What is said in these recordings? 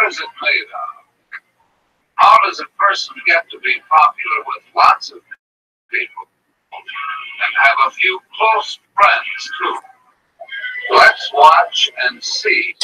is it made of? How does a person get to be popular with lots of people and have a few close friends too? Let's watch and see.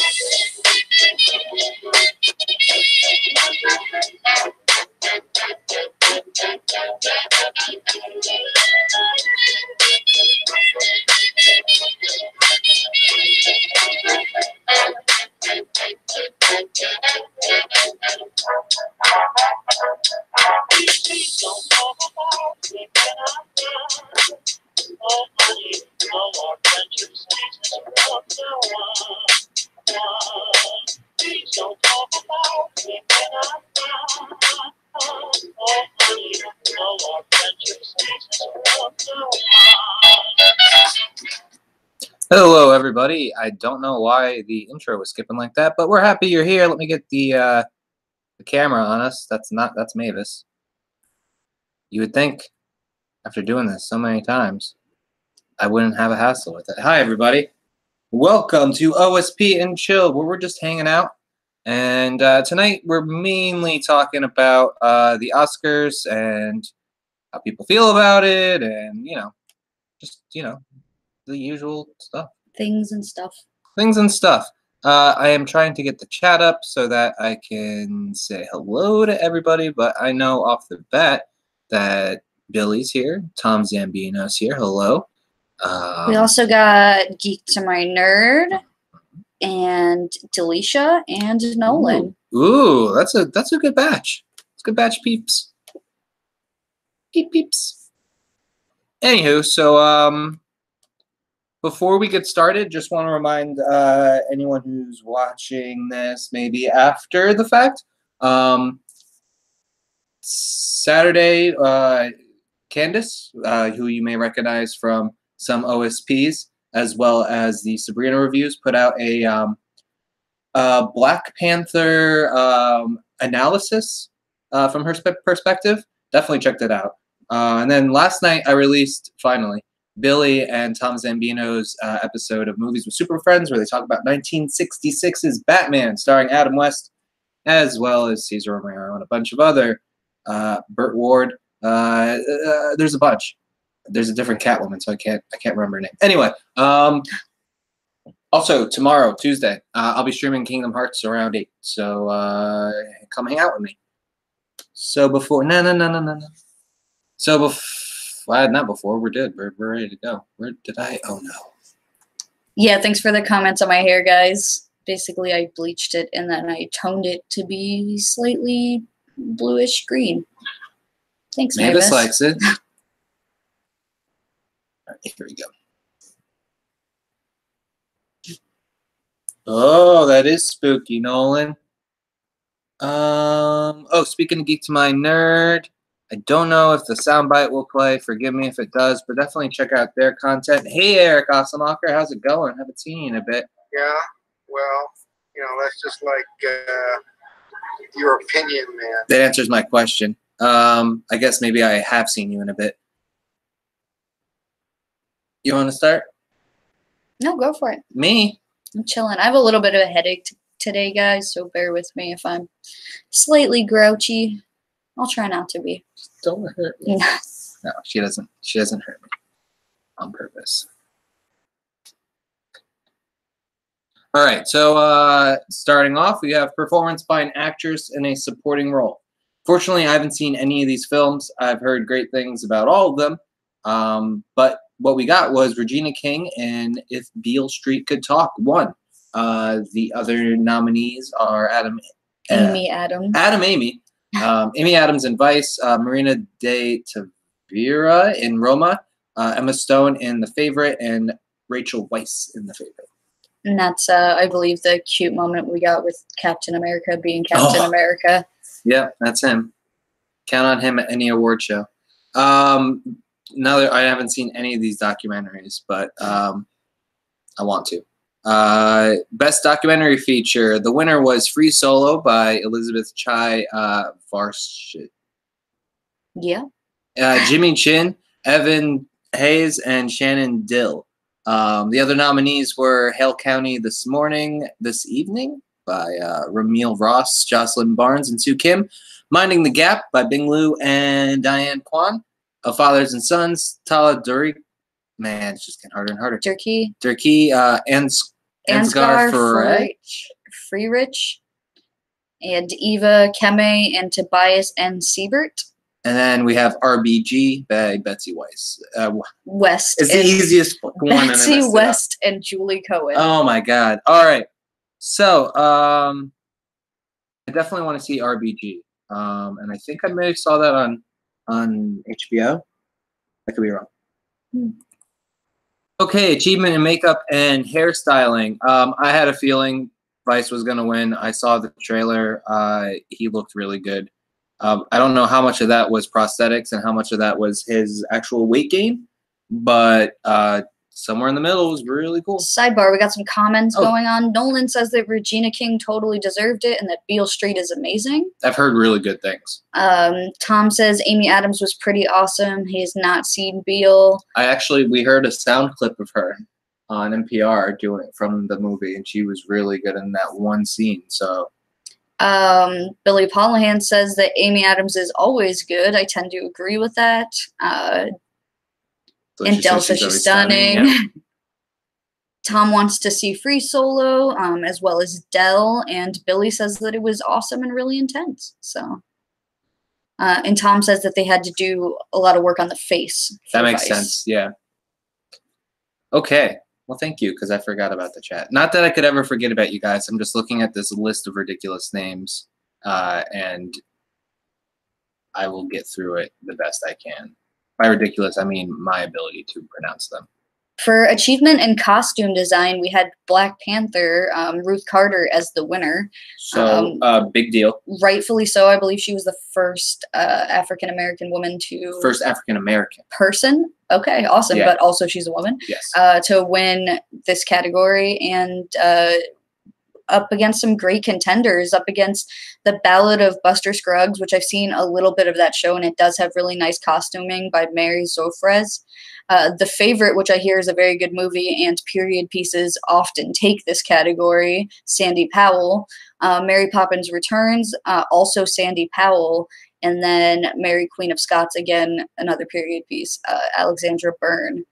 Hello, everybody. I don't know why the intro was skipping like that, but we're happy you're here. Let me get the camera on us. That's Mavis. You would think, after doing this so many times, I wouldn't have a hassle with it. Hi, everybody. Welcome to OSP and Chill, where we're just hanging out. And tonight we're mainly talking about the Oscars and how people feel about it, and just the usual stuff. Things and stuff. I am trying to get the chat up so that I can say hello to everybody, but I know off the bat that Billy's here, Tom Zambino's here. Hello. We also got Geek to My Nerd and Delisha and Nolan. Ooh, that's a good batch. It's a good batch, peeps. Peeps. Anywho, so before we get started, just want to remind anyone who's watching this maybe after the fact, Saturday, Candace, who you may recognize from some OSPs, as well as the Sabrina reviews, put out a Black Panther analysis from her perspective. Definitely check that out. And then last night I released, finally, Billy and Tom Zambino's episode of Movies with Super Friends, where they talk about 1966's Batman, starring Adam West, as well as Cesar Romero and a bunch of other, Burt Ward. There's a bunch. There's a different Catwoman, so I can't remember her name. Anyway, also tomorrow, Tuesday, I'll be streaming Kingdom Hearts around 8, so come hang out with me. So before, So before, not before, we're good. We're ready to go. Where did I? Oh no. Yeah, thanks for the comments on my hair, guys. Basically, I bleached it and then I toned it to be slightly bluish green. Thanks, Mavis likes it. All right, here we go. Oh, that is spooky, Nolan. Oh, speaking of Geek to My Nerd, I don't know if the soundbite will play. Forgive me if it does, but definitely check out their content. Hey, Eric Osamacher, how's it going? Haven't seen you in a bit. Yeah, well, that's just like your opinion, man. That answers my question. I guess maybe I have seen you in a bit. You want to start? No, go for it. Me? I'm chilling. I have a little bit of a headache today, guys, so bear with me if I'm slightly grouchy. I'll try not to be. Don't hurt me. No, she doesn't hurt me on purpose. All right, so starting off, we have performance by an actress in a supporting role. Fortunately, I haven't seen any of these films. I've heard great things about all of them, but what we got was Regina King in If Beale Street Could Talk, won. The other nominees are Amy Adams in Vice, Marina de Tavira in Roma, Emma Stone in The Favorite, and Rachel Weisz in The Favorite. And that's, I believe, the cute moment we got with Captain America being Captain America. Yeah, that's him. Count on him at any award show. Now that I haven't seen any of these documentaries, but I want to. Best documentary feature. The winner was Free Solo by Elizabeth Chai Varshit. Yeah. Jimmy Chin, Evan Hayes, and Shannon Dill. The other nominees were Hale County This Evening, by Ramil Ross, Jocelyn Barnes, and Sue Kim. Minding the Gap by Bing Liu and Diane Kwan. Of Fathers and Sons, Tala Durik. Man, it's just getting harder and harder. Durkee. Ansgar Freerich. And Eva Keme and Tobias N. Siebert. And then we have RBG by Betsy Weiss. West. It's the easiest one. Betsy West and Julie Cohen. Oh my God. All right. So, I definitely want to see RBG. And I think I may have saw that on HBO. I could be wrong. Okay, achievement in makeup and hairstyling. I had a feeling Vice was going to win. I saw the trailer. He looked really good. I don't know how much of that was prosthetics and how much of that was his actual weight gain, but somewhere in the middle was really cool. Sidebar, we got some comments going on. Nolan says that Regina King totally deserved it and that Beale Street is amazing. I've heard really good things. Tom says Amy Adams was pretty awesome. He has not seen Beale. We heard a sound clip of her on NPR doing from the movie, and she was really good in that one scene. So, Billy Pollihan says that Amy Adams is always good. I tend to agree with that. And Del says she's stunning. Yeah. Tom wants to see Free Solo, as well as Del, and Billy says that it was awesome and really intense. So, and Tom says that they had to do a lot of work on the face. That makes sense. Yeah. Okay. Well, thank you, because I forgot about the chat. Not that I could ever forget about you guys. I'm just looking at this list of ridiculous names, and I will get through it the best I can. By ridiculous, I mean my ability to pronounce them. For achievement in costume design, we had Black Panther, Ruth Carter as the winner. So, big deal. Rightfully so. I believe she was the first African-American woman to... First African-American. Person? Okay, awesome. Yeah. But also she's a woman. Yes. To win this category, and up against some great contenders, up against The Ballad of Buster Scruggs, which I've seen a little bit of that show, and it does have really nice costuming by Mary Zofres. The Favorite, which I hear is a very good movie, and period pieces often take this category, Sandy Powell. Mary Poppins Returns, also Sandy Powell. And then Mary Queen of Scots, again, another period piece, Alexandra Byrne.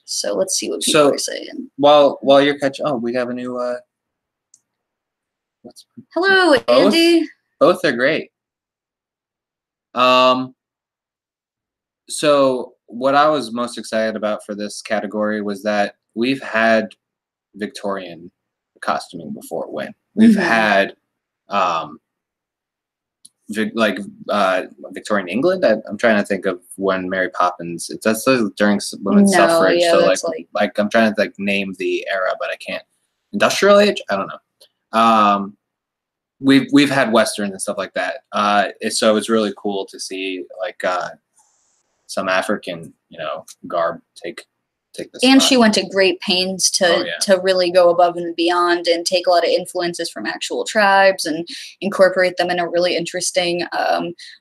So let's see what people are saying. While you're catching, we have a new... Hello, Andy. Both are great. So what I was most excited about for this category was that we've had Victorian costuming before win. We've had Victorian England. I'm trying to think of when Mary Poppins. That's during women's suffrage. Yeah, so like I'm trying to name the era, but I can't. Industrial age? I don't know. We've had westerns and stuff like that. So it's really cool to see some African garb take this. And spot. she went to great pains to really go above and beyond and take a lot of influences from actual tribes and incorporate them in a really interesting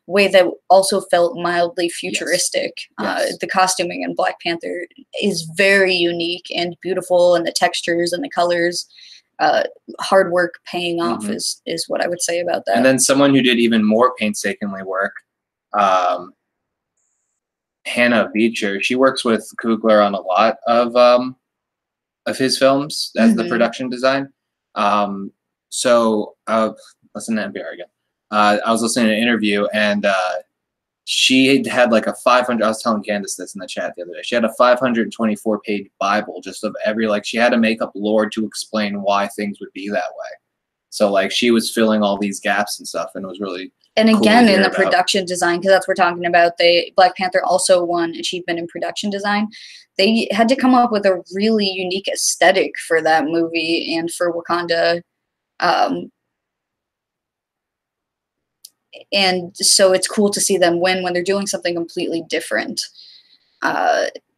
way that also felt mildly futuristic. Yes. The costuming in Black Panther is very unique and beautiful, and the textures and the colors. Hard work paying off is what I would say about that. And then someone who did even more painstakingly work, Hannah Beecher. She works with Coogler on a lot of his films as the production design. So listen to NPR again. I was listening to an interview, and she had like a 500. I was telling Candace this in the chat the other day. She had a 524-page Bible just of every she had to make up lore to explain why things would be that way. So she was filling all these gaps and stuff, and it was really. And again, cool in the production design, because that's what we're talking about, Black Panther also won achievement in production design. They had to come up with a really unique aesthetic for that movie and for Wakanda. And so it's cool to see them win when they're doing something completely different.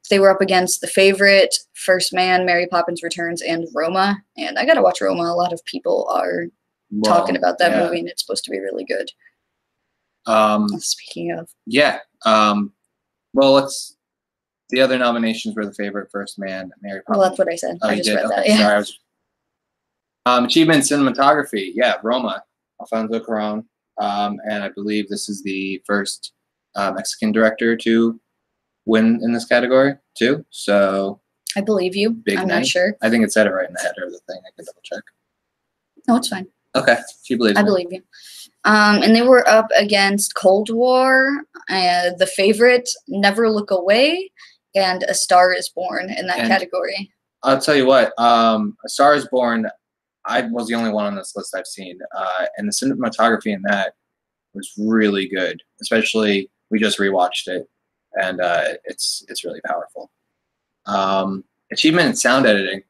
They were up against The Favorite, First Man, Mary Poppins Returns, and Roma. And I got to watch Roma. A lot of people are talking about that movie, and it's supposed to be really good. Speaking of. Yeah. Well, the other nominations were The Favorite, First Man, Mary Poppins. Well, that's what I said. I just read that. Okay, yeah. sorry, Achievement cinematography. Yeah, Roma, Alfonso Cuarón. And I believe this is the first Mexican director to win in this category too. So I believe you. I'm not sure. I think it said it right in the header of the thing. I can double check. No, it's fine. Okay, she believes I me. believe you. And they were up against Cold War, The Favorite, Never Look Away, and A Star Is Born in that category. I'll tell you what, A Star Is Born, I was the only one on this list I've seen, and the cinematography in that was really good. Especially, we just rewatched it, and it's really powerful. Achievement in sound editing.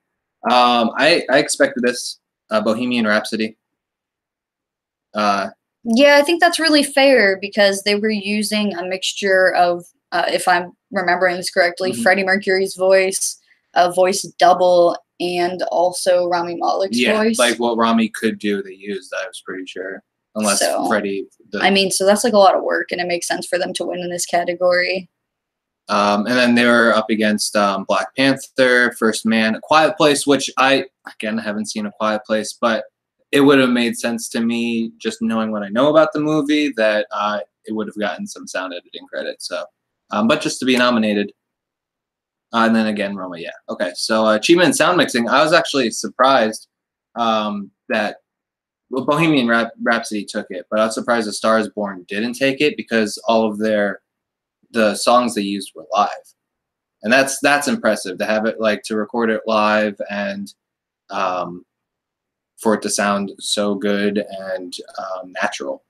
I expected this. Bohemian Rhapsody. Yeah, I think that's really fair because they were using a mixture of, if I'm remembering this correctly, Freddie Mercury's voice, a voice double, and also Rami Malek's voice. Like what Rami could do, they used, I was pretty sure. Unless Freddie... I mean, so that's like a lot of work, and it makes sense for them to win in this category. And then they were up against Black Panther, First Man, A Quiet Place, which I haven't seen A Quiet Place, but it would have made sense to me, just knowing what I know about the movie, that it would have gotten some sound editing credit. So, but just to be nominated. And then again, Roma, yeah. Okay, so achievement in sound mixing. I was actually surprised that Bohemian Rhapsody took it, but I was surprised A Star Is Born didn't take it because all of the songs they used were live, and that's impressive to have it, like, to record it live and for it to sound so good and natural.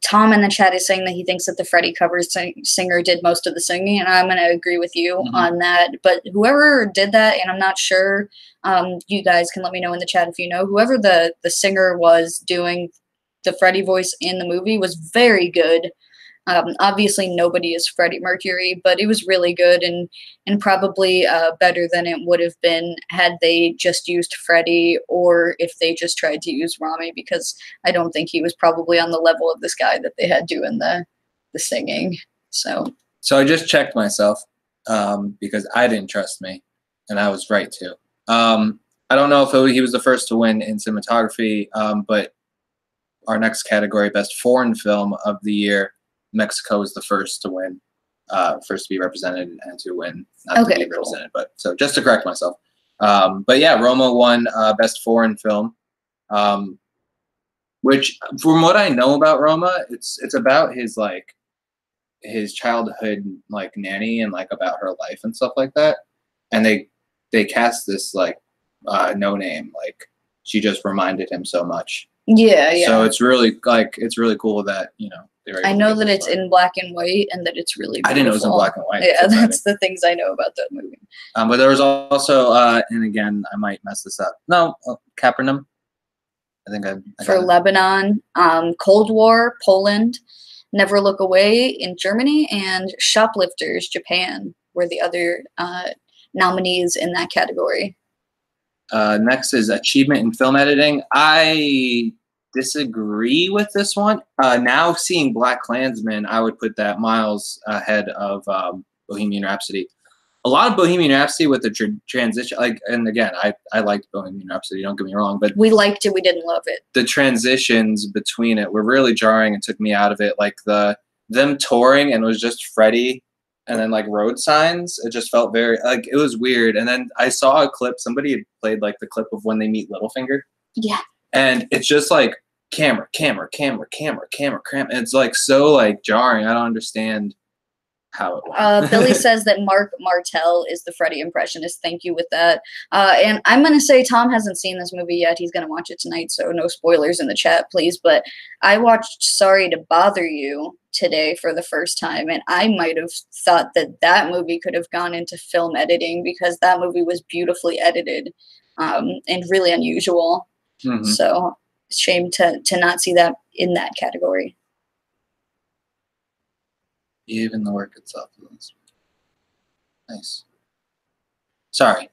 Tom in the chat is saying that he thinks that the Freddie covers singer did most of the singing, and I'm going to agree with you on that. But whoever did that, and I'm not sure, you guys can let me know in the chat if you know, whoever the singer was doing the Freddie voice in the movie was very good. Obviously, nobody is Freddie Mercury, but it was really good and probably better than it would have been had they just used Freddie or if they just tried to use Rami, because I don't think he was probably on the level of this guy that they had doing the singing. So I just checked myself because I didn't trust me, and I was right too. I don't know if he was the first to win in cinematography, but our next category, Best Foreign Film of the Year, Mexico is the first to win, first to be represented and to win, not to be represented. But so just to correct myself. But yeah, Roma won Best Foreign Film, which from what I know about Roma, it's about his childhood nanny and about her life and stuff like that. And they cast this no name, she just reminded him so much. Yeah. So it's really cool that I know that it's in black and white and that it's really beautiful. I didn't know it was in black and white. Yeah, that's the things I know about that movie. But there was also, and again, I might mess this up. No, Capernaum. I think I for Lebanon, Cold War, Poland, Never Look Away in Germany, and Shoplifters, Japan were the other nominees in that category. Next is Achievement in Film Editing. I disagree with this one. Now seeing BlacKkKlansman, I would put that miles ahead of Bohemian Rhapsody. A lot of Bohemian Rhapsody with the transition, and again, I liked Bohemian Rhapsody, don't get me wrong, but we liked it, we didn't love it. The transitions between it were really jarring and took me out of it. Them touring and it was just Freddie and then road signs, it just felt very it was weird. And then I saw a clip, somebody had played the clip of when they meet Littlefinger. Yeah. And it's just camera, camera, camera, camera, camera, camera. And it's so jarring. I don't understand how it went. Billy says that Mark Martell is the Freddie impressionist. Thank you with that. And I'm going to say Tom hasn't seen this movie yet. He's going to watch it tonight, so no spoilers in the chat, please. But I watched Sorry to Bother You today for the first time, and I might have thought that movie could have gone into film editing because that movie was beautifully edited and really unusual. So shame to not see that in that category. Even the work itself is nice. Sorry.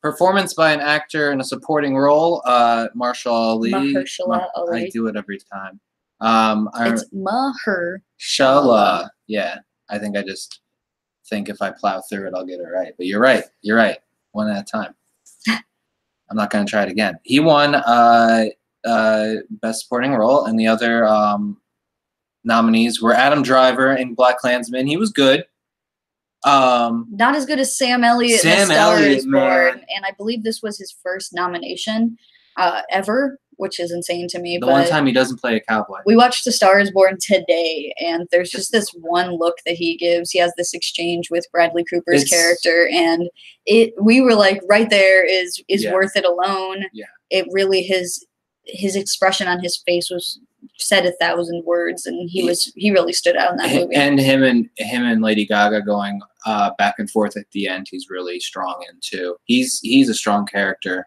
Performance by an actor in a supporting role. Mahershala Ali. Mahershala Ali. I do it every time. It's Mahershala. Yeah. I think I just think if I plow through it, I'll get it right. But you're right. You're right. One at a time. I'm not going to try it again. He won Best Supporting Role, and the other nominees were Adam Driver in BlacKkKlansman. He was good. Not as good as Sam Elliott in A Star Is Born, man. and I believe this was his first nomination ever, which is insane to me. The but one time he doesn't play a cowboy. we watched A Star Is Born today, and there's just this one look that he gives. He has this exchange with Bradley Cooper's character, and we were like, right there is worth it alone. Yeah. It really his expression on his face was said 1,000 words, and he really stood out in that movie. And him and Lady Gaga going back and forth at the end, he's really strong in too. He's a strong character.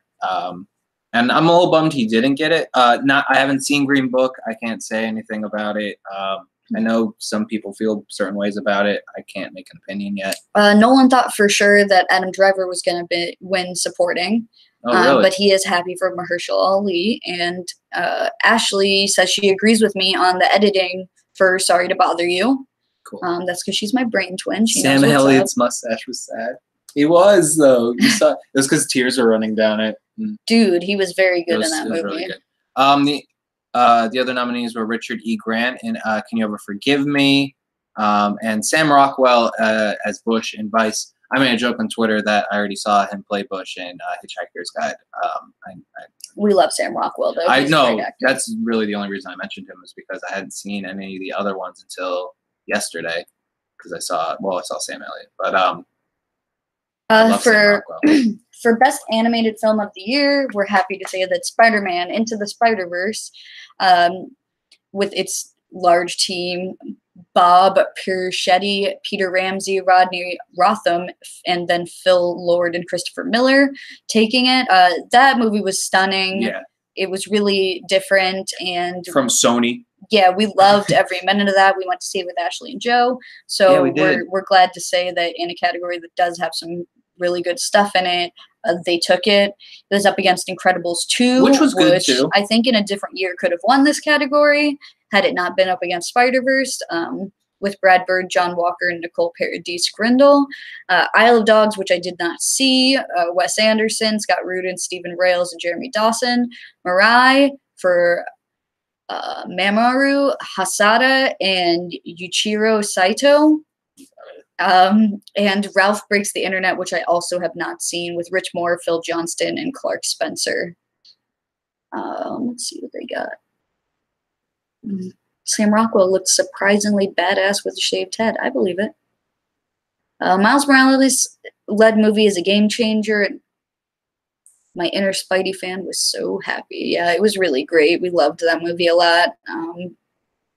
And I'm a little bummed he didn't get it. I haven't seen Green Book. I can't say anything about it. I know some people feel certain ways about it. I can't make an opinion yet. Nolan thought for sure that Adam Driver was going to win supporting. Oh, really? But he is happy for Mahershala Ali. And Ashley says she agrees with me on the editing for Sorry to Bother You. Cool. That's because she's my brain twin. She Sam knows what's Elliott's up. mustache was sad. He was, though. You saw it was because tears were running down it. Dude, he was very good in that movie. Really good. The other nominees were Richard E. Grant in Can You Ever Forgive Me? And Sam Rockwell as Bush in Vice. I made a joke on Twitter that I already saw him play Bush in Hitchhiker's Guide. We love Sam Rockwell, though. I know. That's really the only reason I mentioned him is because I hadn't seen any of the other ones until yesterday because I saw Sam Elliott. But for Best Animated Film of the Year, we're happy to say that Spider-Man Into the Spider-Verse, with its large team, Bob Persichetti, Peter Ramsey, Rodney Rotham, and then Phil Lord and Christopher Miller taking it. That movie was stunning. Yeah. It was really different. And from Sony. Yeah, we loved every minute of that. We went to see it with Ashley and Joe. So we're glad to say that in a category that does have some really good stuff in it, they took it. It was up against Incredibles 2, which was good too. I think in a different year could have won this category had it not been up against Spider-Verse, with Brad Bird, John Walker, and Nicole Paradis Grindle. Isle of Dogs, which I did not see, Wes Anderson, Scott Rudin, Stephen Rails, and Jeremy Dawson. Mirai for Mamoru Hasada and Yuichiro Saito. And Ralph Breaks the Internet, which I also have not seen, with Rich Moore, Phil Johnston, and Clark Spencer. Let's see what they got. Sam Rockwell looked surprisingly badass with a shaved head. I believe it. Miles Morales' led movie is a game changer. My inner Spidey fan was so happy. Yeah, it was really great. We loved that movie a lot.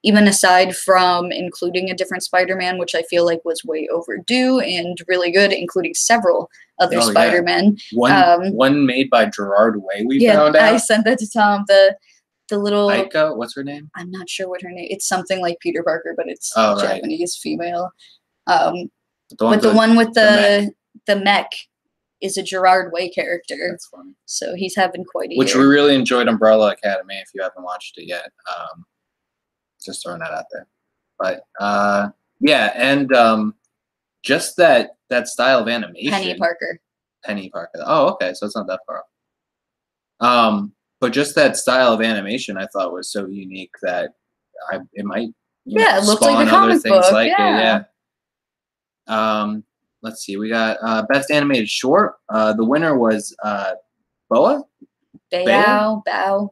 Even aside from including a different Spider-Man, which I feel like was way overdue and really good, including several other Spider-Men. Yeah. One made by Gerard Way, found out. I sent that to Tom. The little Aika, what's her name? I'm not sure what her name. It's something like Peter Parker, but it's Japanese female. The one with the mech is a Gerard Way character. That's funny. So he's having quite a year. Which we really enjoyed Umbrella Academy. If you haven't watched it yet, just throwing that out there. But yeah, and just that style of animation. Penny Parker. Oh, okay, so it's not that far off. But just that style of animation, I thought was so unique that it might it looked like a comic book. Like it. Yeah. Let's see. We got Best Animated Short. The winner was Boa. Bao.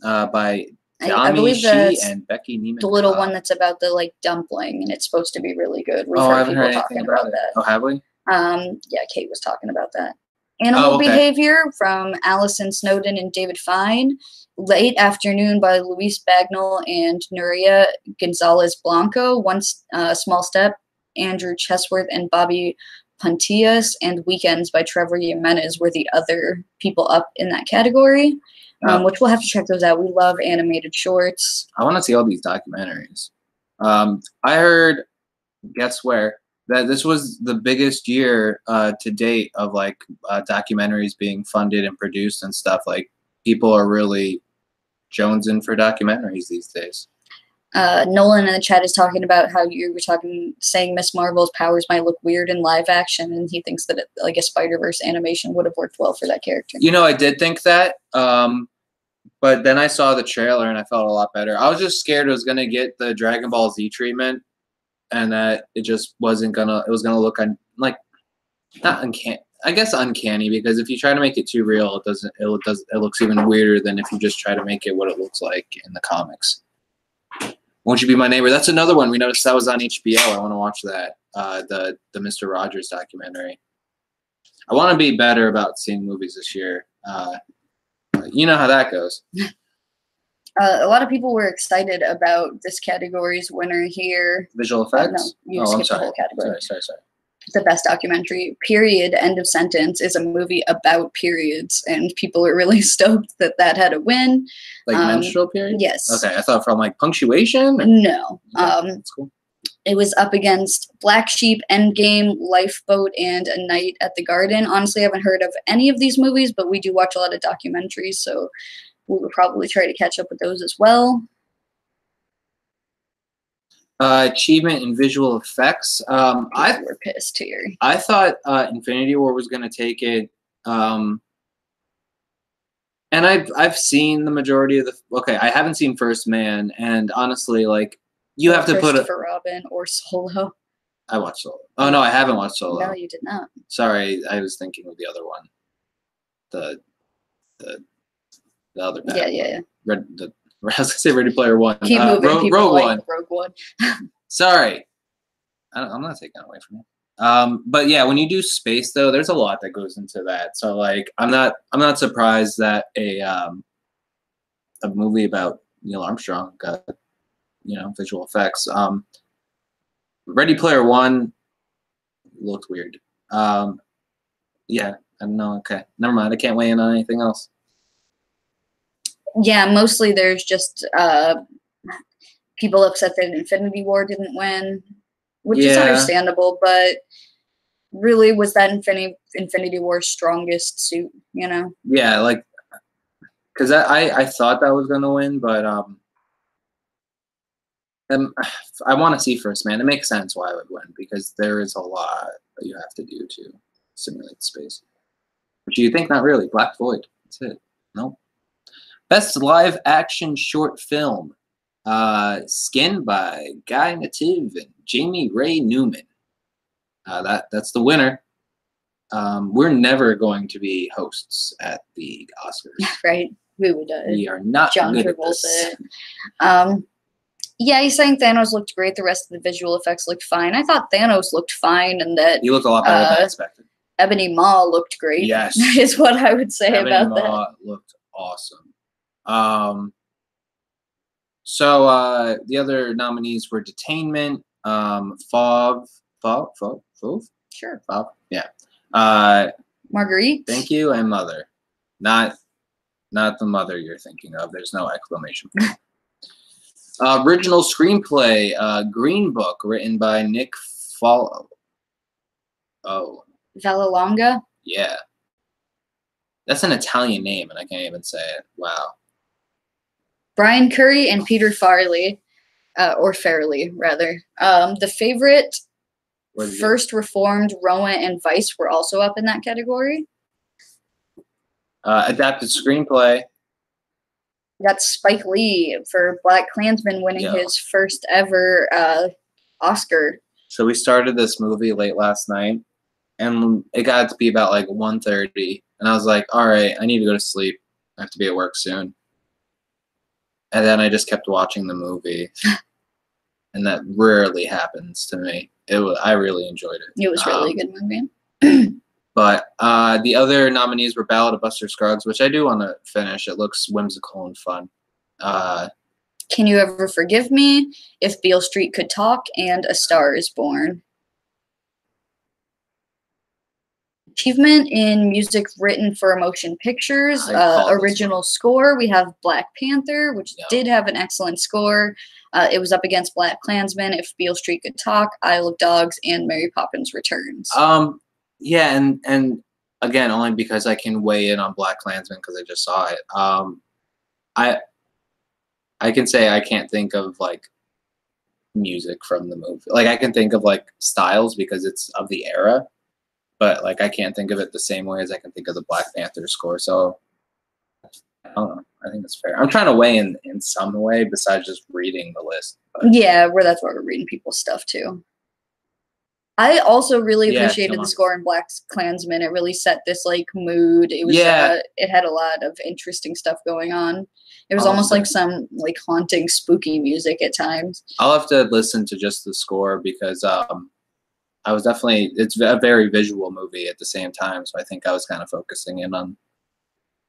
By I believe Shi and Becky Neiman. The little one that's about the dumpling, and it's supposed to be really good. We've I heard haven't people heard talking anything about that. Oh, have we? Yeah, Kate was talking about that. Animal Behavior from Allison Snowden and David Fine. Late Afternoon by Luis Bagnall and Nuria Gonzalez Blanco. One Small Step, Andrew Chesworth and Bobby Pontius. And Weekends by Trevor Jimenez were the other people up in that category, which we'll have to check those out. We love animated shorts. I want to see all these documentaries. I heard, guess where, that this was the biggest year to date of documentaries being funded and produced and stuff. Like, people are really jonesing for documentaries these days. Nolan in the chat is talking about how you were saying Miss Marvel's powers might look weird in live action, and he thinks that like a Spider-Verse animation would have worked well for that character. You know, I did think that, but then I saw the trailer and I felt a lot better. I was just scared it was gonna get the Dragon Ball Z treatment, and that it just wasn't gonna. It was gonna look like not uncanny. I guess uncanny, because if you try to make it too real, it doesn't. It looks even weirder than if you just try to make it what it looks like in the comics. Won't You Be My Neighbor? That's another one. We noticed that was on HBO. I want to watch that. The Mr. Rogers documentary. I want to be better about seeing movies this year. You know how that goes. A lot of people were excited about this category's winner here. Visual effects? No, you skipped the whole category. Sorry. The best documentary, period, end of sentence, is a movie about periods, and people are really stoked that that had a win. Like menstrual periods? Yes. Okay, I thought from like punctuation? No. Okay, that's cool. It was up against Black Sheep, Endgame, Lifeboat, and A Night at the Garden. Honestly, I haven't heard of any of these movies, but we do watch a lot of documentaries, so we would probably try to catch up with those as well. Achievement in visual effects. We're pissed here. I thought Infinity War was going to take it. And I've seen the majority of the. Okay, I haven't seen First Man, and honestly, like you have to put it for Robin or Solo. I watched Solo. Oh no, I haven't watched Solo. No, you did not. Sorry, I was thinking of the other one. The other bad yeah. I was gonna say Ready Player One. Keep moving. Rogue One. Sorry, I'm not taking it away from you. But yeah, when you do space though, there's a lot that goes into that. So like, I'm not surprised that a movie about Neil Armstrong got visual effects. Ready Player One looked weird. Yeah, I don't know. Okay, never mind. I can't weigh in on anything else. Yeah, mostly there's just people upset that Infinity War didn't win, which is understandable, but really, was that Infinity War's strongest suit, Yeah, like, because I thought that was going to win, but I want to see First Man. It makes sense why I would win, because there is a lot that you have to do to simulate space. But you think not really. Black Void. That's it. Nope. Best live action short film. Skin by Guy Nativ and Jamie Ray Newman. That's the winner. We're never going to be hosts at the Oscars. Right. We would. We are not John good Travolta. at this. Yeah, he's saying Thanos looked great. The rest of the visual effects looked fine. I thought Thanos looked fine, and that He looked a lot better than I expected. Ebony Maw looked great. Yes. Is what I would say Ebony about Maw that. looked awesome. So the other nominees were Detainment, Fauve. Sure. Fauve, yeah. Marguerite. Thank You, and Mother. Not the Mother you're thinking of. There's no exclamation point. Original screenplay, Green Book, written by Nick Follow. Oh. Vallelonga. Yeah. That's an Italian name, and I can't even say it. Wow. Brian Curry and Peter Farley, or Farley, rather. The Favorite, First Reformed, Roma, and Vice were also up in that category. Adapted screenplay. That's Spike Lee for BlacKkKlansman winning his first ever Oscar. So we started this movie late last night, and it got to be about like 1:30, and I was like, all right, I need to go to sleep. I have to be at work soon. And then I just kept watching the movie, and that rarely happens to me. I really enjoyed it. It was really a good movie. But the other nominees were Ballad of Buster Scruggs, which I do want to finish. It looks whimsical and fun. Can You Ever Forgive Me? If Beale Street Could Talk, and A Star Is Born. Achievement in music written for motion pictures, original score. We have Black Panther, which did have an excellent score. It was up against BlacKkKlansman, If Beale Street Could Talk, Isle of Dogs, and Mary Poppins Returns. Yeah, and again, only because I can weigh in on BlacKkKlansman because I just saw it. I can say I can't think of like music from the movie. Like I can think of like styles because it's of the era, but like I can't think of it the same way as I can think of the Black Panther score. So I don't know. I think it's fair. I'm trying to weigh in some way besides just reading the list. But. Yeah, that's why we're reading people's stuff too. I also really appreciated the score in Black Klansman. It really set this like mood. It was it had a lot of interesting stuff going on. It was almost like some like haunting, spooky music at times. I'll have to listen to just the score because I was definitely, it's a very visual movie at the same time, so I think I was kind of focusing in on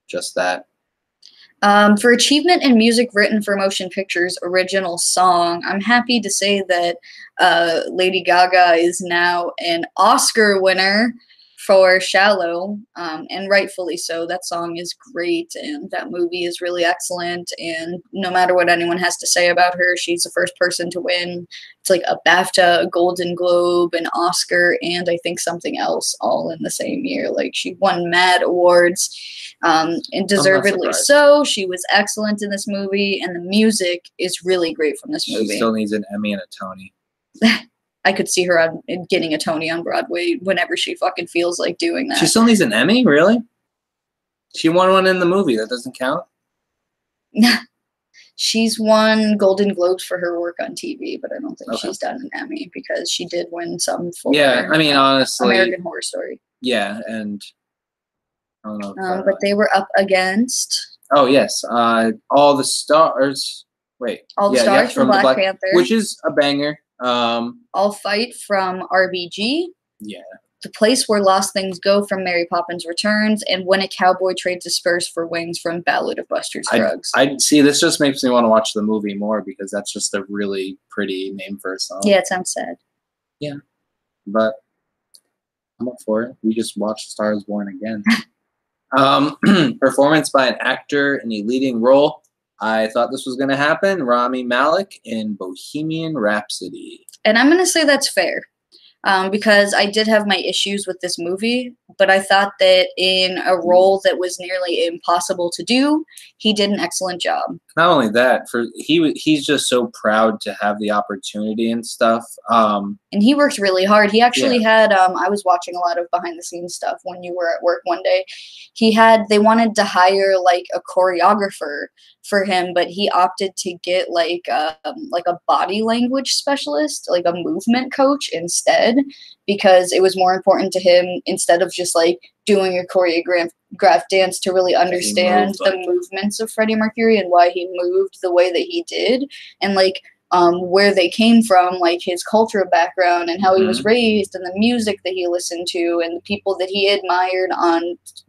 just that. For achievement in music written for motion pictures, original song, I'm happy to say that Lady Gaga is now an Oscar winner for Shallow, and rightfully so. That song is great, and that movie is really excellent, and no matter what anyone has to say about her, she's the first person to win. It's like a BAFTA, a Golden Globe, an Oscar, and I think something else all in the same year. Like, she won mad awards, and deservedly so. She was excellent in this movie, and the music is really great from this movie. She still needs an Emmy and a Tony. I could see her getting a Tony on Broadway whenever she fucking feels like doing that. She still needs an Emmy? Really? She won one in the movie. That doesn't count? She's won Golden Globes for her work on TV, but I don't think she's done an Emmy because she did win some for I mean, honestly. American Horror Story. Yeah, and I don't know. But they were up against... Oh, yes. All the Stars. Wait. All the Stars from Black Panther. Which is a banger. All Fight from RBG. Yeah. The Place Where Lost Things Go from Mary Poppins Returns, and When a Cowboy Trades His Spurs for Wings from Ballad of Buster Scruggs. I see. This just makes me want to watch the movie more because that's just a really pretty name for a song. Yeah, it sounds sad. Yeah, but I'm up for it. We just watched Star is Born again. Performance by an actor in a leading role. I thought this was going to happen. Rami Malek in Bohemian Rhapsody. And I'm going to say that's fair. Because I did have my issues with this movie, but I thought that in a role that was nearly impossible to do, he did an excellent job. Not only that, he's just so proud to have the opportunity and stuff. And he worked really hard. He actually had, I was watching a lot of behind the scenes stuff when you were at work one day. They wanted to hire like a choreographer for him, but he opted to get like a body language specialist, like a movement coach instead, because it was more important to him, instead of just like doing a choreographed dance, to really understand the movements of Freddie Mercury and why he moved the way that he did, and like where they came from, like his cultural background and how he was raised and the music that he listened to and the people that he admired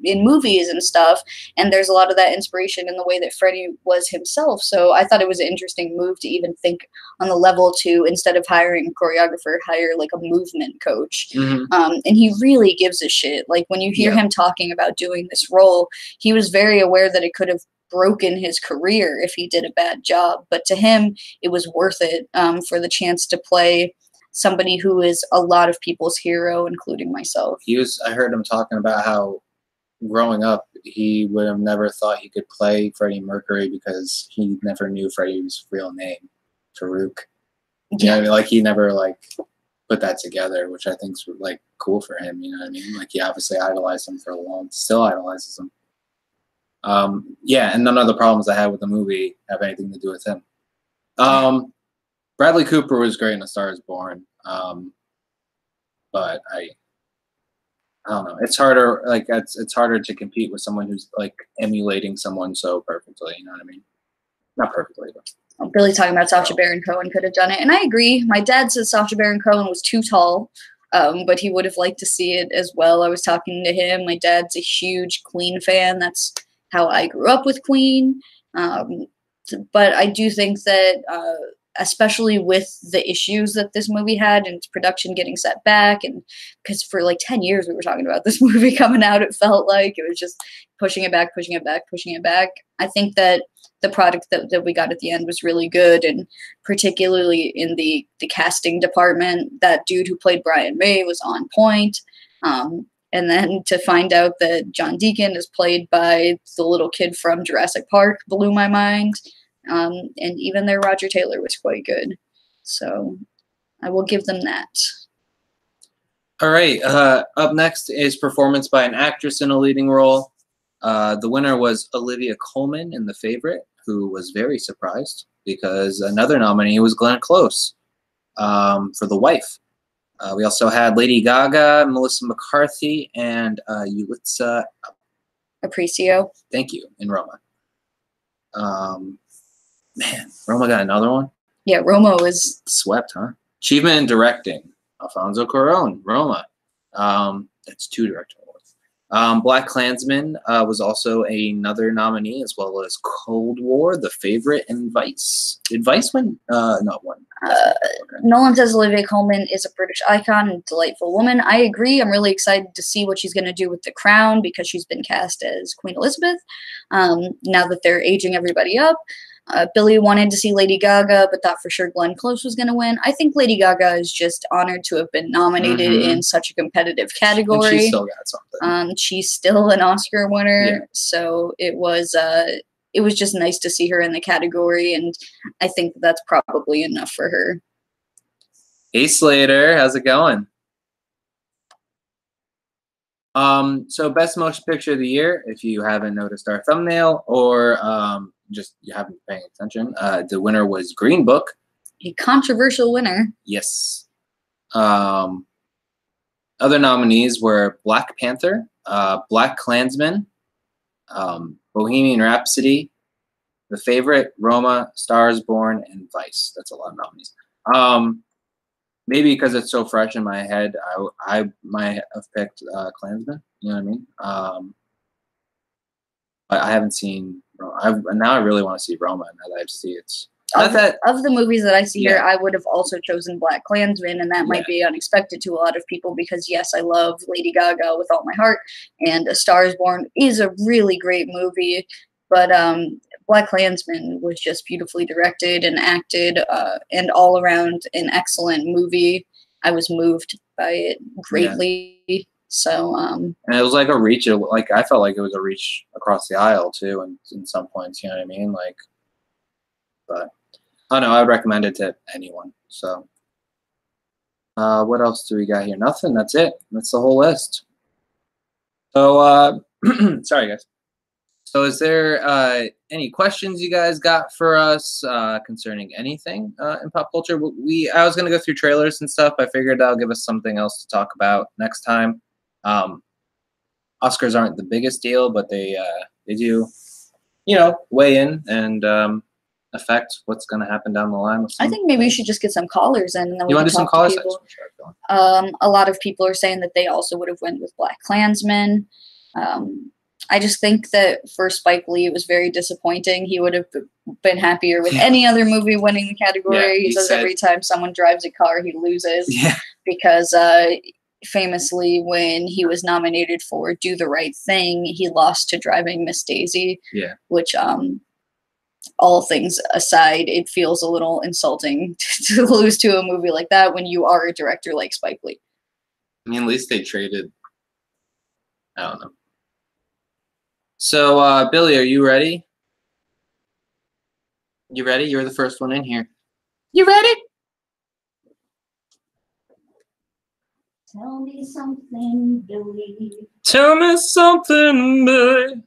in movies and stuff. And there's a lot of that inspiration in the way that Freddie was himself. So I thought it was an interesting move to even think on the level to, instead of hiring a choreographer, hire like a movement coach. And he really gives a shit. Like when you hear him talking about doing this role, he was very aware that it could have broken his career if he did a bad job, but to him it was worth it, for the chance to play somebody who is a lot of people's hero, including myself. I heard him talking about how growing up he would have never thought he could play Freddie Mercury because he never knew Freddie's real name, Farouk. You know what I mean? Like he never like put that together, which I think is like cool for him. You know what I mean? Like he obviously idolized him for a long, still idolizes him. And none of the problems I had with the movie have anything to do with him. Bradley Cooper was great in A Star is Born, but I don't know. It's harder. Like it's harder to compete with someone who's like emulating someone so perfectly. You know what I mean? Not perfectly, but. I'm really talking about Sacha Baron Cohen could have done it, and I agree. My dad says Sacha Baron Cohen was too tall. But he would have liked to see it as well. I was talking to him. My dad's a huge Queen fan. That's how I grew up with Queen. But I do think that, especially with the issues that this movie had and its production getting set back, and because for like 10 years we were talking about this movie coming out, it felt like it was just pushing it back. I think that the product that we got at the end was really good, and particularly in the casting department, that dude who played Brian May was on point. And then to find out that John Deacon is played by the little kid from Jurassic Park blew my mind. And even their Roger Taylor was quite good. So I will give them that. All right. Up next is performance by an actress in a leading role. The winner was Olivia Colman in The Favorite, who was very surprised because another nominee was Glenn Close for The Wife. We also had Lady Gaga, Melissa McCarthy, and Yulitza Aparicio. Thank you, in Roma. Man, Roma got another one? Yeah, Roma was Swept, huh? Achievement in directing. Alfonso Cuarón, Roma. That's 2 director awards. Black Klansman was also another nominee, as well as Cold War, The Favorite, and Vice. Did Vice win? Not one. Nolan says Olivia Colman is a British icon and delightful woman. I agree. I'm really excited to see what she's going to do with The Crown because she's been cast as Queen Elizabeth. Now that they're aging everybody up. Billy wanted to see Lady Gaga, but thought for sure Glenn Close was going to win. I think Lady Gaga is just honored to have been nominated in such a competitive category. And she still got something. She's still an Oscar winner, Yeah. so it was just nice to see her in the category, and I think that's probably enough for her. Hey Slater, how's it going? So best motion picture of the year, if you haven't noticed our thumbnail or just you haven't been paying attention, the winner was Green Book. A controversial winner. Yes. Other nominees were Black Panther, Black Klansman, Bohemian Rhapsody, The Favorite, Roma, Stars Born, and Vice. That's a lot of nominees. Maybe because it's so fresh in my head, I might have picked Klansman. You know what I mean? I haven't seen. Now I really want to see Roma. Now that I see it's of the movies that I see here, Yeah. I would have also chosen Black Klansman, and that might be unexpected to a lot of people because yes, I love Lady Gaga with all my heart, and A Star Is Born is a really great movie, but Black Klansman was just beautifully directed and acted, and all around an excellent movie. I was moved by it greatly. Yeah. So, and it was like a reach. Like I felt like it was a reach across the aisle too, and in some points, you know what I mean. Like, but I don't know. I would recommend it to anyone. So, what else do we got here? Nothing. That's it. That's the whole list. So, sorry guys. So is there any questions you guys got for us concerning anything in pop culture? I was going to go through trailers and stuff. I figured that'll give us something else to talk about next time. Oscars aren't the biggest deal, but they do, weigh in and affect what's going to happen down the line. I think maybe we should just get some callers in. And then you want to do some callers? A lot of people are saying that they also would have went with Black Klansman. I just think that for Spike Lee, it was very disappointing. He would have been happier with any other movie winning the category. Yeah, he says every time someone drives a car, he loses. Yeah. Because famously, when he was nominated for Do the Right Thing, he lost to Driving Miss Daisy. Yeah. Which, all things aside, it feels a little insulting to lose to a movie like that when you are a director like Spike Lee. I mean, at least they traded. I don't know. So, Billy, are you ready? You ready? You're the first one in here. You ready? Tell me something, Billy. Tell me something, Billy.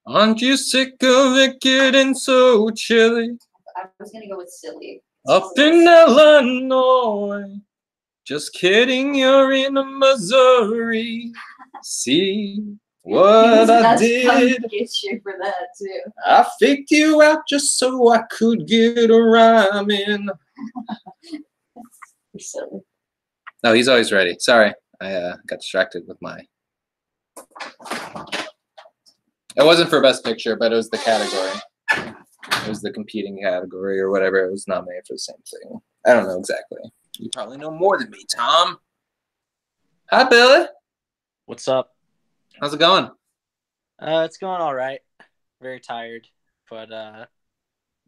Aren't you sick of it getting so chilly? I was going to go with silly. Up in Illinois. Just kidding, you're in Missouri. See what I did? Get you for that too. I faked you out just so I could get a rhyme in. You're silly. No, he's always ready. Sorry, I got distracted with my. It wasn't for Best Picture, but it was the category. It was the competing category or whatever. It was nominated for the same thing. I don't know exactly. You probably know more than me, Tom. Hi, Billy. What's up? How's it going? It's going all right. Very tired, but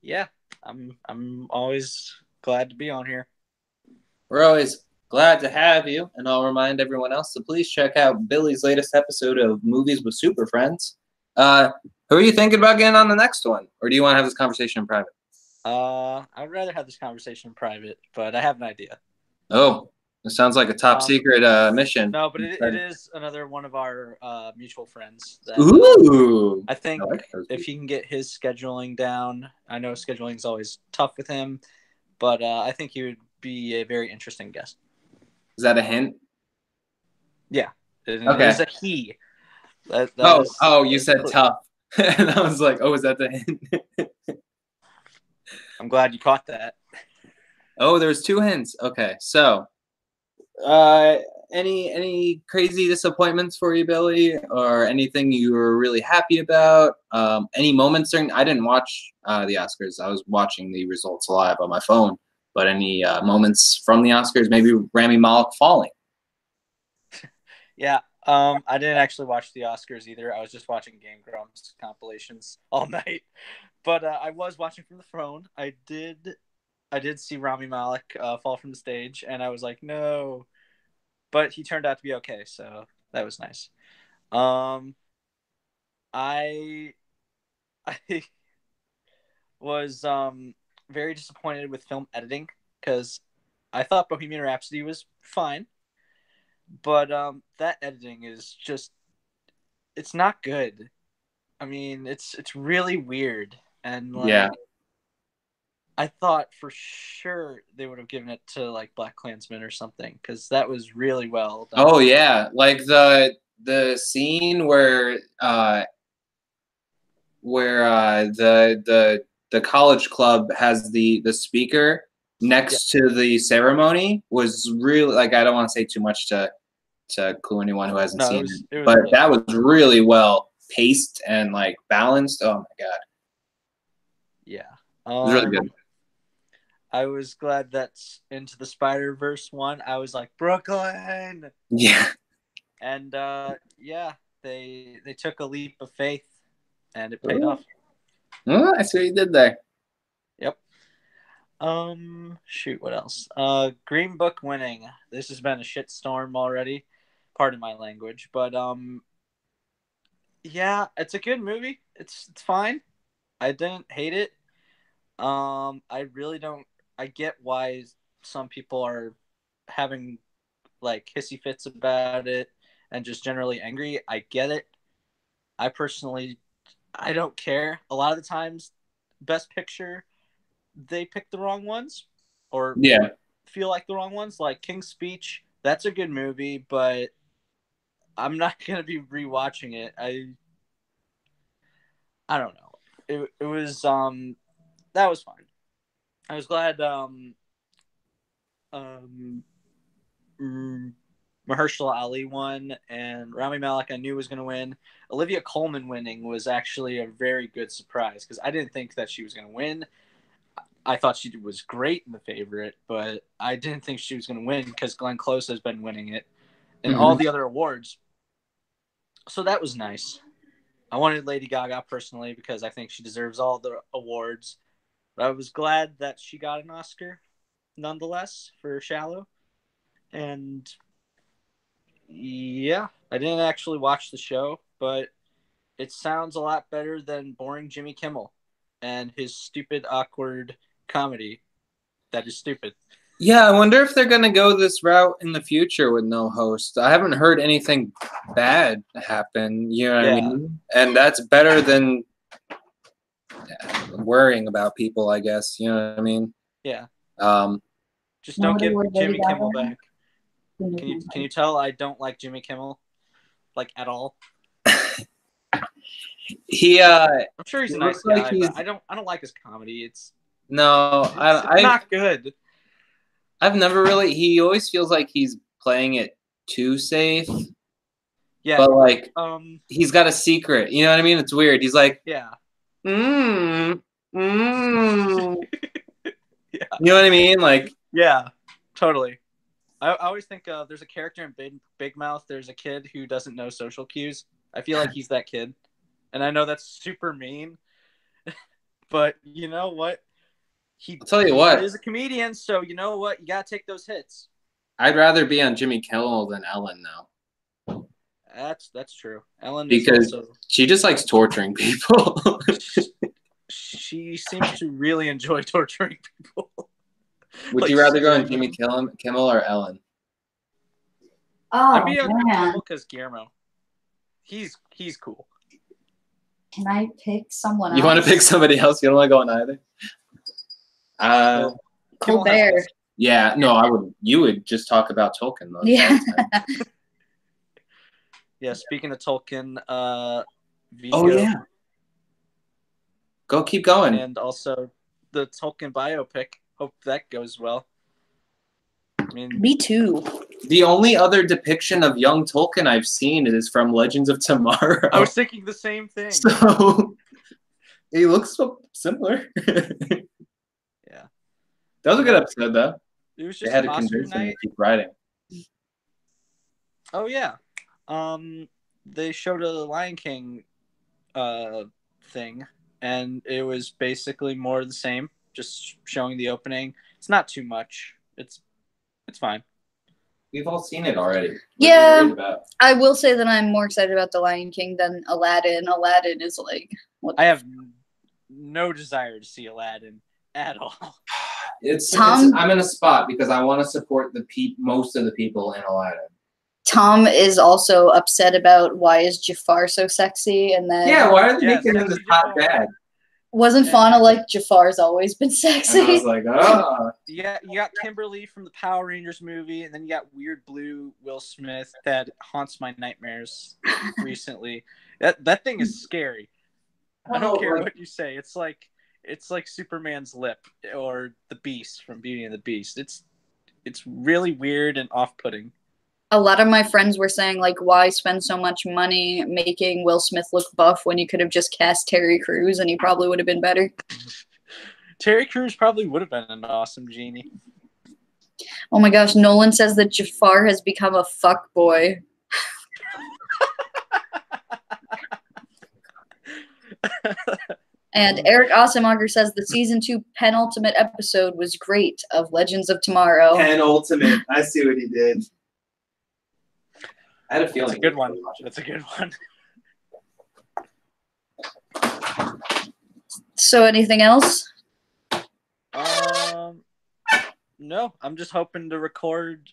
yeah, I'm always glad to be on here. We're always glad to have you, and I'll remind everyone else to please check out Billy's latest episode of Movies with Super Friends. Who are you thinking about getting on the next one, or do you want to have this conversation in private? I'd rather have this conversation in private, but I have an idea. Oh, it sounds like a top secret mission. No, but it is another one of our mutual friends. That, Ooh. I think I like those if he can get his scheduling down, I know scheduling is always tough with him, but I think he would be a very interesting guest. Is that a hint? Yeah. It is a he. You said tough. And I was like, oh, is that the hint? I'm glad you caught that. Oh, there's 2 hints. Okay, so any crazy disappointments for you, Billy, or anything you were really happy about? Any moments during? I didn't watch the Oscars. I was watching the results live on my phone. But any moments from the Oscars? Maybe Rami Malek falling. Yeah. I didn't actually watch the Oscars either. I was just watching Game Grumps compilations all night. But I was watching from the phone. I did see Rami Malek fall from the stage, and I was like, no. But he turned out to be okay, so that was nice. I was very disappointed with film editing because I thought Bohemian Rhapsody was fine. But that editing is it's not good. I mean, it's really weird. And Yeah. I thought for sure they would have given it to like Black Klansman or something because that was really well done. Oh yeah, like the scene where the college club has the speaker next to the ceremony was really, like, I don't want to say too much to clue anyone who hasn't seen it, but that was really well paced and like balanced. Oh my god. Yeah. It was really good. I was glad that's Into the Spider-Verse one. I was like, Brooklyn. Yeah. And yeah, they took a leap of faith and it paid off. Oh, I see what you did there. Yep. Shoot, what else? Green Book winning. This has been a shitstorm already. Pardon my language, but yeah, it's a good movie. It's fine. I didn't hate it. I really don't. I get why some people are having like hissy fits about it and just generally angry. I get it. I personally, I don't care. A lot of the times, Best Picture, they pick the wrong ones or feel like the wrong ones. Like King's Speech, that's a good movie, but I'm not gonna be rewatching it. I don't know. It was that was fine. I was glad Mahershala Ali won and Rami Malek I knew was going to win. Olivia Colman winning was actually a very good surprise because I didn't think that she was going to win. I thought she was great in The Favorite, but I didn't think she was going to win because Glenn Close has been winning it in all the other awards. So that was nice. I wanted Lady Gaga personally because I think she deserves all the awards. But I was glad that she got an Oscar nonetheless for Shallow. And yeah, I didn't actually watch the show, but it sounds a lot better than boring Jimmy Kimmel and his stupid, awkward comedy that is stupid. Yeah, I wonder if they're going to go this route in the future with no host. I haven't heard anything bad happen, you know what I mean? And that's better than worrying about people, I guess, you know what I mean? Yeah. Just don't give Jimmy Kimmel back. Can you tell I don't like Jimmy Kimmel, like, at all? I'm sure he's a nice guy, but I don't like his comedy. It's not good. I've never really. He always feels like he's playing it too safe. Yeah, but like, he's got a secret. You know what I mean? It's weird. He's like, yeah. Yeah. Yeah. You know what I mean? Like, yeah, totally. I always think there's a character in Big Mouth. There's a kid who doesn't know social cues. I feel like he's that kid. And I know that's super mean. But you know what? I'll tell you what. He is a comedian, so you know what? You got to take those hits. I'd rather be on Jimmy Kimmel than Ellen, though. That's true. Ellen because is also... she just likes torturing people. she seems to really enjoy torturing people. Would Like, you rather go on scaring Jimmy them. Kimmel or Ellen? Oh I'm being on man, Kimmel because Guillermo. He's cool. can I pick someone else? You want to pick somebody else? You don't want to go on either? Well, Kimmel has Colbert. this- Yeah, no, I would. You would just talk about Tolkien most Yeah. all the time. Yeah, speaking of Tolkien, Vigo, Oh yeah. Go, keep going. and also the Tolkien biopic. Hope that goes well. I mean, Me too. The only other depiction of young Tolkien I've seen is from Legends of Tomorrow. I was thinking the same thing. So he looks so similar. Yeah. That was a good episode, though. It was They just had an to Oscar convince him to night. keep writing. Oh yeah. They showed a Lion King thing, and it was basically more of the same, just showing the opening. It's not too much. It's fine. We've all seen it already. What Yeah. are you worried about? I will say that I'm more excited about The Lion King than Aladdin. Aladdin is like what I have no desire to see Aladdin at all. I'm in a spot because I want to support most of the people in Aladdin. Tom is also upset about why is Jafar so sexy, and then Yeah, why are they Yeah, making him sexy this hot Jafar. dad? wasn't Fauna like Jafar's always been sexy? And I was like, oh. Yeah, you got Kimberly from the Power Rangers movie, and then you got weird blue Will Smith that haunts my nightmares recently. That thing is scary. I don't care what you say. It's like Superman's lip or the Beast from Beauty and the Beast. It's really weird and off-putting. A lot of my friends were saying, like, why spend so much money making Will Smith look buff when you could have just cast Terry Crews and he probably would have been better? Terry Crews probably would have been an awesome genie. Oh my gosh, Nolan says that Jafar has become a fuck boy. And Eric Awesomeauger says the season 2 penultimate episode was great of Legends of Tomorrow. Penultimate. I see what he did. I had a feeling. That's a good one. That's a good one. So anything else? No, I'm just hoping to record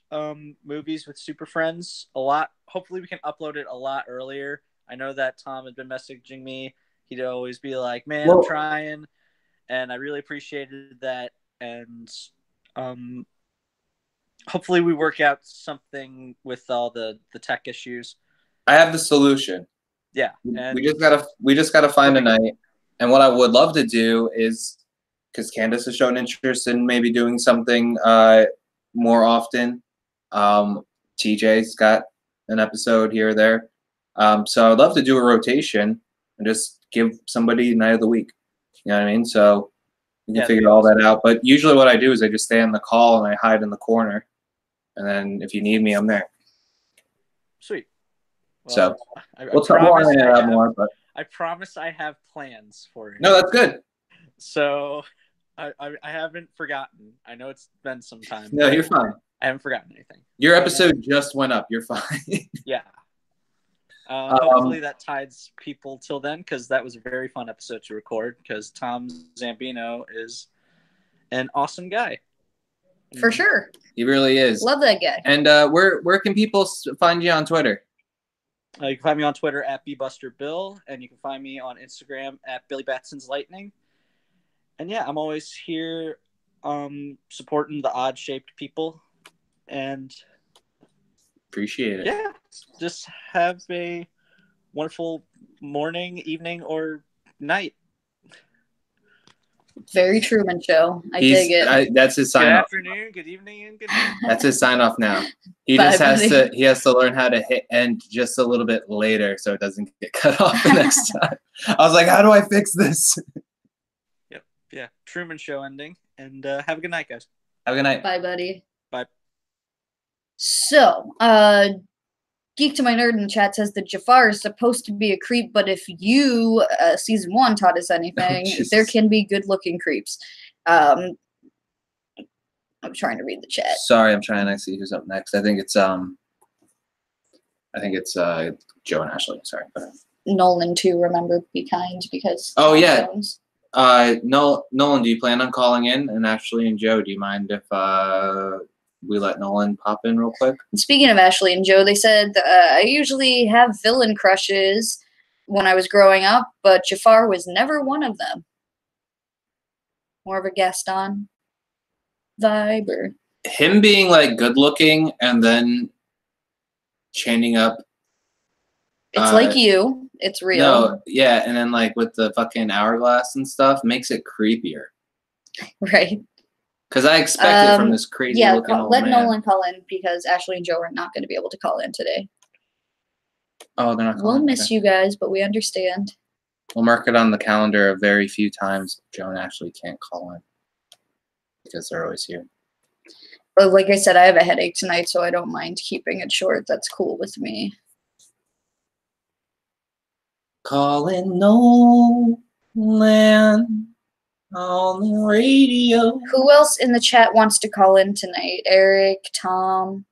movies with Super Friends a lot. Hopefully we can upload it a lot earlier. I know that Tom had been messaging me. He'd always be like, man, I'm trying. And I really appreciated that. And hopefully we work out something with all the tech issues. I have the solution. Yeah. And we just gotta find a night. And what I would love to do is, because Candace has shown interest in maybe doing something more often. TJ's got an episode here or there. So I'd love to do a rotation and just give somebody night of the week. You know what I mean? So we can figure all that out. But usually what I do is I just stay on the call and I hide in the corner. And then if you need me, I'm there. Sweet. Well, So we'll talk more. But I promise I have plans for you. No, that's good. So I haven't forgotten. I know it's been some time. No, you're fine. I haven't forgotten anything. Your episode just went up. You're fine. Yeah. Hopefully that tides people till then, because that was a very fun episode to record, because Tom Zambino is an awesome guy. For sure. He really is. Love that guy. And where can people find you on Twitter? You can find me on Twitter at bbusterbill, and you can find me on Instagram at Billy Batson's Lightning. And yeah, I'm always here supporting the odd-shaped people. And appreciate it. Yeah, just have a wonderful morning, evening, or night. Very Truman Show. I dig it. That's his sign off. Good afternoon, good evening, and good night. That's his sign off now. He Bye, just has buddy. to learn how to hit end just a little bit later so it doesn't get cut off the next time. I was like, how do I fix this? Yep. Yeah. Truman Show ending. And have a good night, guys. Have a good night. Bye, buddy. Bye. So, Geek to My Nerd in the chat says that Jafar is supposed to be a creep, but if you, season 1 taught us anything, there can be good-looking creeps. I'm trying to read the chat. Sorry, I'm trying to see who's up next. I think it's Joe and Ashley. Sorry. Nolan too. Remember, be kind because. Oh yeah. Nolan, do you plan on calling in? And Ashley and Joe, do you mind if we let Nolan pop in real quick? Speaking of Ashley and Joe, they said I usually have villain crushes when I was growing up, but Jafar was never one of them. More of a Gaston vibe, or Him being like good looking and then chaining up. it's like you. It's real. No, yeah, and then like with the fucking hourglass and stuff makes it creepier. Right. Because I expect it from this crazy looking old let man. Nolan call in because Ashley and Joe are not going to be able to call in today. Oh, they're not calling. We'll miss you guys, but we understand. We'll mark it on the calendar a very few times Joe and Ashley can't call in because they're always here. But like I said, I have a headache tonight, so I don't mind keeping it short. That's cool with me. Calling Nolan on the radio. Who else in the chat wants to call in tonight? Eric, Tom,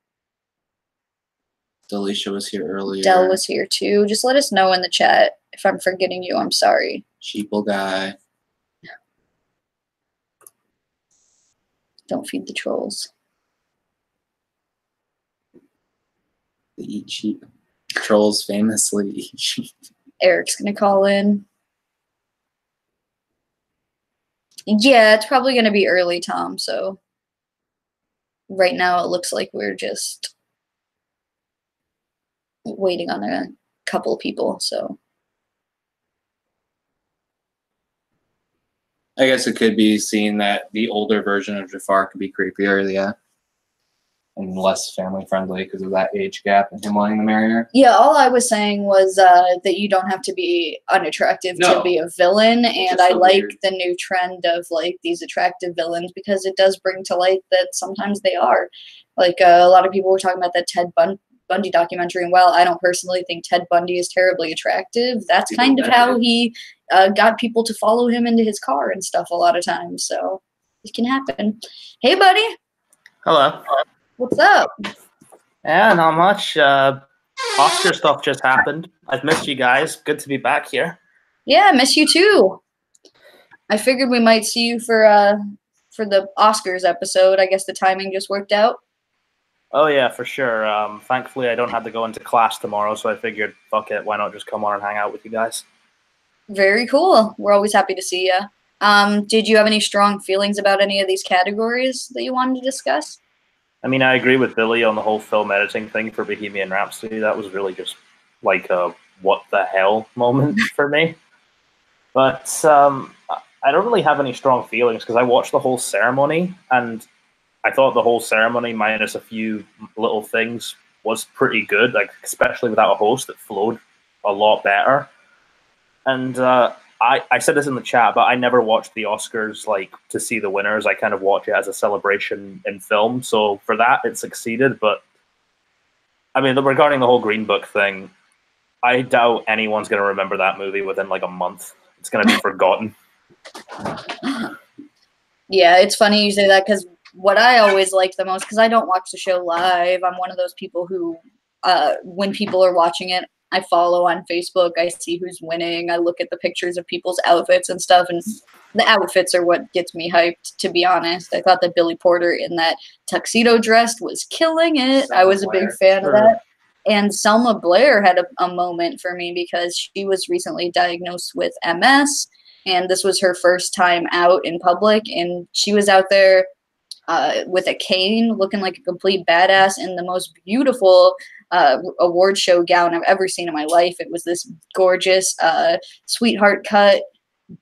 Delisha was here earlier. Dell was here too. Just let us know in the chat. If I'm forgetting you, I'm sorry. Sheeple guy. Don't feed the trolls. They eat sheep. Trolls famously eat sheep. Eric's going to call in. Yeah, it's probably going to be early, Tom, so right now it looks like we're just waiting on a couple of people, so. I guess it could be seen that the older version of Jafar could be creepier, yeah. And less family friendly because of that age gap and him wanting to marry her. Yeah, all I was saying was that you don't have to be unattractive to be a villain, and I like the new trend of like these attractive villains because it does bring to light that sometimes they are. Like a lot of people were talking about that Ted Bundy documentary, and while I don't personally think Ted Bundy is terribly attractive, that's kind of how he got people to follow him into his car and stuff a lot of times. So it can happen. Hey, buddy. Hello. What's up? Yeah, not much. Oscar stuff just happened. I've missed you guys. Good to be back here. Yeah, I miss you too. I figured we might see you for the Oscars episode. I guess the timing just worked out. Oh yeah, for sure. Thankfully, I don't have to go into class tomorrow, so I figured, fuck it, why not just come on and hang out with you guys? Very cool. We're always happy to see you. Did you have any strong feelings about any of these categories that you wanted to discuss? I mean, I agree with Billy on the whole film editing thing for Bohemian Rhapsody. That was really just like a what the hell moment for me. But I don't really have any strong feelings because I watched the whole ceremony and I thought the whole ceremony, minus a few little things, was pretty good. Like especially without a host, it flowed a lot better. And I said this in the chat, but I never watched the Oscars like to see the winners. I kind of watch it as a celebration in film. So for that, it succeeded. But I mean, regarding the whole Green Book thing, I doubt anyone's going to remember that movie within like a month. It's going to be forgotten. Yeah, it's funny you say that because what I always like the most, because I don't watch the show live, I'm one of those people who, when people are watching it, I follow on Facebook, I see who's winning, I look at the pictures of people's outfits and stuff, and the outfits are what gets me hyped, to be honest. I thought that Billy Porter in that tuxedo dress was killing it. I was a big fan of that. And Selma Blair had a moment for me because she was recently diagnosed with MS, and this was her first time out in public, and she was out there with a cane, looking like a complete badass in the most beautiful award show gown I've ever seen in my life. It was this gorgeous sweetheart cut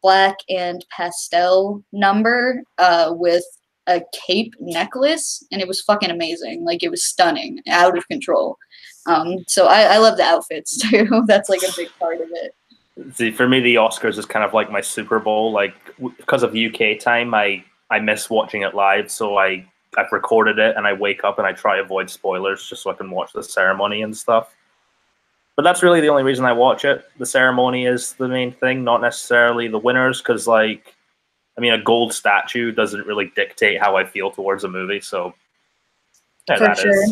black and pastel number with a cape necklace, and it was fucking amazing. Like, it was stunning, out of control. So I love the outfits too. That's like a big part of it. See, for me, the Oscars is kind of like my Super Bowl. Like, because of UK time, I miss watching it live, so I've recorded it and I wake up and I try to avoid spoilers just so I can watch the ceremony and stuff. But that's really the only reason I watch it. The ceremony is the main thing, not necessarily the winners, because, like, I mean, a gold statue doesn't really dictate how I feel towards a movie, so yeah, For sure.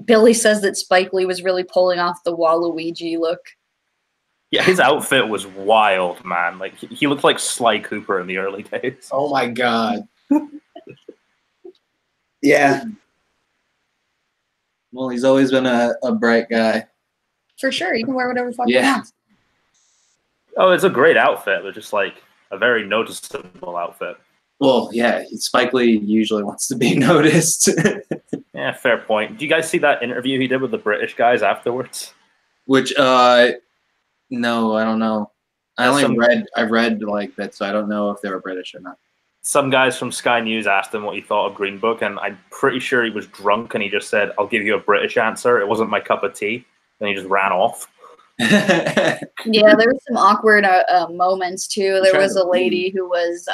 Billy says that Spike Lee was really pulling off the Waluigi look. Yeah, his outfit was wild, man. Like he looked like Sly Cooper in the early days. Oh my god. Yeah. Well, he's always been a bright guy. For sure, you can wear whatever the fuck you Yeah. want. Oh, it's a great outfit, but just like a very noticeable outfit. Well, yeah, Spike Lee usually wants to be noticed. Yeah, fair point. Do you guys see that interview he did with the British guys afterwards? Which, no, I don't know. I read like that, so I don't know if they were British or not. Some guys from Sky News asked him what he thought of Green Book, and I'm pretty sure he was drunk, and he just said, "I'll give you a British answer. It wasn't my cup of tea." And he just ran off. Yeah, there were some awkward moments too. There was a lady who was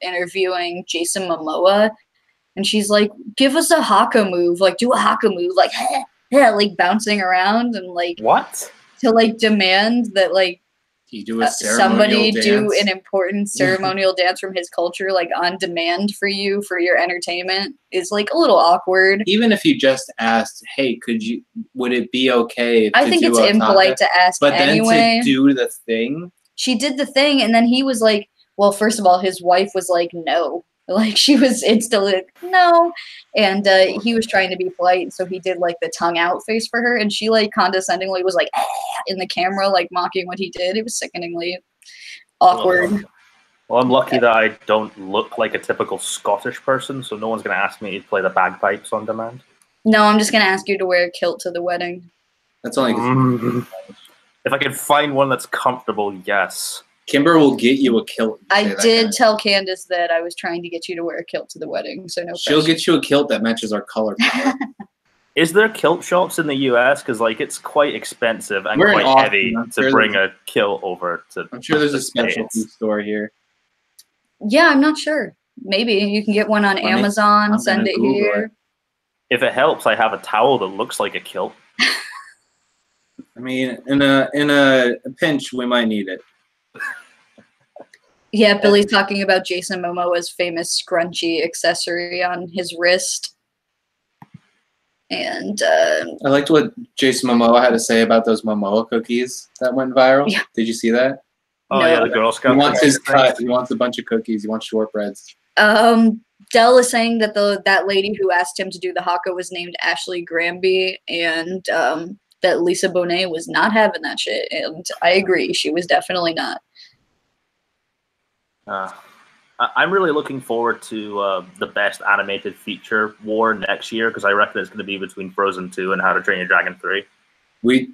interviewing Jason Momoa, and she's like, "Give us a haka move, like do a haka move, like yeah, like bouncing around and like What? to like demand that like you do a somebody dance? do an important ceremonial dance from his culture, like on demand for you for your entertainment, is like a little awkward. Even if you just asked, "Hey, would it be okay?" I think it's impolite to ask, but anyway. then to do the thing. She did the thing, and then he was like, "Well, first of all, his wife was like, no." Like she was instantly like, no, and he was trying to be polite, so he did like the tongue out face for her, and she like condescendingly was like in the camera, like mocking what he did. It was sickeningly awkward. Well, I'm lucky that I don't look like a typical Scottish person, so no one's going to ask me to play the bagpipes on demand. No, I'm just gonna ask you to wear a kilt to the wedding. That's only if I can find one that's comfortable. Yes. Kimber will get you a kilt. I did tell Candace that I was trying to get you to wear a kilt to the wedding, so no She'll get you a kilt that matches our color palette. Is there kilt shops in the US? Because like it's quite expensive and We're in quite Austin. heavy I'm to sure bring a kilt over to. I'm sure there's a States. specialty store here. Yeah, I'm not sure. Maybe you can get one on Amazon, I'm send gonna it Google here. If it helps, I have a towel that looks like a kilt. I mean, in a pinch, we might need it. Yeah, Billy's talking about Jason Momoa's famous scrunchy accessory on his wrist. And I liked what Jason Momoa had to say about those Momoa cookies that went viral. Yeah. Did you see that? Oh No. yeah, the Girl Scout. He wants his cut. He wants a bunch of cookies. He wants shortbreads. Dell is saying that that lady who asked him to do the haka was named Ashley Granby, and that Lisa Bonet was not having that shit. And I agree, she was definitely not. I'm really looking forward to the best animated feature war next year because I reckon it's going to be between Frozen 2 and How to Train Your Dragon 3.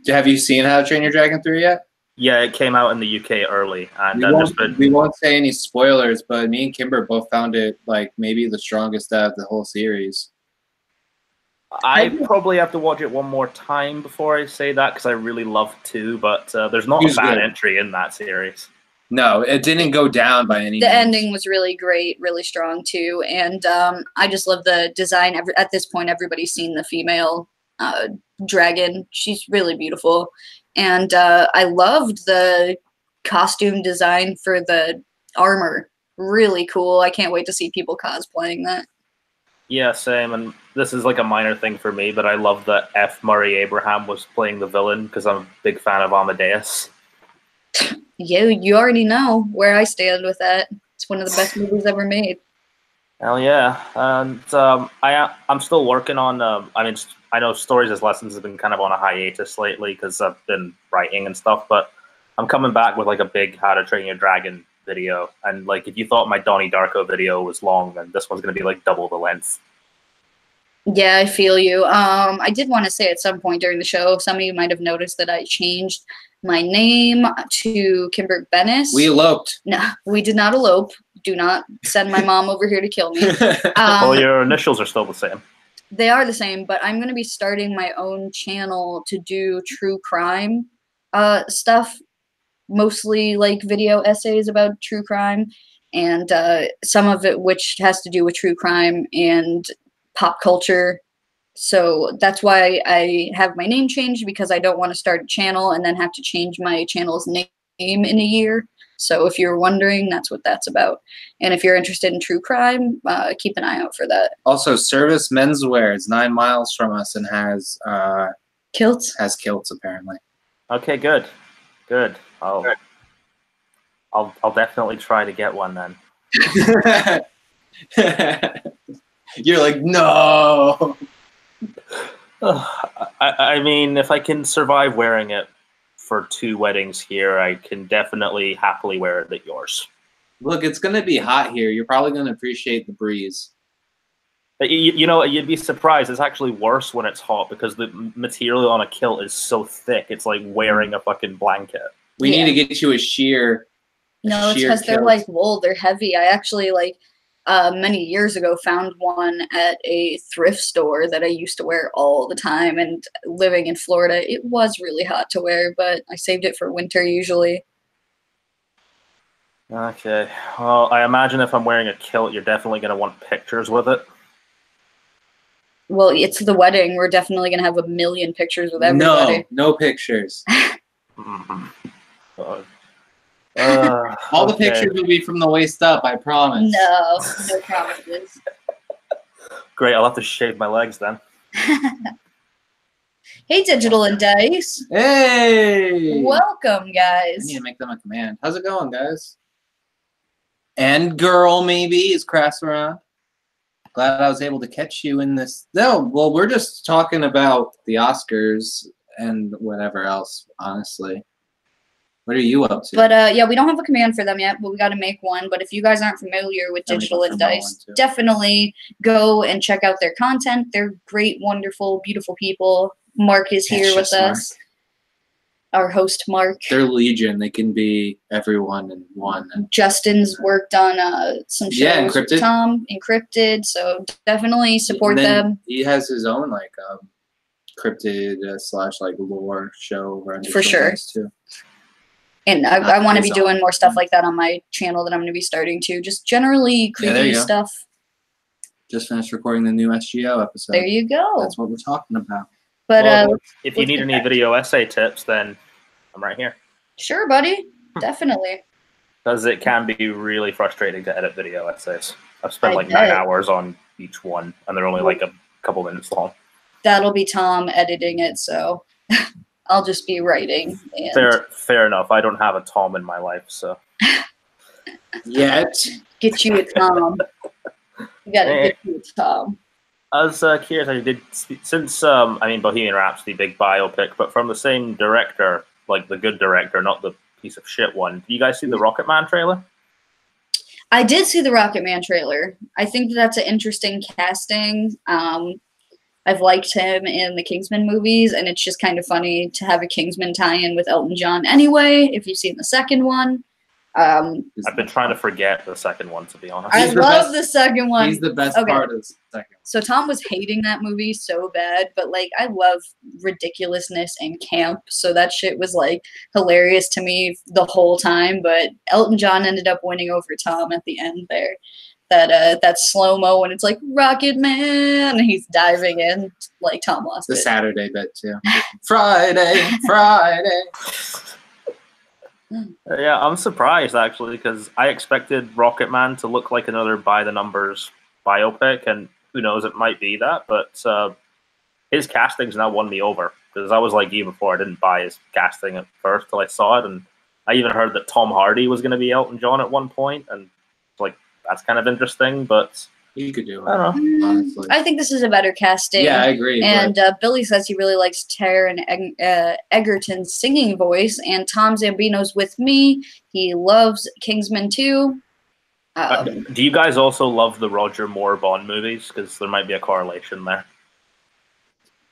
Have you seen How to Train Your Dragon 3 yet? Yeah, it came out in the UK early, and we won't say any spoilers, but me and Kimber both found it like maybe the strongest out of the whole series. I probably have to watch it one more time before I say that because I really love 2, but there's not a bad entry in that series. No, it didn't go down by any means. The ending was really great, really strong too, and I just love the design. At this point, everybody's seen the female dragon. She's really beautiful, and I loved the costume design for the armor. Really cool. I can't wait to see people cosplaying that. Yeah, same. And this is like a minor thing for me, but I love that F. Murray Abraham was playing the villain because I'm a big fan of Amadeus. Yeah, you already know where I stand with that. It's one of the best movies ever made. Hell yeah. And I'm still working on, I know Stories as Lessons has been kind of on a hiatus lately because I've been writing and stuff, but I'm coming back with like a big How to Train Your Dragon video. And like, if you thought my Donnie Darko video was long, then this one's going to be like double the length. Yeah, I feel you. I did want to say at some point during the show, some of you might have noticed that I changed my name to Kimber Bennis. We eloped. No, we did not elope. Do not send my mom over here to kill me. Well, your initials are still the same. They are the same, but I'm going to be starting my own channel to do true crime stuff, mostly like video essays about true crime, and some of it which has to do with true crime and pop culture. So that's why I have my name changed, because I don't want to start a channel and then have to change my channel's name in a year. So if you're wondering, that's what that's about. And if you're interested in true crime, keep an eye out for that. Also, Service Menswear is 9 miles from us and has Kilts? Has kilts, apparently. Okay, good. Good. I'll definitely try to get one then. You're like, no. I mean, if I can survive wearing it for 2 weddings here, I can definitely happily wear it at yours. Look, it's going to be hot here. You're probably going to appreciate the breeze. You know, you'd be surprised. It's actually worse when it's hot because the material on a kilt is so thick. It's like wearing a fucking blanket. We need to get you a sheer. No, it's because they're like wool. They're heavy. I actually many years ago found one at a thrift store that I used to wear all the time. And living in Florida, it was really hot to wear, but I saved it for winter usually. Okay. Well, I imagine if I'm wearing a kilt, you're definitely going to want pictures with it. Well, it's the wedding. We're definitely going to have a million pictures with everybody. No pictures. All the pictures will be from the waist up, I promise. No promises. Great, I'll have to shave my legs then. Hey, Digital and Dice. Hey! Welcome, guys. I need to make them a command. How's it going, guys? And girl, maybe, is Crass around? Glad I was able to catch you in this. No, well, we're just talking about the Oscars and whatever else, honestly. What are you up to? But yeah, we don't have a command for them yet, but we got to make one. But if you guys aren't familiar with Digital and Dice, definitely go and check out their content. They're great, wonderful, beautiful people. Mark is here with us. Our host, Mark. They're legion. They can be everyone in one. Justin's worked on some shows. Yeah, Encrypted. With Tom, Encrypted. So definitely support them. He has his own cryptid / lore show. For sure. Too. And I want to be doing more stuff like that on my channel that I'm going to be starting to. Just generally creepy stuff. Just finished recording the new SGO episode. There you go. That's what we're talking about. But if you need any video essay tips, then I'm right here. Sure, buddy. Definitely. Because it can be really frustrating to edit video essays. I've spent 9 hours on each one, and they're only a couple minutes long. That'll be Tom editing it, so I'll just be writing. And fair enough. I don't have a Tom in my life, so. Yet. Get you a Tom. You gotta get you a Tom. I was curious. I did since Bohemian Rhapsody, big biopic, but from the same director, the good director, not the piece of shit one. Did you guys see the Rocket Man trailer? I did see the Rocket Man trailer. I think that's an interesting casting. I've liked him in the Kingsman movies, and it's just kind of funny to have a Kingsman tie-in with Elton John anyway, if you've seen the second one. I've been trying to forget the second one, to be honest. I love the second one. He's the best part of the second one. So Tom was hating that movie so bad, but I love ridiculousness and camp, so that shit was hilarious to me the whole time. But Elton John ended up winning over Tom at the end there. That slow-mo when it's Rocket Man and he's diving in, Tom lost the Saturday bit too. Friday. Yeah, I'm surprised actually because I expected Rocket Man to look like another by the numbers biopic, and who knows, it might be that, but his casting's now won me over because I was like you before. I didn't buy his casting at first till I saw it, and I even heard that Tom Hardy was going to be Elton John at one point, and that's kind of interesting, but you could do it. I don't know. Honestly, I think this is a better casting. Yeah, I agree. And Billy says he really likes Taron Egerton's singing voice, and Tom Zambino's with me. He loves Kingsman too. Do you guys also love the Roger Moore Bond movies? Because there might be a correlation there.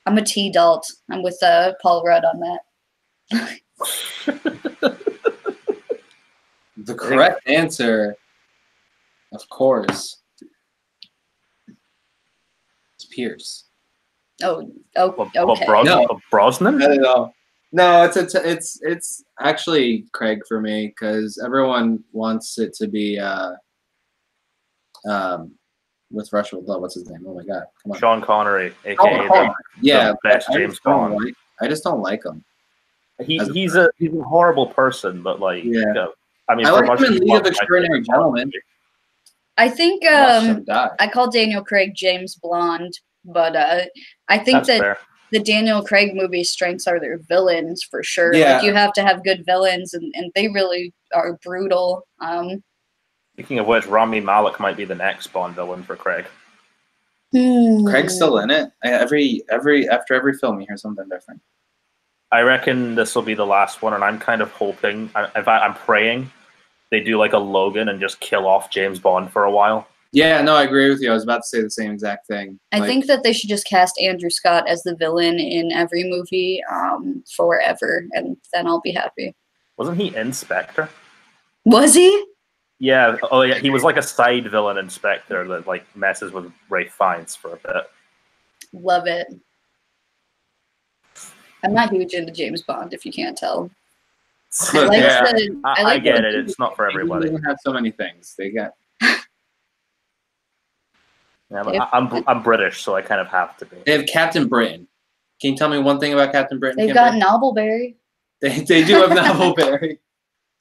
I'm a T-Dalt. I'm with Paul Rudd on that. The correct answer, of course, is Pierce. Oh, okay. Brosnan? No, it's actually Craig for me because everyone wants it to be with Rush with Love. What's his name? Oh my God! Come on. Sean Connery, aka the best James Bond. I just don't like him. He's a horrible person, but I like him in League of Extraordinary Gentlemen. I think I call Daniel Craig James Blonde, but I think that's that fair. the Daniel Craig movie strengths are their villains for sure. Yeah. Like you have to have good villains, and they really are brutal. Speaking of which, Rami Malek might be the next Bond villain for Craig. Craig's still in it. After every film, you hear something different. I reckon this will be the last one, and I'm kind of hoping, in fact, I'm praying they do like a Logan and just kill off James Bond for a while. Yeah, no, I agree with you. I was about to say the same exact thing. I think that they should just cast Andrew Scott as the villain in every movie forever, and then I'll be happy. Wasn't he Inspector? Was he? Yeah. Oh, yeah. He was like a side villain Inspector that like messes with Ralph Fiennes for a bit. Love it. I'm not huge into James Bond, if you can't tell. I like Yeah. I get it. It's not for everybody. They don't have so many things. They got. Yeah, but I'm British, so I kind of have to be. They have Captain Britain. Can you tell me one thing about Captain Britain? They've got Nobbleberry. They do have Nobbleberry.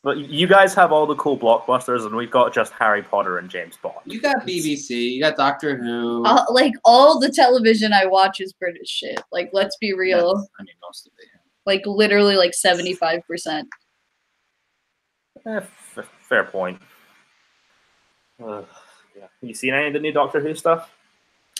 But you guys have all the cool blockbusters, and we've got just Harry Potter and James Bond. You got BBC. You got Doctor Who. Like all the television I watch is British shit. Like, let's be real. I mean, most of it. Like literally, like 75%. Fair point. Yeah. You seen any of the new Doctor Who stuff?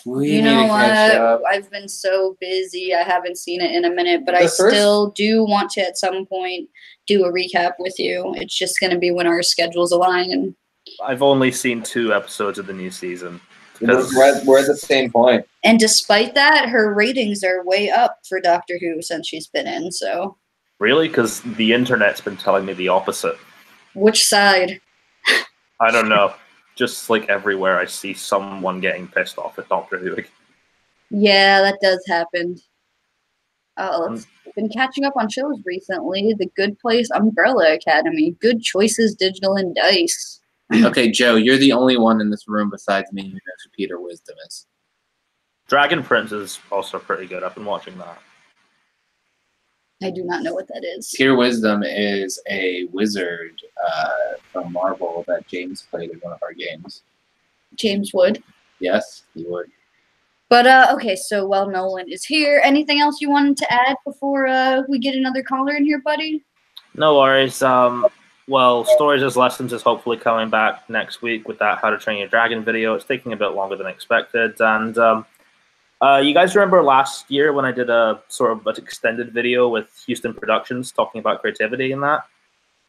You know what? I've been so busy. I haven't seen it in a minute, but I still do want to at some point do a recap with you. It's just going to be when our schedules align. And I've only seen 2 episodes of the new season. We're at the same point. And despite that, her ratings are way up for Doctor Who since she's been in. So really? Because the internet's been telling me the opposite. Which side? I don't know. Just like everywhere, I see someone getting pissed off at Doctor Who. Yeah, that does happen. I've been catching up on shows recently. The Good Place, Umbrella Academy, Good Choices, Digital and Dice. Okay, Joe, you're the only one in this room besides me who knows who Peter Wisdom is. Dragon Prince is also pretty good. I've been watching that. I do not know what that is. Peter Wisdom is a wizard from Marvel that James played in one of our games. James would. Yes, he would. But, okay, so while Nolan is here, anything else you wanted to add before we get another caller in here, buddy? No worries. Well, Stories as Lessons is hopefully coming back next week with that How to Train Your Dragon video. It's taking a bit longer than expected. And you guys remember last year when I did a sort of an extended video with Houston Productions talking about creativity and that?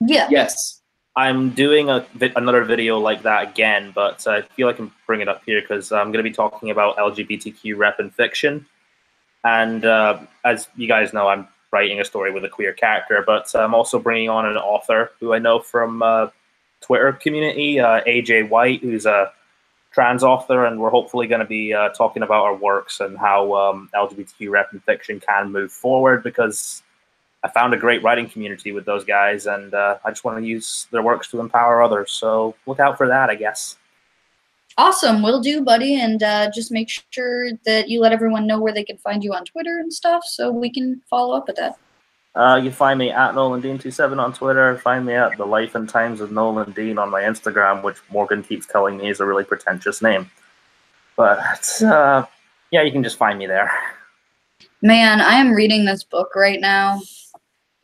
Yeah. Yes. I'm doing another video like that again, but I feel I can bring it up here because I'm going to be talking about LGBTQ rep in fiction. And as you guys know, I'm writing a story with a queer character, but I'm also bringing on an author who I know from Twitter community, AJ White, who's a trans author, and we're hopefully going to be talking about our works and how LGBTQ rep in fiction can move forward, because I found a great writing community with those guys, and I just want to use their works to empower others. So look out for that, I guess. Awesome. Will do, buddy. And just make sure that you let everyone know where they can find you on Twitter and stuff so we can follow up with that. You can find me at NolanDean27 on Twitter. Find me at The Life and Times of Nolan Dean on my Instagram, which Morgan keeps telling me is a really pretentious name. But, yeah, you can just find me there. Man, I am reading this book right now.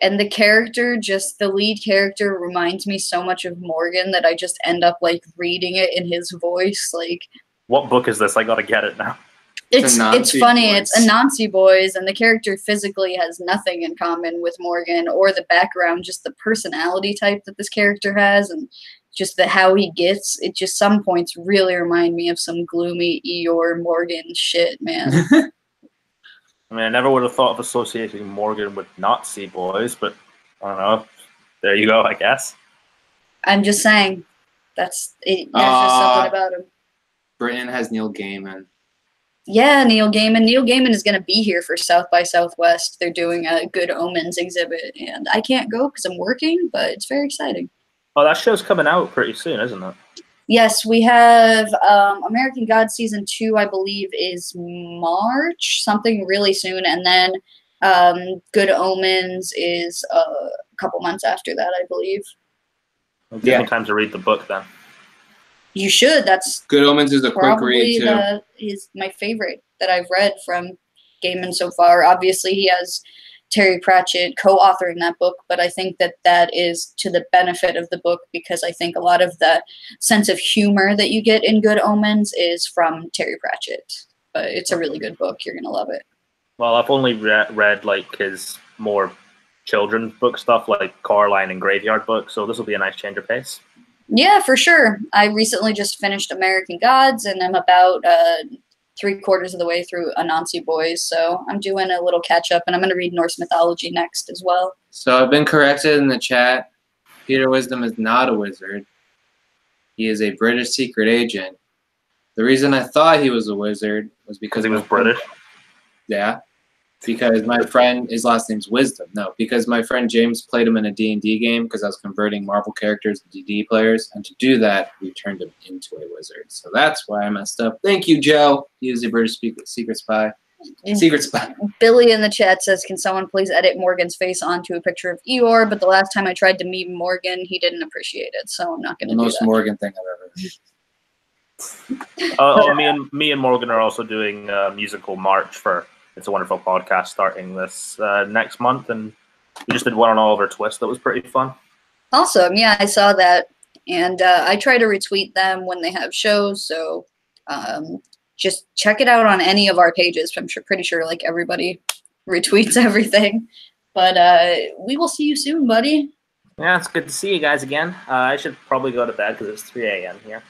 And the character, just the lead character, reminds me so much of Morgan that I just end up like reading it in his voice. Like, what book is this? I gotta get it now. It's funny. It's Anansi Boys, and the character physically has nothing in common with Morgan or the background, just the personality type that this character has, and just how he gets. It just some points really remind me of some gloomy Eeyore Morgan shit, man. I mean, I never would have thought of associating Morgan with Nazi boys, but I don't know. There you go, I guess. I'm just saying. That's it. There's just something about him. Britain has Neil Gaiman. Yeah, Neil Gaiman. Neil Gaiman is going to be here for South by Southwest. They're doing a Good Omens exhibit, and I can't go because I'm working, but it's very exciting. Oh, that show's coming out pretty soon, isn't it? Yes, we have American Gods Season 2, I believe, is March, something really soon. And then Good Omens is a couple months after that, I believe. It'll give me time to read the book, then. You should. That's Good Omens is a quick read, too. Is my favorite that I've read from Gaiman so far. Obviously, he has Terry Pratchett co-authoring that book, but I think that is to the benefit of the book because I think a lot of the sense of humor that you get in Good Omens is from Terry Pratchett. But it's a really good book. You're going to love it. Well, I've only read like his more children's book stuff like Coraline and Graveyard books, so this will be a nice change of pace. Yeah, for sure. I recently just finished American Gods, and I'm about 3/4 of the way through Anansi Boys, so I'm doing a little catch-up, and I'm going to read Norse mythology next as well. So I've been corrected in the chat. Peter Wisdom is not a wizard. He is a British secret agent. The reason I thought he was a wizard was because he was British? Yeah. Because my friend, his last name's Wisdom. No, because my friend James played him in a D&D game because I was converting Marvel characters to D&D players. And to do that, we turned him into a wizard. So that's why I messed up. Thank you, Joe. He is a British secret spy. Secret spy. Billy in the chat says, can someone please edit Morgan's face onto a picture of Eeyore? But the last time I tried to meme Morgan, he didn't appreciate it. So I'm not going to do that. The most Morgan thing I've ever heard. Me and Morgan are also doing a musical march for It's a Wonderful Podcast starting this next month, and we just did one on Oliver Twist that was pretty fun. Awesome. Yeah, I saw that, and I try to retweet them when they have shows, so just check it out on any of our pages. I'm pretty sure like everybody retweets everything, but we will see you soon, buddy. Yeah, it's good to see you guys again. I should probably go to bed because it's 3 a.m. here.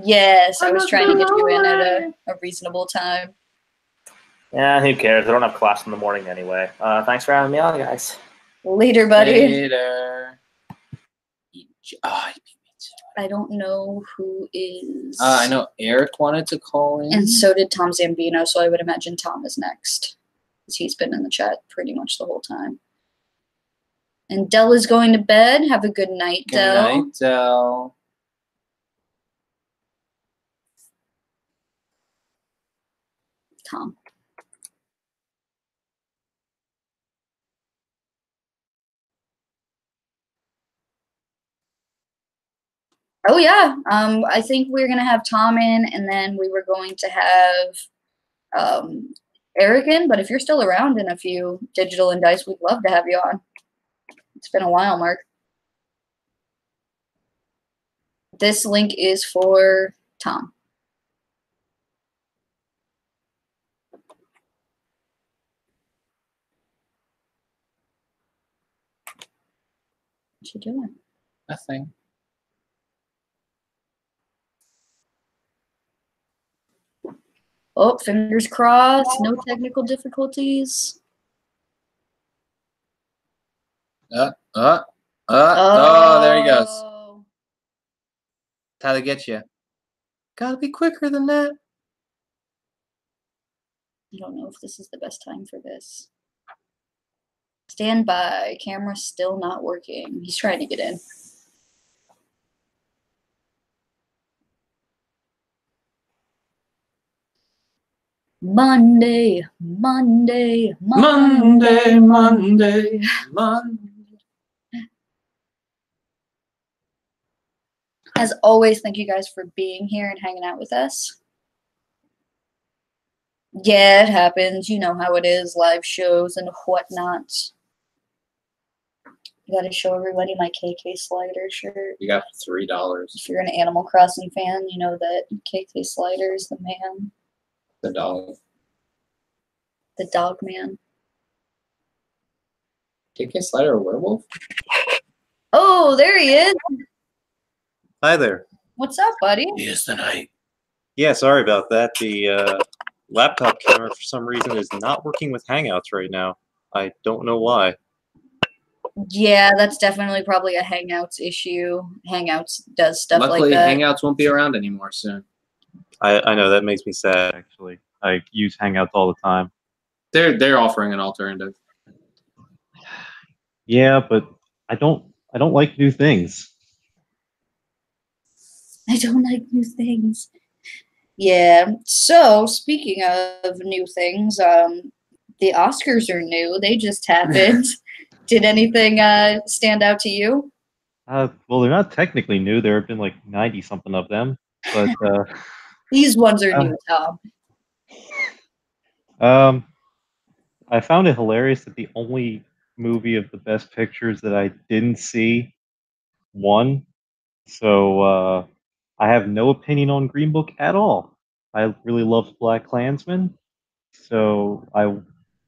Yes, I was trying to get you in at a reasonable time. Yeah, who cares? I don't have class in the morning anyway. Thanks for having me on, guys. Later, buddy. Later. I don't know who is... I know Eric wanted to call in. And so did Tom Zambino, so I would imagine Tom is next. Because he's been in the chat pretty much the whole time. And Dell is going to bed. Have a good night, Dell. Good night, Dell. Tom. Oh, yeah. I think we're going to have Tom in, and then we were going to have Eric in. But if you're still around in a few Digital and Dice, we'd love to have you on. It's been a while, Mark. This link is for Tom. What you doing? Nothing. Oh, fingers crossed. No technical difficulties. Oh, there he goes. That's how they get you. Gotta be quicker than that. I don't know if this is the best time for this. Stand by. Camera's still not working. He's trying to get in. Monday. As always, thank you guys for being here and hanging out with us. Yeah, it happens. You know how it is, live shows and whatnot. I gotta show everybody my KK Slider shirt. You got $3. If you're an Animal Crossing fan, you know that KK Slider is the man. The dog. The dog man. KK Slider a werewolf? Oh, there he is. Hi there. What's up, buddy? Yes, the night. Yeah, sorry about that. The laptop camera, for some reason, is not working with Hangouts right now. I don't know why. Yeah, that's definitely probably a Hangouts issue. Hangouts does stuff Luckily, like that. Hangouts won't be around anymore soon. I know, that makes me sad, actually. I use Hangouts all the time. They're offering an alternative. Yeah, but I don't like new things. I don't like new things. Yeah. So, speaking of new things, the Oscars are new. They just happened. Did anything stand out to you? Well, they're not technically new. There have been like 90-something of them. But These ones are new, Tom. I found it hilarious that the only movie of the Best Pictures that I didn't see won. So I have no opinion on Green Book at all. I really loved Black Klansman, so I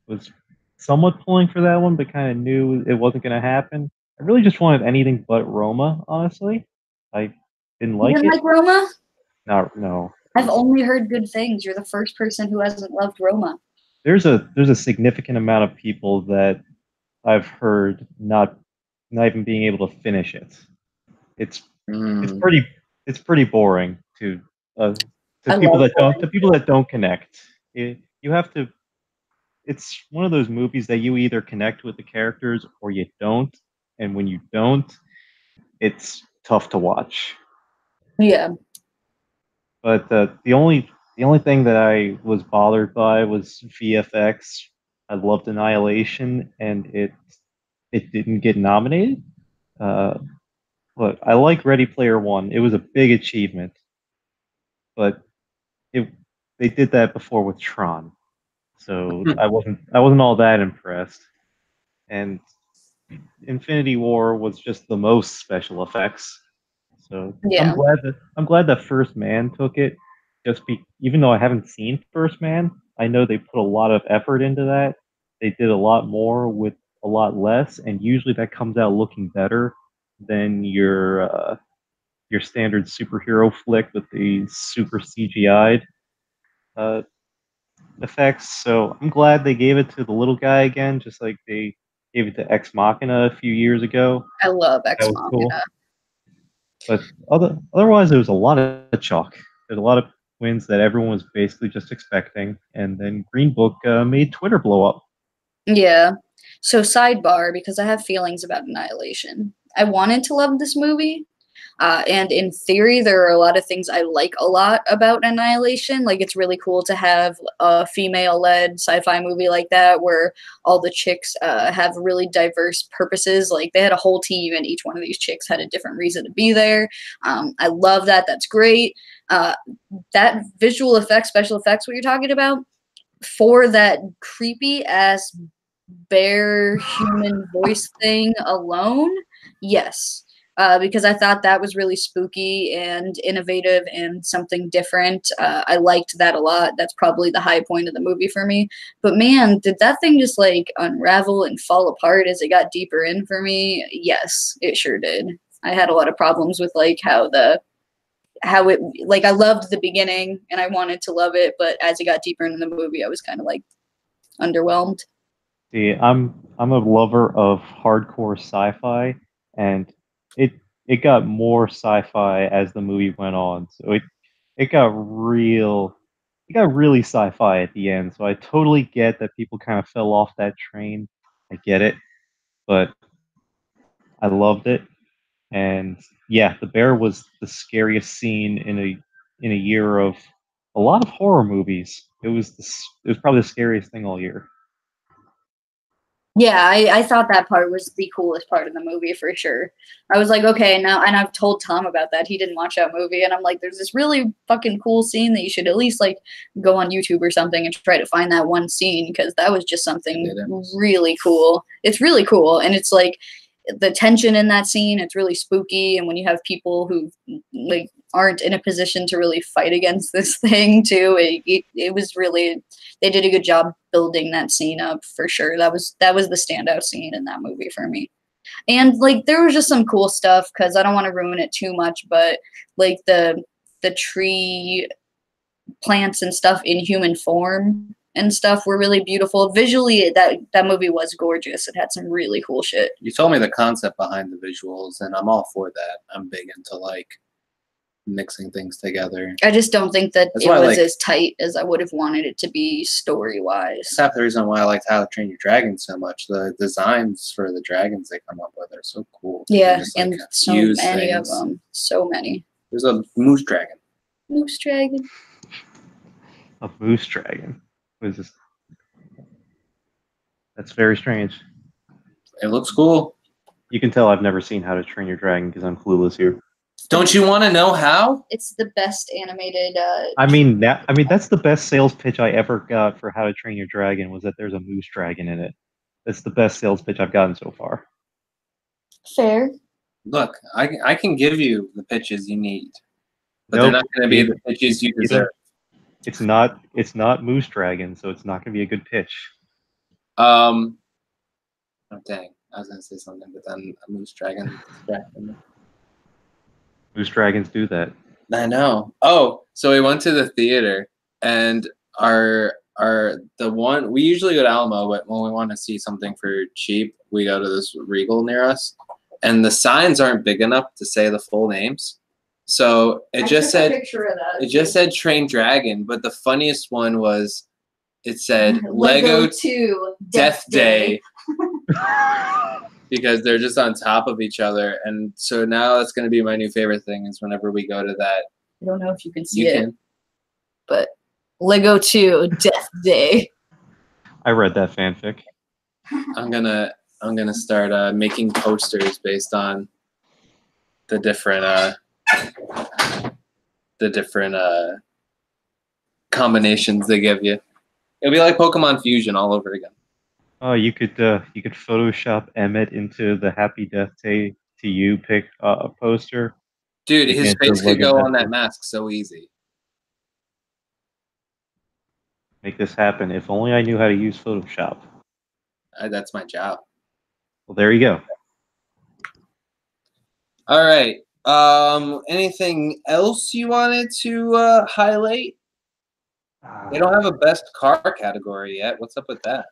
was somewhat pulling for that one, but kind of knew it wasn't going to happen. I really just wanted anything but Roma, honestly. I didn't You like didn't it. like Roma? No. I've only heard good things. You're the first person who hasn't loved Roma. There's a significant amount of people that I've heard not even being able to finish it. It's it's Mm. pretty it's pretty boring to I people love that don't boring. connect. You have to. It's one of those movies that you either connect with the characters or you don't, and when you don't, it's tough to watch. Yeah. But the only thing that I was bothered by was VFX. I loved Annihilation, and it didn't get nominated. Uh, Look, I like Ready Player One. It was a big achievement, but it they did that before with Tron, so I wasn't all that impressed. And Infinity War was just the most special effects. So Yeah. I'm glad that First Man took it. Even though I haven't seen First Man, I know they put a lot of effort into that. They did a lot more with a lot less, and usually that comes out looking better than your standard superhero flick with the super CGI'd uh, effects. So I'm glad they gave it to the little guy again, just like they gave it to Ex Machina a few years ago. I love That Ex was cool. Machina. But otherwise, it was a lot of chalk. There's a lot of wins that everyone was basically just expecting, and then Green Book made Twitter blow up. Yeah. So sidebar, because I have feelings about Annihilation. I wanted to love this movie. And in theory, there are a lot of things I like a lot about Annihilation. Like, it's really cool to have a female led sci fi movie like that where all the chicks have really diverse purposes. Like, they had a whole team, and each one of these chicks had a different reason to be there. I love that. That's great. That visual effects, special effects, what you're talking about, for that creepy ass bear human voice thing alone, yes. Because I thought that was really spooky and innovative and something different. I liked that a lot. That's probably the high point of the movie for me. But man, did that thing just like unravel and fall apart as it got deeper in for me? Yes, it sure did. I had a lot of problems with like how it, like, I loved the beginning and I wanted to love it, but as it got deeper into the movie, I was kind of like underwhelmed. See, I'm a lover of hardcore sci-fi, and it it got more sci-fi as the movie went on. So it got really sci-fi at the end. So I totally get that people kind of fell off that train. I get it, but I loved it. And yeah, the bear was the scariest scene in a year of a lot of horror movies. It was probably the scariest thing all year. Yeah, I thought that part was the coolest part of the movie for sure. I was like, okay, now, and I've told Tom about that. He didn't watch that movie, and I'm like, there's this really fucking cool scene that you should at least like go on YouTube or something and try to find that one scene because that was just something really cool. It's really cool, and it's like the tension in that scene. It's really spooky, and when you have people who like aren't in a position to really fight against this thing too, it was really, they did a good job building that scene up for sure. That was the standout scene in that movie for me. And like there was just some cool stuff because I don't want to ruin it too much, but like the tree plants and stuff in human form and stuff were really beautiful. Visually, that movie was gorgeous. It had some really cool shit. You told me the concept behind the visuals, and I'm all for that. I'm big into like mixing things together. I just don't think that That's it why I was like- as tight as I would have wanted it to be story-wise. It's half the reason why I liked How to Train Your Dragon so much. The designs for the dragons they come up with are so cool. Yeah, just, like, and so use many things. of them. So many. There's a moose dragon. Moose dragon. A moose dragon. What is this? That's very strange. It looks cool. You can tell I've never seen How to Train Your Dragon because I'm clueless here. Don't you want to know how? It's the best animated. I mean that's the best sales pitch I ever got for How to Train Your Dragon was that there's a moose dragon in it. That's the best sales pitch I've gotten so far. Fair. Look, I can give you the pitches you need, but Nope, they're not going to be the pitches you deserve. It's not moose dragon, so it's not going to be a good pitch. Oh dang! I was going to say something, but then a moose dragon distracted me. Moose dragons do that. I know. Oh, so we went to the theater, and the one we usually go to Alamo, but when we want to see something for cheap, we go to this Regal near us, and the signs aren't big enough to say the full names, so it just said Train Dragon, but the funniest one was it said Lego 2 Death Day. Because they're just on top of each other, and so now that's going to be my new favorite thing is whenever we go to that. I don't know if you can see You it, can. but Lego 2 Death Day. I read that fanfic. I'm gonna start making posters based on the different combinations they give you. It'll be like Pokemon Fusion all over again. Oh, you could Photoshop Emmett into the Happy Death Day to You poster. Dude, his Against face the could Lego go Death on that Day. mask so easy. Make this happen. If only I knew how to use Photoshop. That's my job. Well, there you go. All right. Anything else you wanted to highlight? They don't have a best car category yet. What's up with that?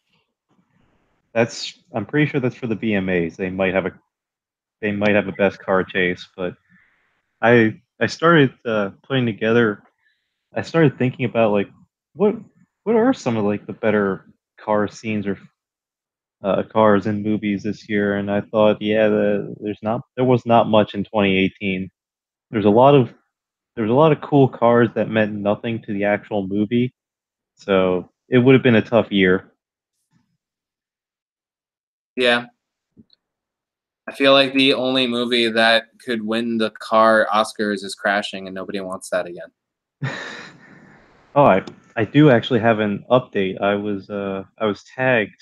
I'm pretty sure that's for the BMAs. They might have a best car chase, but I started putting together. I started thinking about like what are some of like the better car scenes or cars in movies this year, and I thought, yeah, there was not much in 2018. There's a lot of cool cars that meant nothing to the actual movie, so it would have been a tough year. Yeah. I feel like the only movie that could win the car Oscars is Crashing, and nobody wants that again. Oh, I do actually have an update. I was tagged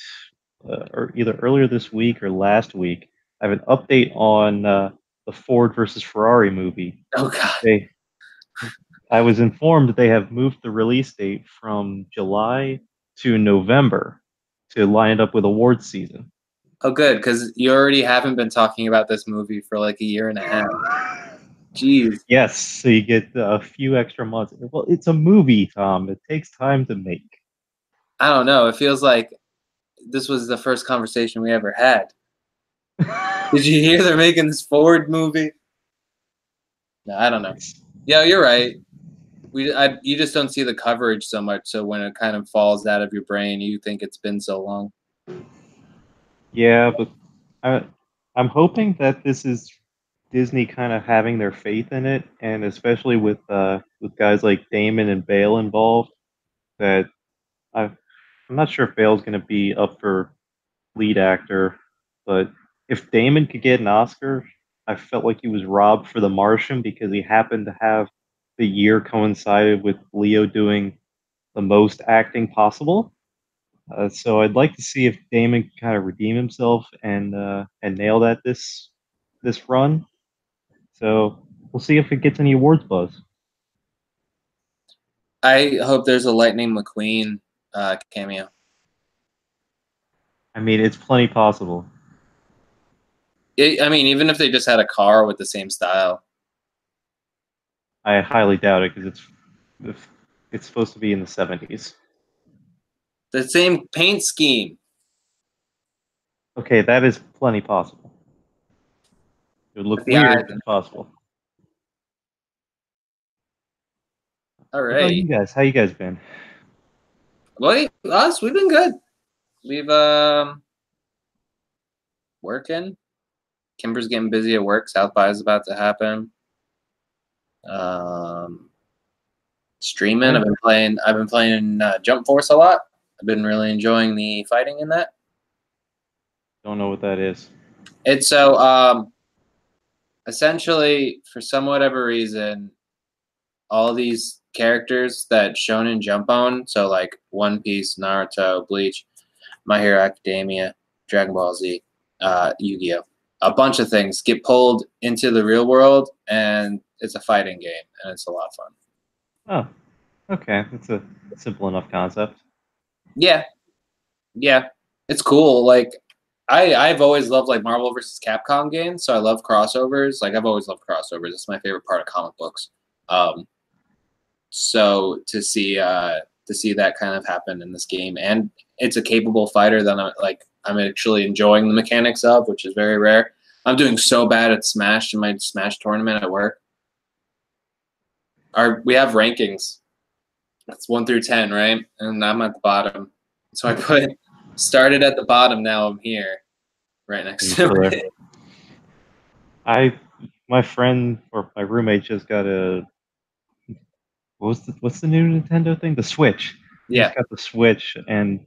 or either earlier this week or last week. I have an update on the Ford versus Ferrari movie. Oh God. I was informed that they have moved the release date from July to November to line it up with awards season. Oh, good, because you already haven't been talking about this movie for like a year and a half. Jeez. Yes, so you get a few extra months. Well, it's a movie, Tom. It takes time to make. I don't know. It feels like this was the first conversation we ever had. Did you hear they're making this Ford movie? No, I don't know. Yeah, you're right. You just don't see the coverage so much, so when it kind of falls out of your brain, you think it's been so long. Yeah, but I'm hoping that this is Disney kind of having their faith in it, and especially with guys like Damon and Bale involved, that I'm not sure if Bale's going to be up for lead actor, but if Damon could get an Oscar, I felt like he was robbed for The Martian because he happened to have the year coincided with Leo doing the most acting possible. So I'd like to see if Damon can kind of redeem himself and nail that this run. So we'll see if it gets any awards buzz. I hope there's a Lightning McQueen cameo. I mean, it's plenty possible. I mean, even if they just had a car with the same style. I highly doubt it because it's supposed to be in the 70s. The same paint scheme. Okay, that is plenty possible. It would look weird, but possible. All right. What about you guys? How you guys been? Well, we've been good. We've working. Kimber's getting busy at work. South by is about to happen. Streaming. I've been playing Jump Force a lot. I've been really enjoying the fighting in that. Don't know what that is. It's so essentially, for some whatever reason, all these characters that Shonen Jump own, so like One Piece, Naruto, Bleach, My Hero Academia, Dragon Ball Z, Yu-Gi-Oh, a bunch of things get pulled into the real world, and it's a fighting game, and it's a lot of fun. Oh, okay. It's a simple enough concept. Yeah, it's cool. Like I've always loved like Marvel versus Capcom games, so I love crossovers. Like I've always loved crossovers. It's my favorite part of comic books. So to see that kind of happen in this game, and it's a capable fighter that I'm actually enjoying the mechanics of, which is very rare. I'm doing so bad at Smash in my Smash tournament at work. We have rankings. It's 1 through 10, right? And I'm at the bottom. So I put started at the bottom. Now I'm here, right next to it. My friend or my roommate just got a what's the new Nintendo thing? The Switch. He Yeah. just got the Switch, and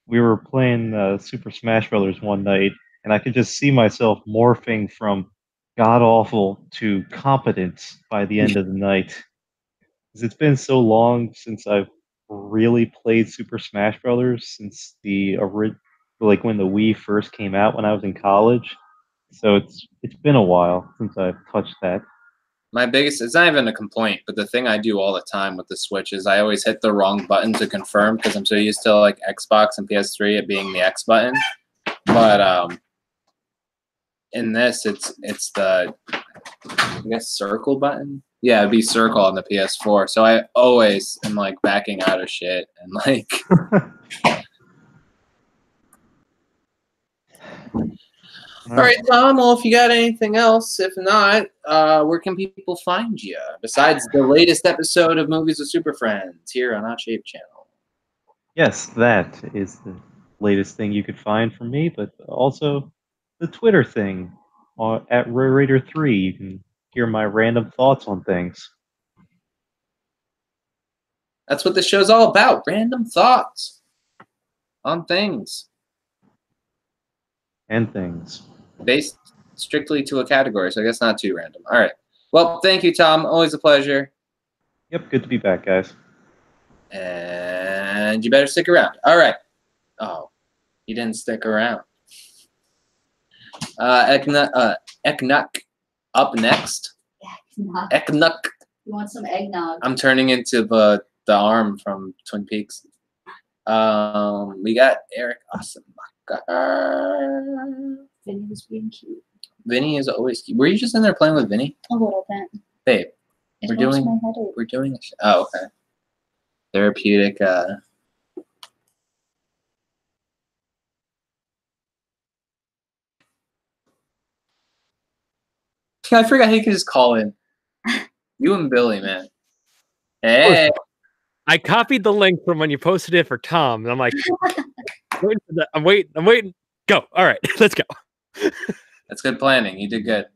we were playing Super Smash Brothers one night, and I could just see myself morphing from god awful to competent by the end of the night. 'Cause it's been so long since I've really played Super Smash Brothers since like when the Wii first came out when I was in college. So it's been a while since I've touched that. My biggest, it's not even a complaint, but the thing I do all the time with the Switch is I always hit the wrong button to confirm because I'm so used to like Xbox and PS3 it being the X button. But in this, it's the, I guess, circle button. Yeah, it'd be circle on the PS4. So I always am like backing out of shit and like. All right, Tom. Well, if you got anything else, if not, where can people find you besides the latest episode of Movies with Super Friends here on Hot Shape Channel? Yes, that is the latest thing you could find from me, but also the Twitter thing at RoyRaider3. You can hear my random thoughts on things. That's what the show's all about. Random thoughts on things. And things. Based strictly to a category, so I guess not too random. All right. Well, thank you, Tom. Always a pleasure. Yep, good to be back, guys. And you better stick around. All right. Oh, he didn't stick around. Eknuk up next. Eknuk. You want some eggnog? I'm turning into the arm from Twin Peaks. We got Eric Asenmacher. Vinny was being cute. Vinny is always cute. Were you just in there playing with Vinny? A little bit. Babe, It we're helps doing my headache. a show. Oh, okay. Therapeutic. I forgot he could just call in. You and Billy, man. Hey. I copied the link from when you posted it for Tom, and I'm like, I'm waiting. Go. All right, let's go. That's good planning. You did good.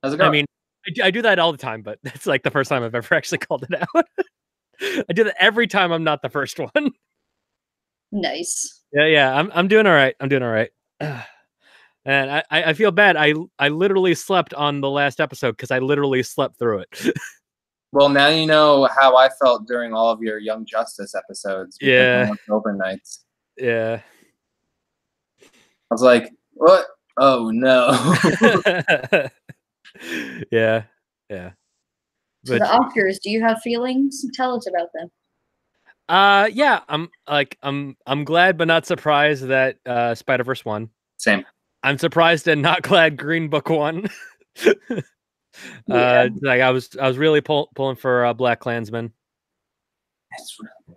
How's it going? I mean, I do that all the time, but that's like the first time I've ever actually called it out. I do that every time I'm not the first one. Nice. Yeah. I'm doing all right. And I feel bad. I literally slept on the last episode because I literally slept through it. Well, now you know how I felt during all of your Young Justice episodes. Yeah. Overnights. Yeah. I was like, what? Oh, no. Yeah. So the Oscars, do you have feelings? Tell us about them. Yeah, I'm glad but not surprised that Spider-Verse won. Same. I'm surprised and not glad Green Book won. Yeah. Like I was really pulling for Black Klansman.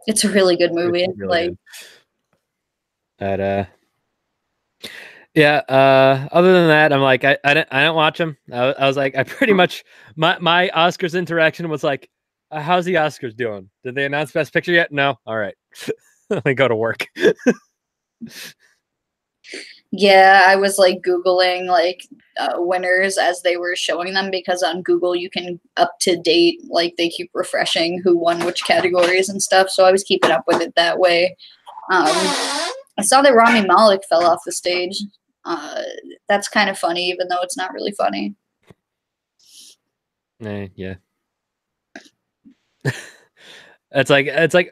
It's a really good movie. It's really like good. But yeah. Other than that, I'm like I didn't watch them. I was like I pretty much my Oscars interaction was like, how's the Oscars doing? Did they announce Best Picture yet? No. All right. Let me go to work. yeah, I was like Googling like winners as they were showing them because on Google you can up to date, like they keep refreshing who won which categories and stuff. So I was keeping up with it that way. I saw that Rami Malek fell off the stage. That's kind of funny, even though it's not really funny. Yeah. It's like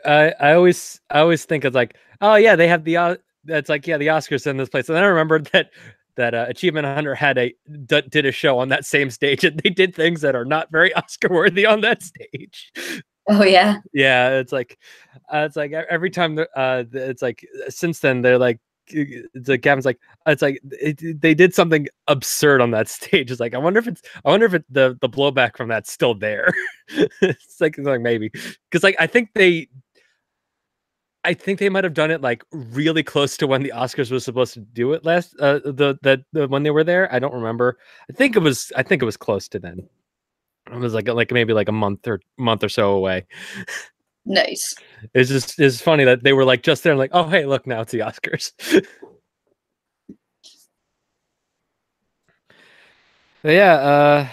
I always think it's like, oh yeah, they have the it's like, yeah, the Oscars in this place. And then I remembered that Achievement Hunter did a show on that same stage, and they did things that are not very Oscar worthy on that stage. Oh yeah. Yeah, it's like every time it's like since then they're like, it's like Gavin's like, it's like they did something absurd on that stage. It's like I wonder if the blowback from that's still there. It's like maybe because like I think they might have done it like really close to when the Oscars was supposed to do it last the when they were there. I don't remember. I think it was close to then. It was like maybe like a month or so away. Nice. It's funny that they were like just there and like, oh hey, look, now it's the Oscars. But yeah,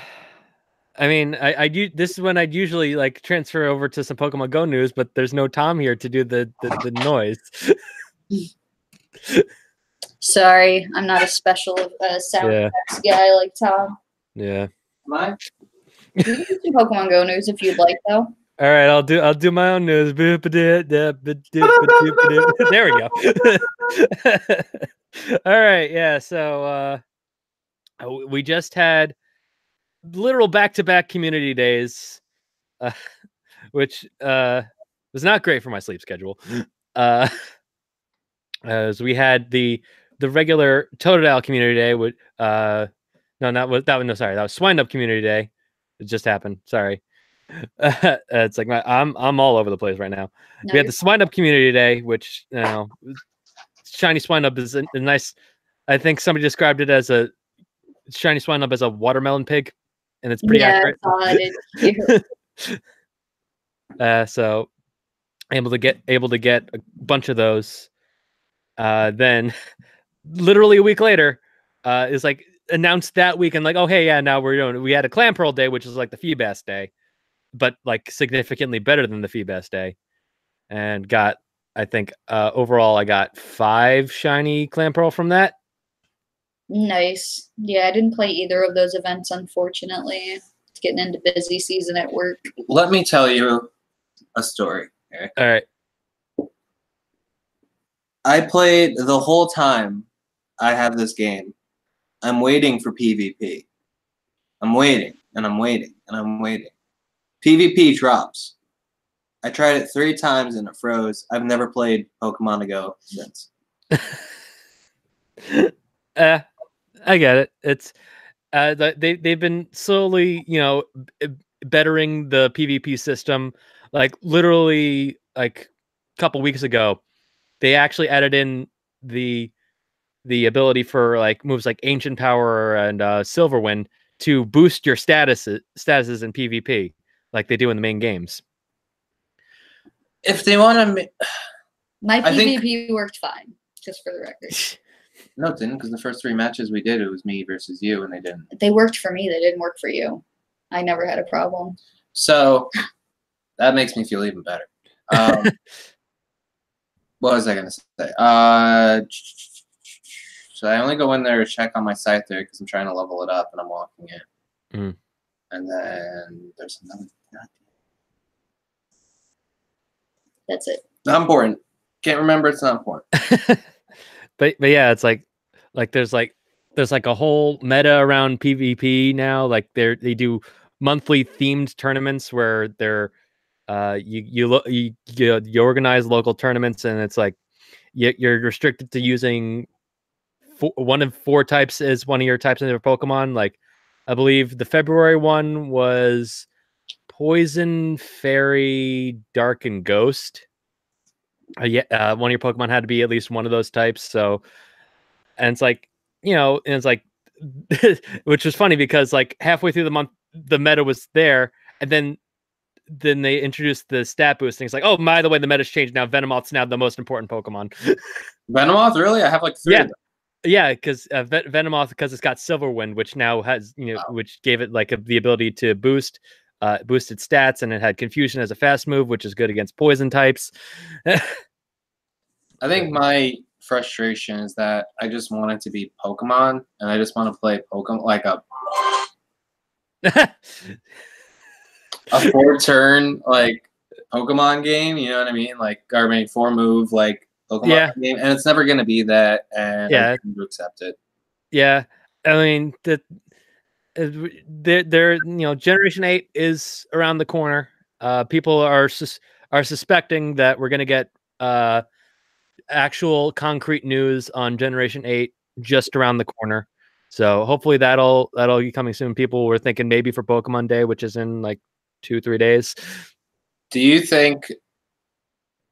I mean, I do. This is when I'd usually like transfer over to some Pokemon Go news, but there's no Tom here to do the noise. Sorry, I'm not a special sound effects guy like Tom. Yeah. Am I? You can do some Pokemon Go news if you'd like, though. All right, I'll do my own news. There we go. All right, yeah. So we just had literal back-to-back community days, which was not great for my sleep schedule. As we had the regular Totodile community day, with that was Swine Up community day. It just happened. Sorry. It's like I'm all over the place right now. No, We had the Swine Up community day, which shiny Swine Up is a nice. I think somebody described it as a shiny Swine Up as a watermelon pig, and it's pretty accurate. So able to get a bunch of those. Then literally a week later, is like announced that week and like, oh hey, yeah, now we had a Clan Pearl day, which is like the Feebas day, but like significantly better than the Feebas day, and got, I think overall I got 5 shiny Clan Pearl from that. Nice. Yeah, I didn't play either of those events, unfortunately. It's getting into busy season at work. Let me tell you a story, Eric. All right. I played the whole time I have this game. I'm waiting for PvP. I'm waiting, and I'm waiting, and I'm waiting. PvP drops. I tried it 3 times, and it froze. I've never played Pokemon Go since. I get it. It's they've been slowly, bettering the PvP system. Like literally, like a couple weeks ago, they actually added in the ability for like moves like Ancient Power and Silverwind to boost your statuses in PvP, like they do in the main games. If they want to, my PvP worked fine, just for the record. No, it didn't, because the first 3 matches we did, it was me versus you, and they didn't. They worked for me. They didn't work for you. I never had a problem. So that makes me feel even better. What was I going to say? So I only go in there to check on my site there because I'm trying to level it up, and I'm walking in. Mm. And then there's another. That's it. Not important. Can't remember. It's not important. But yeah, it's like there's a whole meta around PvP now. Like they do monthly themed tournaments where they're you organize local tournaments, and it's like you're restricted to using 1 of 4 types as one of your types in your Pokemon. Like I believe the February one was Poison, Fairy, Dark, and Ghost. One of your Pokemon had to be at least one of those types. So, and it's like, and it's like, which was funny because like halfway through the month, the meta was there, and then they introduced the stat boosting. It's like, oh, by the way, the meta's changed now. Venomoth's now the most important Pokemon. Venomoth, really? I have like 3 of them. Yeah, because Venomoth, because it's got Silverwind, which now has, which gave it like the ability to boosted stats, and it had Confusion as a fast move, which is good against poison types. I think my frustration is that I just want it to be Pokemon, and I just want to play Pokemon like a. a 4-turn like Pokemon game. You know what I mean? Like, or maybe 4-move like Pokemon game, and it's never going to be that. And I have to accept it. Yeah, I mean they're Generation 8 is around the corner. People are suspecting that we're going to get actual concrete news on Generation 8 just around the corner. So hopefully that'll be coming soon. People were thinking maybe for Pokemon Day, which is in like 2-3 days. Do you think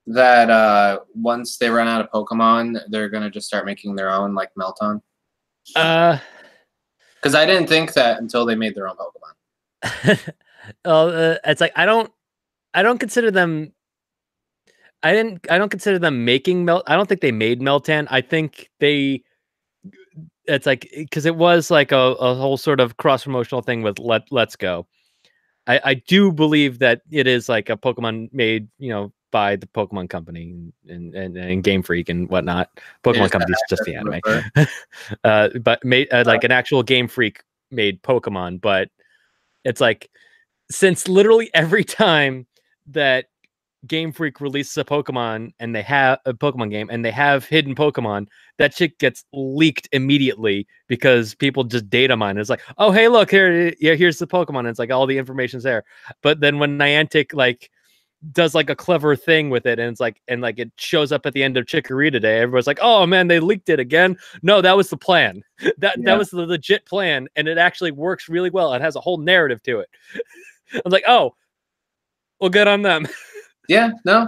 that once they run out of Pokemon, they're gonna just start making their own like Melton? Because I didn't think that until they made their own Pokemon. It's like I don't consider them. I don't consider them making I don't think they made Meltan. I think it's like because it was like a whole sort of cross promotional thing with Let's Go. I do believe that it is like a Pokemon made, by the Pokemon Company and Game Freak and whatnot. Pokemon Company is just the anime, but made like an actual Game Freak made Pokemon. But it's like since literally every time that Game Freak releases a Pokemon and they have a Pokemon game and they have hidden Pokemon, that shit gets leaked immediately because people just data mine. It's like, oh, hey, look here. Yeah, here's the Pokemon. And it's like all the information's there. But then when Niantic like does like a clever thing with it and it's like, and like it shows up at the end of Chikorita Day, everyone's like, oh man, they leaked it again. No, that was the plan. That was the legit plan. And it actually works really well. It has a whole narrative to it. I was like, oh, well, good on them. Yeah, no.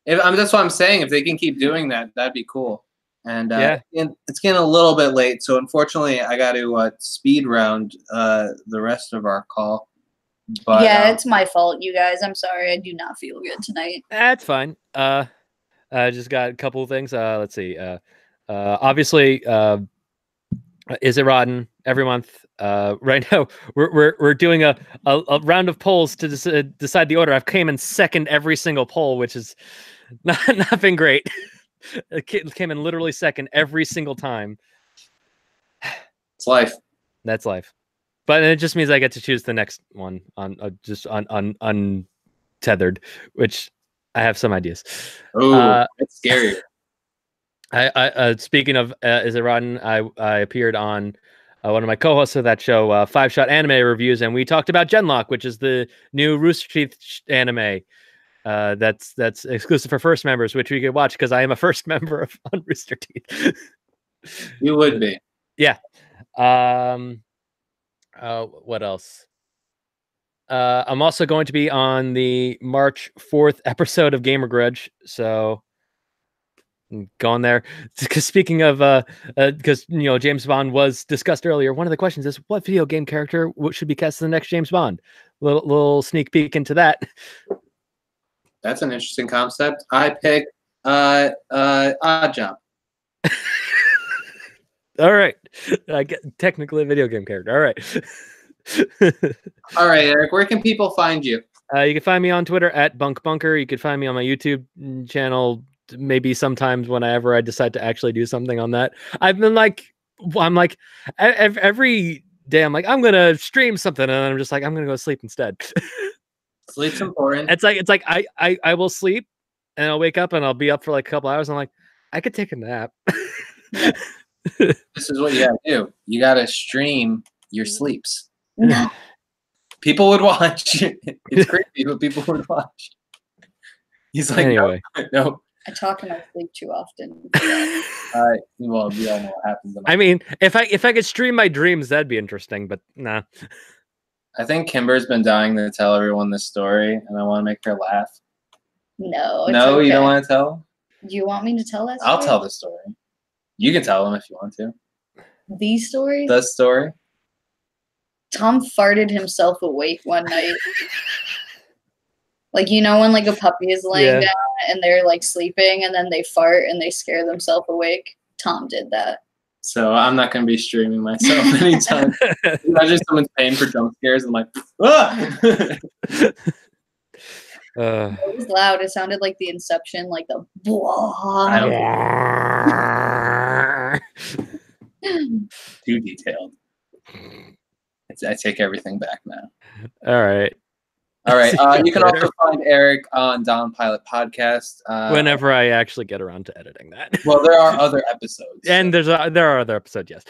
That's what I'm saying. If they can keep doing that, that'd be cool. And it's getting a little bit late, so unfortunately, I got to speed round the rest of our call. But, yeah, it's my fault, you guys. I'm sorry. I do not feel good tonight. That's fine. I just got a couple of things. Let's see. Obviously, Is It Rotten every month. Right now, we're doing a round of polls to decide the order. I've came in second every single poll, which is not been great. It came in literally second every single time. It's life. That's life. But it just means I get to choose the next one on just on untethered, which I have some ideas. Oh, that's scary. I speaking of Is It Rotten, I appeared on one of my co-hosts of that show, 5 Shot Anime Reviews, and we talked about Genlock, which is the new Rooster Teeth anime that's exclusive for first members, which we could watch because I am a first member on Rooster Teeth. You would be. Yeah. What else? I'm also going to be on the March 4th episode of Gamer Grudge, so go on there. Because speaking of, because James Bond was discussed earlier, one of the questions is what video game character should be cast as the next James Bond. Little sneak peek into that. That's an interesting concept. I pick Odd Job. All right, I get technically a video game character. All right. All right, Eric. Where can people find you? You can find me on Twitter at BunkBunker. You can find me on my YouTube channel. Maybe sometimes whenever I decide to actually do something on that. I'm like every day I'm like, I'm gonna stream something, and I'm just like, I'm gonna go sleep instead. Sleep's important. It's like I will sleep and I'll wake up and I'll be up for like a couple hours. I'm like, I could take a nap. This is what you gotta do. You gotta stream your sleeps. No. People would watch. It's creepy, but people would watch. He's like, anyway. No. I talk in my sleep too often. Well, we all know what happens. I mean, if I could stream my dreams, that'd be interesting, but nah. I think Kimber's been dying to tell everyone this story, and I want to make her laugh. No. No, okay. You don't want to tell? Do you want me to tell that story? I'll tell the story. You can tell them if you want to. The story? The story? Tom farted himself awake one night. Like, when like a puppy is laying down and they're like sleeping and then they fart and they scare themselves awake? Tom did that. So I'm not going to be streaming myself anytime. Imagine someone's paying for jump scares and I'm like, ah! It was loud. It sounded like the Inception, like the Too detailed. I take everything back now. All right. All right. You can also find Eric on Down Pilot Podcast. Whenever I actually get around to editing that. Well, there are other episodes. And there are other episodes, yes.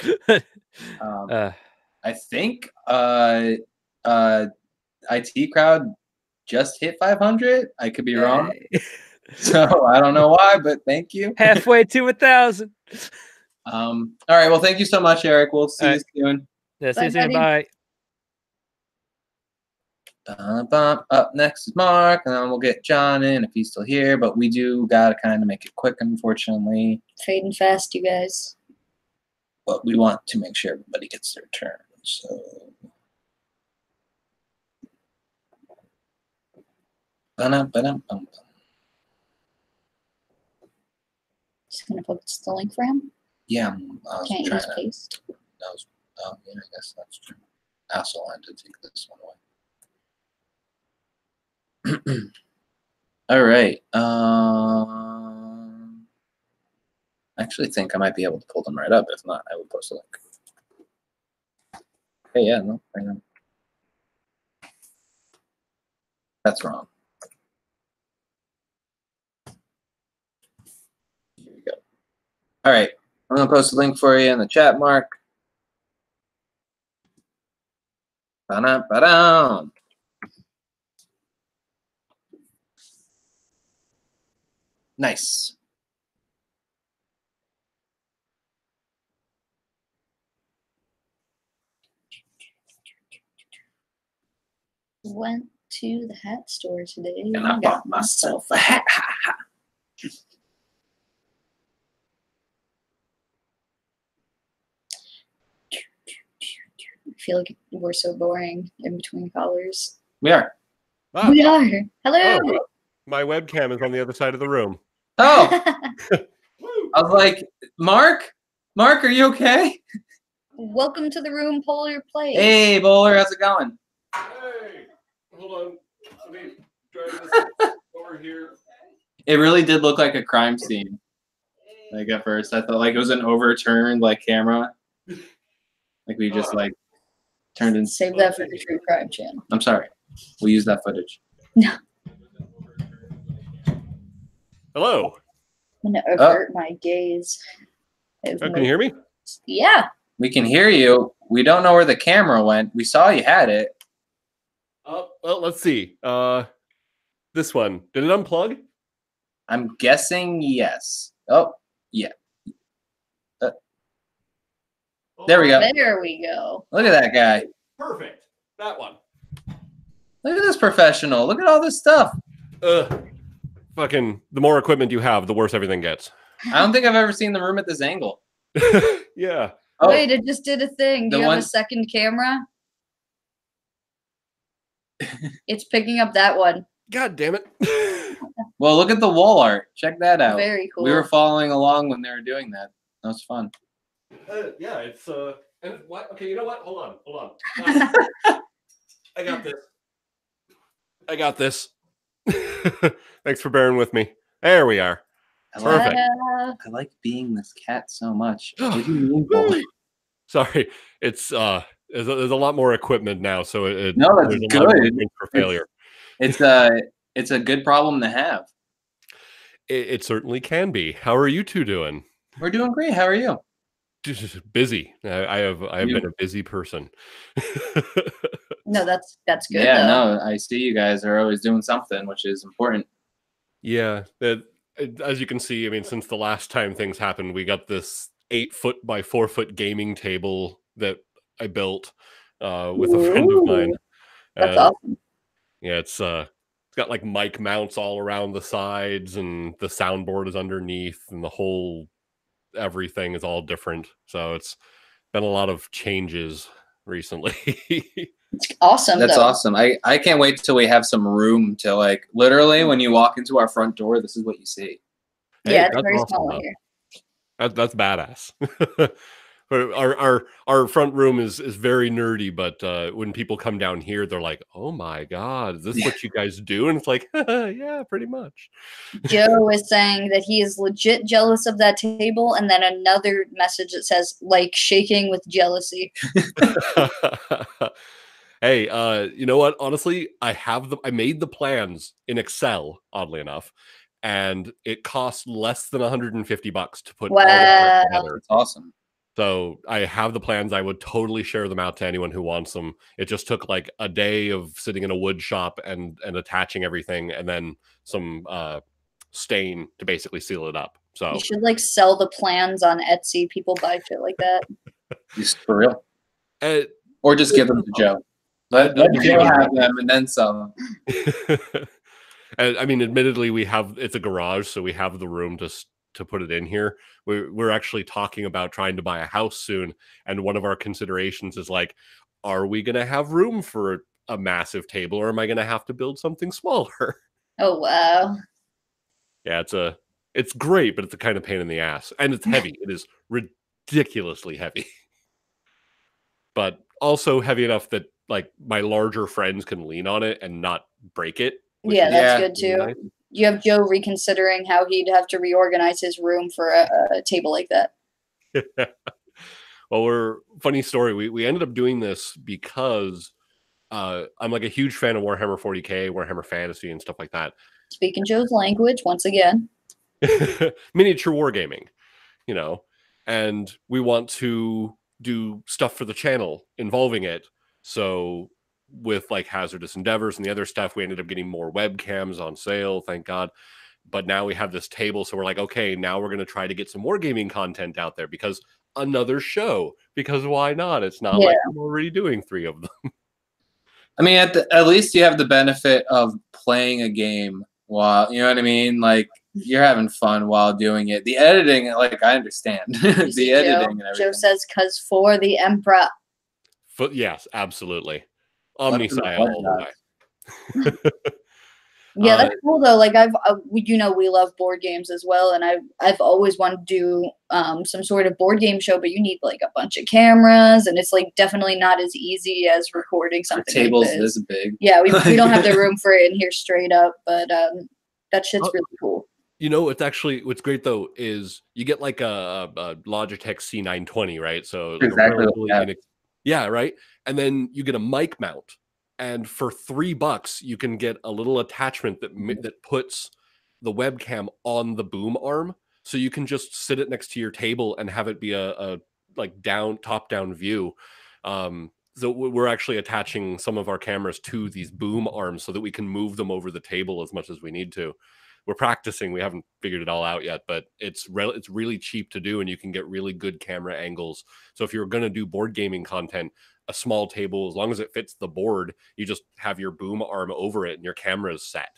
I think IT Crowd just hit 500. I could be wrong. So I don't know why, but thank you. Halfway to 1,000. All right. Well, thank you so much, Eric. We'll see you soon. Yeah, see you soon. Bye. Up next is Mark, and then we'll get John in if he's still here. But we do gotta kind of make it quick, unfortunately. Fading fast, you guys. But we want to make sure everybody gets their turn. So. Just gonna post the link for him. Yeah, Can't use paste. Yeah, I guess that's true. I also wanted to take this one away. All right. I actually think I might be able to pull them right up. If not, I will post a link. Hey, yeah, no, hang on. That's wrong. Here we go. All right. I'm going to post a link for you in the chat, Mark. Ba-da-ba-da. Nice. Went to the hat store today. And I bought myself a hat. I feel like we're so boring in between callers. We are. Ah. We are. Hello. Oh, my webcam is on the other side of the room. Oh. I was like, Mark, are you okay? Welcome to the room, Polar Place. Hey, Bowler, how's it going? Hey, hold on. Let me drive this over here. It really did look like a crime scene. Like at first, I thought like it was an overturned like camera. Like we just like turned in. Save that for the True Crime channel. I'm sorry. We'll use that footage. No. Hello. I'm gonna avert my gaze. Can you hear me? Yeah. We can hear you. We don't know where the camera went. We saw you had it. Well, let's see. This one. Did it unplug? I'm guessing yes. Oh, yeah. There we go. There we go. Look at that guy. Perfect. That one. Look at this professional. Look at all this stuff. Fucking, the more equipment you have, the worse everything gets. I don't think I've ever seen the room at this angle. Yeah. Oh, Wait, it just did a thing. Do the you have one- a second camera? It's picking up that one. God damn it. well, look at the wall art. Check that out. Very cool. We were following along when they were doing that. That was fun. Yeah, it's and what? Okay, you know what? Hold on. I got this. Thanks for bearing with me. There we are. Perfect. I like being this cat so much. What do you mean, Bowler? Sorry, it's there's a lot more equipment now, so it No, that's there's a lot more good. room for failure. It's a good problem to have. It certainly can be. How are you two doing? We're doing great. How are you? Just busy. I have been a busy person. No, that's good. Yeah, though. no, I see you guys are always doing something, which is important. Yeah, as you can see, I mean, since the last time things happened, we got this 8-foot by 4-foot gaming table that I built with a friend of mine. That's awesome. Yeah, it's got like mic mounts all around the sides, and the soundboard is underneath, and the whole everything is all different. So it's been a lot of changes recently. It's awesome. That's though. awesome. I can't wait till we have some room to like literally when you walk into our front door, this is what you see. Yeah, it's that's very awesome, small though. here. That's badass. But our front room is very nerdy, but when people come down here, they're like, "Oh my god, is this what you guys do?" And it's like, yeah, pretty much. Joe is saying that he is legit jealous of that table, and then another message that says, like, shaking with jealousy. Hey, you know what? Honestly, I made the plans in Excel, oddly enough, and it cost less than $150 to put all the Wow. parts together. It's awesome. So I have the plans. I would totally share them out to anyone who wants them. It just took like a day of sitting in a wood shop and attaching everything, and then some stain to basically seal it up. So You should like sell the plans on Etsy. People buy shit like that. Just for real. uh, Or just give them to Joe. Let Joe have them and then sell them. and, I mean, admittedly, it's a garage, so we have the room to put it in here. We're actually talking about trying to buy a house soon, and one of our considerations is like, are we going to have room for a massive table, or am I going to have to build something smaller? Oh wow. Yeah, it's great, but it's a kind of pain in the ass, and it's heavy. It is ridiculously heavy, but also heavy enough that like my larger friends can lean on it and not break it. Yeah, that's Yeah. good too. Nice. You have Joe reconsidering how he'd have to reorganize his room for a table like that. Well, funny story. We ended up doing this because I'm like a huge fan of Warhammer 40K, Warhammer Fantasy, and stuff like that. Speaking Joe's language once again. Miniature wargaming, you know, and we want to do stuff for the channel involving it. So with like Hazardous Endeavors and the other stuff, we ended up getting more webcams on sale, thank God. But now we have this table, so we're like, okay, now we're going to try to get some wargaming content out there, because another show, because why not? It's not like I'm already doing 3 of them. I mean, at least you have the benefit of playing a game while, you know what I mean? Like, you're having fun while doing it. The editing, like, I understand. The editing and everything. Joe says, "'Cause for the Emperor." Yes, absolutely. Omnisci all the way. Yeah, that's cool though. Like we love board games as well, and I've always wanted to do some sort of board game show, but you need like a bunch of cameras, and it's like definitely not as easy as recording something. The tables like this. is big. Yeah, we don't have the room for it in here straight up, but that shit's really cool. You know, what's great though is you get like a Logitech C920, right? So like exactly. Yeah, right. And then you get a mic mount. And for $3, you can get a little attachment that puts the webcam on the boom arm, so you can just sit it next to your table and have it be a like top-down view. So we're actually attaching some of our cameras to these boom arms so that we can move them over the table as much as we need to. We're practicing. We haven't figured it all out yet, but it's really cheap to do, and you can get really good camera angles. So if you're going to do board gaming content, a small table, as long as it fits the board, you just have your boom arm over it and your camera is set.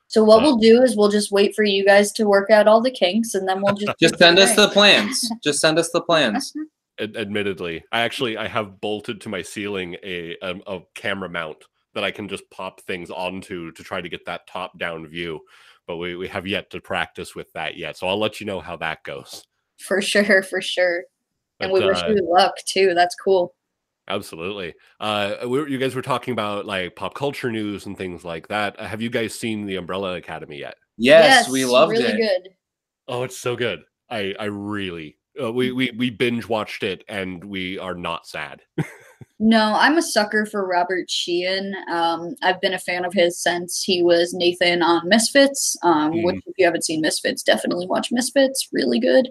So what we'll do is we'll just wait for you guys to work out all the kinks, and then we'll just send us the plans. Just send us the plans. Admittedly, I have bolted to my ceiling a camera mount that I can just pop things onto to try to get that top down view. But we have yet to practice with that yet. So I'll let you know how that goes. For sure. And we wish you luck too. That's cool. Absolutely. You guys were talking about like pop culture news and things like that. Have you guys seen The Umbrella Academy yet? Yes, we loved really it. Good. Oh, it's so good. I really we binge watched it and we are not sad. No, I'm a sucker for Robert Sheehan. I've been a fan of his since he was Nathan on Misfits. Which, if you haven't seen Misfits, definitely watch Misfits. Really good.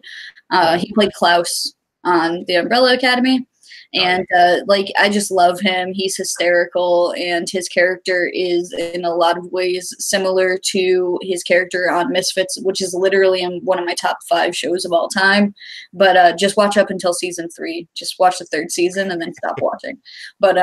He played Klaus on The Umbrella Academy. And I just love him. He's hysterical, and his character is in a lot of ways similar to his character on Misfits, which is literally in one of my top 5 shows of all time. But just watch up until season 3. Just watch the 3rd season and then stop watching. But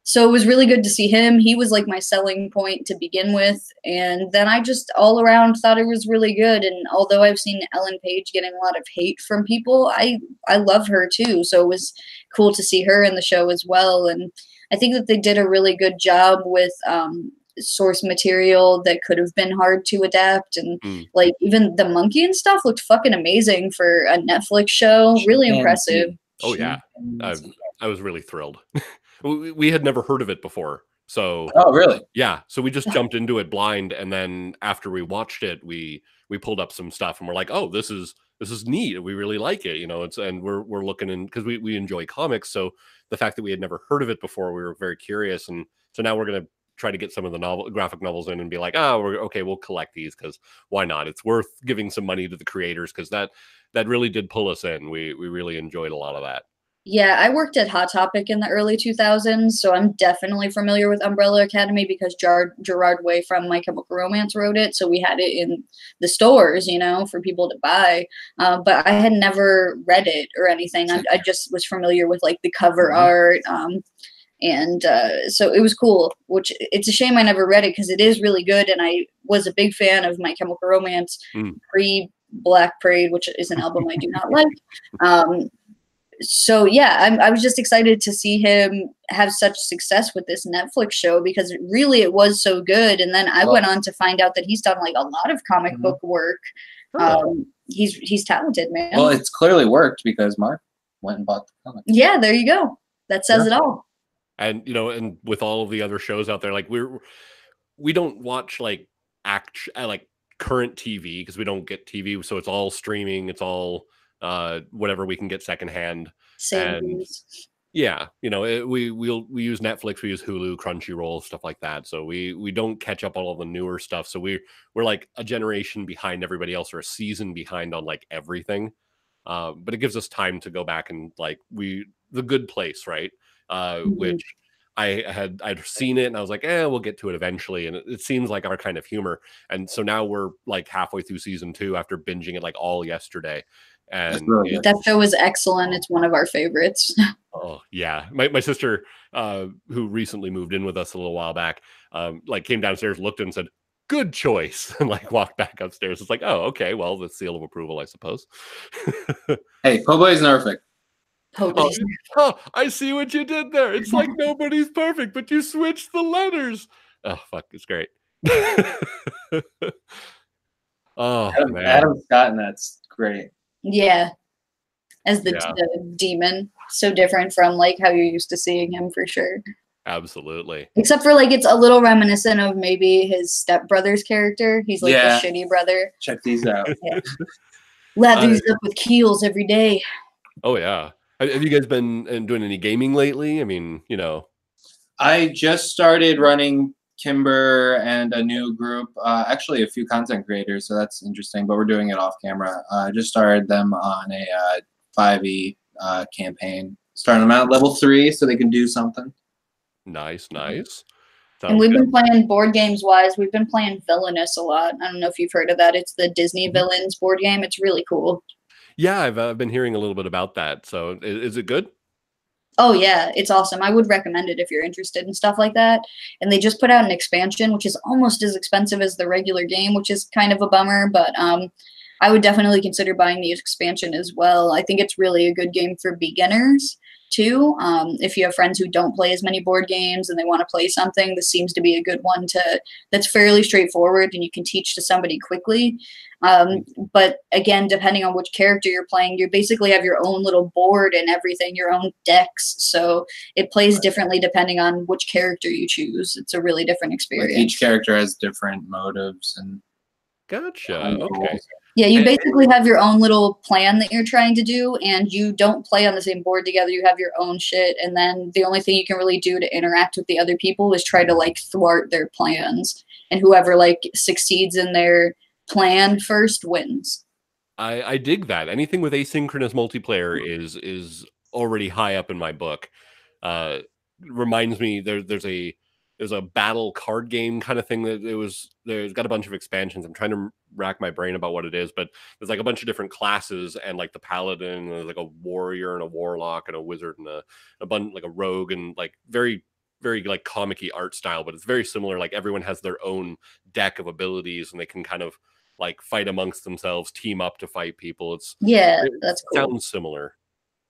so it was really good to see him. He was like my selling point to begin with. And then I just all around thought it was really good. And although I've seen Ellen Page getting a lot of hate from people, I love her too. So it was cool to see her in the show as well. And I think that they did a really good job with source material that could have been hard to adapt. And like even the monkey and stuff looked fucking amazing for a Netflix show. Really impressive. Oh yeah. I was really thrilled. We had never heard of it before. So oh really? Yeah. So we just jumped into it blind, and then after we watched it, we pulled up some stuff and we're like, oh, this is this is neat. We really like it, you know. And we're looking in because we enjoy comics. So the fact that we had never heard of it before, we were very curious, and so now we're gonna try to get some of the graphic novels in and be like, we'll collect these because why not? It's worth giving some money to the creators because that really did pull us in. We really enjoyed a lot of that. Yeah, I worked at Hot Topic in the early 2000s, so I'm definitely familiar with Umbrella Academy because Gerard Way from My Chemical Romance wrote it, so we had it in the stores, you know, for people to buy. But I had never read it or anything. I just was familiar with like the cover art, and so it was cool. Which it's a shame I never read it because it is really good, and I was a big fan of My Chemical Romance pre Black Parade, which is an album I do not like. So yeah, I was just excited to see him have such success with this Netflix show because really it was so good. And then I went on to find out that he's done like a lot of comic book work. He's talented, man. Well, it's clearly worked because Mark went and bought the comic. Yeah, there you go. That says it all. And you know, and with all of the other shows out there, like we don't watch like current TV because we don't get TV, so it's all streaming. It's all whatever we can get secondhand. And yeah, you know, we use Netflix, we use Hulu, Crunchyroll, stuff like that. So we don't catch up on all the newer stuff. So we're like a generation behind everybody else or a season behind on like everything. But it gives us time to go back and like The Good Place, right? Which I'd seen it and I was like, we'll get to it eventually. And it seems like our kind of humor. And so now we're like halfway through season 2 after binging it like all yesterday. And that show was excellent. It's one of our favorites. Oh yeah, my sister, who recently moved in with us a little while back, like came downstairs, looked and said, "Good choice," and like walked back upstairs. It's like, oh, okay, well, the seal of approval, I suppose. Hey, Po'boy's perfect. Oh, I see what you did there. It's like nobody's perfect, but you switched the letters. Oh fuck, it's great. Oh man, Adam Scott, and that's great. Yeah, as the demon, so different from like how you're used to seeing him for sure. Absolutely. Except for like it's a little reminiscent of maybe his stepbrother's character. He's like the shitty brother. Check these out. Lathers up with keels every day. Oh yeah. Have you guys been doing any gaming lately? I mean, you know, I just started running Kimber and a new group, actually a few content creators, so that's interesting, but we're doing it off camera. I just started them on a 5e campaign, starting them out at level 3 so they can do something. Nice. Sounds and we've good. been playing board games wise. We've been playing Villainous a lot. I don't know if you've heard of that. It's the Disney Villains board game. It's really cool. Yeah, I've been hearing a little bit about that. So is it good? Oh yeah, it's awesome. I would recommend it if you're interested in stuff like that. And they just put out an expansion, which is almost as expensive as the regular game, which is kind of a bummer, but I would definitely consider buying the expansion as well. I think it's really a good game for beginners too. If you have friends who don't play as many board games and they want to play something, this seems to be a good one that's fairly straightforward and you can teach to somebody quickly. But again, depending on which character you're playing, you basically have your own little board and everything, your own decks. So it plays differently depending on which character you choose. It's a really different experience. Like each character has different motives and. Gotcha. Okay. Yeah, you basically have your own little plan that you're trying to do, and you don't play on the same board together. You have your own shit, and then the only thing you can really do to interact with the other people is try to like thwart their plans, and whoever like succeeds in their plan first wins. I dig that. Anything with asynchronous multiplayer is already high up in my book. Reminds me there's a battle card game kind of thing that there's got a bunch of expansions. I'm trying to rack my brain about what it is, but there's like a bunch of different classes and like the paladin, and there's like a warrior and a warlock and a wizard and a bunch like a rogue and like very, very like comic-y art style, but it's very similar. Like everyone has their own deck of abilities and they can kind of like fight amongst themselves, team up to fight people. That's cool. Sounds similar.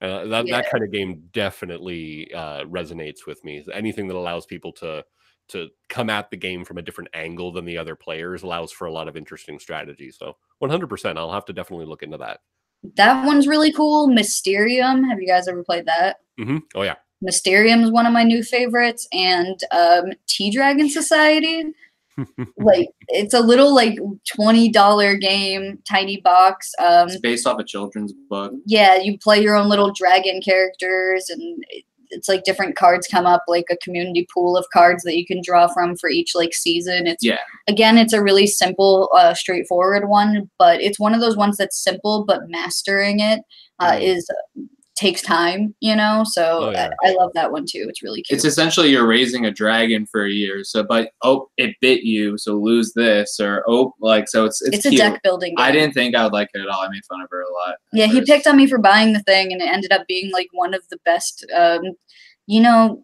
That kind of game definitely resonates with me. Anything that allows people to come at the game from a different angle than the other players allows for a lot of interesting strategy. So 100%, I'll have to definitely look into that. That one's really cool. Mysterium. Have you guys ever played that? Mm-hmm. Oh yeah. Mysterium is one of my new favorites, and Tea Dragon Society. Like it's a little like $20 game, tiny box. It's based off a children's book. Yeah, you play your own little dragon characters, and it's like different cards come up, like a community pool of cards that you can draw from for each like season. It's again, it's a really simple, straightforward one, but it's one of those ones that's simple, but mastering it takes time, you know. So I love that one too. It's really cute. It's essentially you're raising a dragon for a year. So, but it bit you, so lose this, or so it's a deck building game. I didn't think I would like it at all. I made fun of her a lot. Yeah, he picked on me for buying the thing, and it ended up being like one of the best. You know,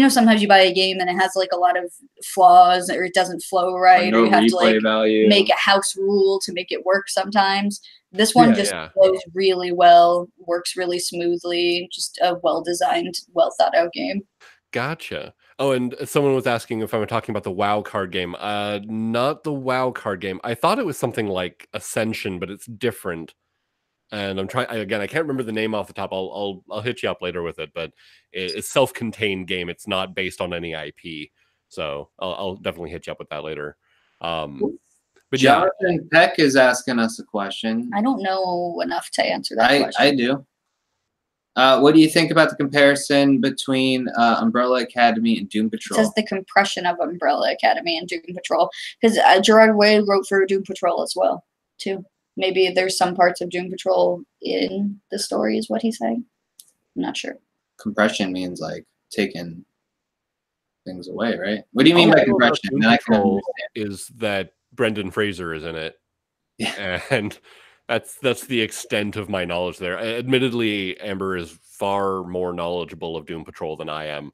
sometimes you buy a game and it has like a lot of flaws, or it doesn't flow right, or you have to like make a house rule to make it work sometimes. This one just flows really well, works really smoothly, just a well-designed, well-thought-out game. Gotcha. Oh, and someone was asking if I'm talking about the WoW card game. Not the WoW card game. I thought it was something like Ascension, but it's different. And I'm trying again. I can't remember the name off the top. I'll hit you up later with it. But it's self-contained game. It's not based on any IP. So I'll definitely hit you up with that later. But Jonathan Peck is asking us a question. I don't know enough to answer that question. I do. What do you think about the comparison between Umbrella Academy and Doom Patrol? It says the compression of Umbrella Academy and Doom Patrol. Because Gerard Way wrote for Doom Patrol as well, too. Maybe there's some parts of Doom Patrol in the story, is what he's saying. I'm not sure. Compression means like taking things away, right? What do you mean by compression? Doom Patrol is that Brendan Fraser is in it, and that's the extent of my knowledge there. Admittedly, Amber is far more knowledgeable of Doom Patrol than I am.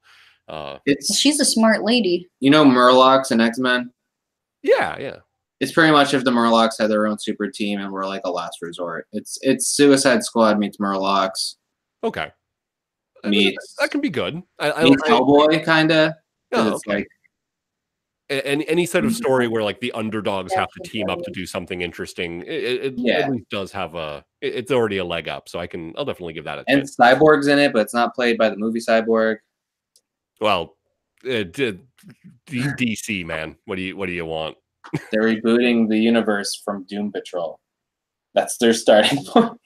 She's a smart lady. You know Murlocs and X-Men? Yeah. It's pretty much if the Murlocs had their own super team and were like a last resort. It's Suicide Squad meets Murlocs. Okay. Meets that can be good. Meets Hellboy, kind of. It's like any sort of story where like the underdogs have to team up to do something interesting. It at least does have it's already a leg up, so I'll definitely give that a chance. And Cyborg's in it, but it's not played by the movie Cyborg. Well, DC, man, what do you want? They're rebooting the universe from Doom Patrol. That's their starting point.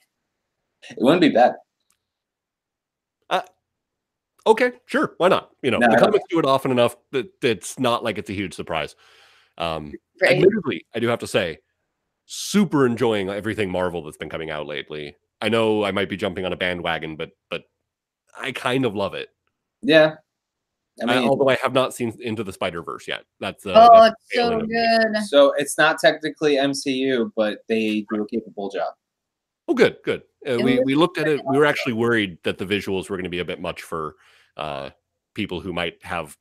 It wouldn't be bad. Okay, sure, why not? You know, the comics do it often enough that it's not like it's a huge surprise. Admittedly, I do have to say, super enjoying everything Marvel that's been coming out lately. I know I might be jumping on a bandwagon, but I kind of love it. Yeah. I mean, although I have not seen Into the Spider-Verse yet. That's it's so good. So it's not technically MCU, but they do a capable job. Oh, good. We looked at it. We were actually worried that the visuals were going to be a bit much for people who might have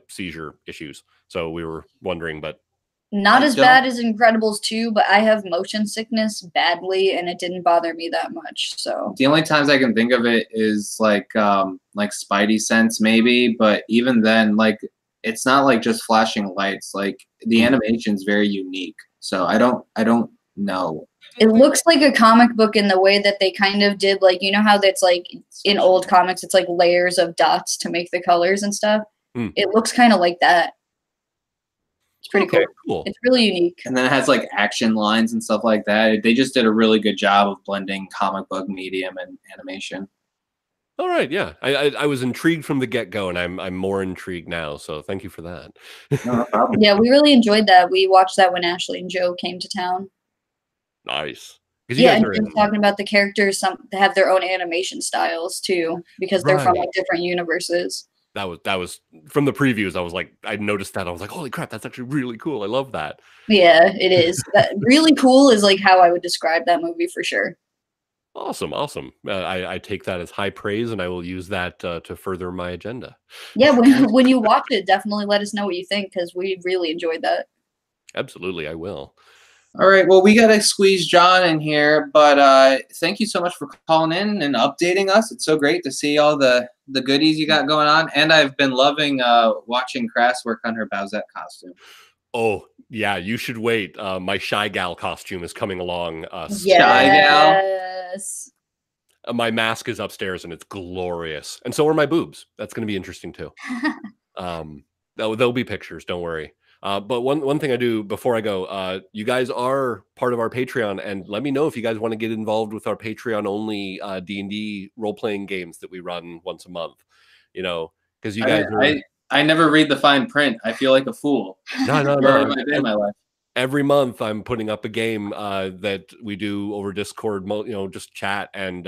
seizure issues. So we were wondering, but not as bad as Incredibles 2, but I have motion sickness badly, and it didn't bother me that much. So the only times I can think of it is like Spidey sense maybe, but even then, like it's not like just flashing lights. Like the animation's very unique. So I don't know. It looks like a comic book in the way that they kind of did, like, you know how that's like in old comics, it's like layers of dots to make the colors and stuff. It looks kind of like that. It's pretty cool. It's really unique. And then it has like action lines and stuff like that. They just did a really good job of blending comic book medium and animation. All right, yeah. I was intrigued from the get-go, and I'm more intrigued now, so thank you for that. No problem. Yeah, we really enjoyed that. We watched that when Ashley and Joe came to town. Nice. Yeah, and you're talking about the characters, they have their own animation styles too, because they're from like different universes. That was from the previews. I was like, I noticed that. I was like, holy crap, that's actually really cool. I love that. Yeah, it is. Really cool is like how I would describe that movie for sure. Awesome. I take that as high praise, and I will use that to further my agenda. Yeah, when you watch it, definitely let us know what you think, because we really enjoyed that. Absolutely, I will. All right, well, we got to squeeze John in here, but thank you so much for calling in and updating us. It's so great to see all the goodies you got going on, and I've been loving watching Crass work on her Bowsette costume. Oh, yeah, you should wait. My Shy Gal costume is coming along. Yes. My mask is upstairs, and it's glorious. And so are my boobs. That's going to be interesting, too. There'll be pictures, don't worry. But one thing I do before I go, you guys are part of our Patreon, and let me know if you guys want to get involved with our Patreon only D&D role playing games that we run once a month. You know, because you guys are. I never read the fine print. I feel like a fool. No. Where have I been in my life? Every month I'm putting up a game that we do over Discord, just chat. And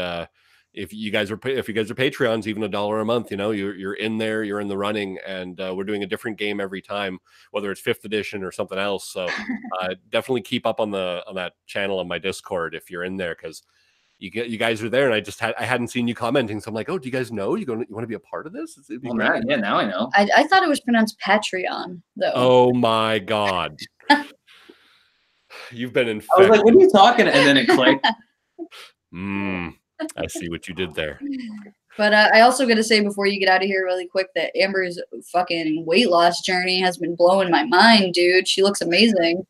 if you guys are Patreons, even $1 a month, you're in there, you're in the running, and we're doing a different game every time, whether it's 5th edition or something else. So definitely keep up on that channel on my Discord if you're in there, because you guys are there, and I hadn't seen you commenting, so I'm like, oh, do you guys know you want to be a part of this? Well, now I know. I thought it was pronounced Patreon though. Oh my god. You've been infected. I was like, what are you talking? And then it clicked. I see what you did there. But I also got to say before you get out of here really quick that Amber's fucking weight loss journey has been blowing my mind, dude. She looks amazing.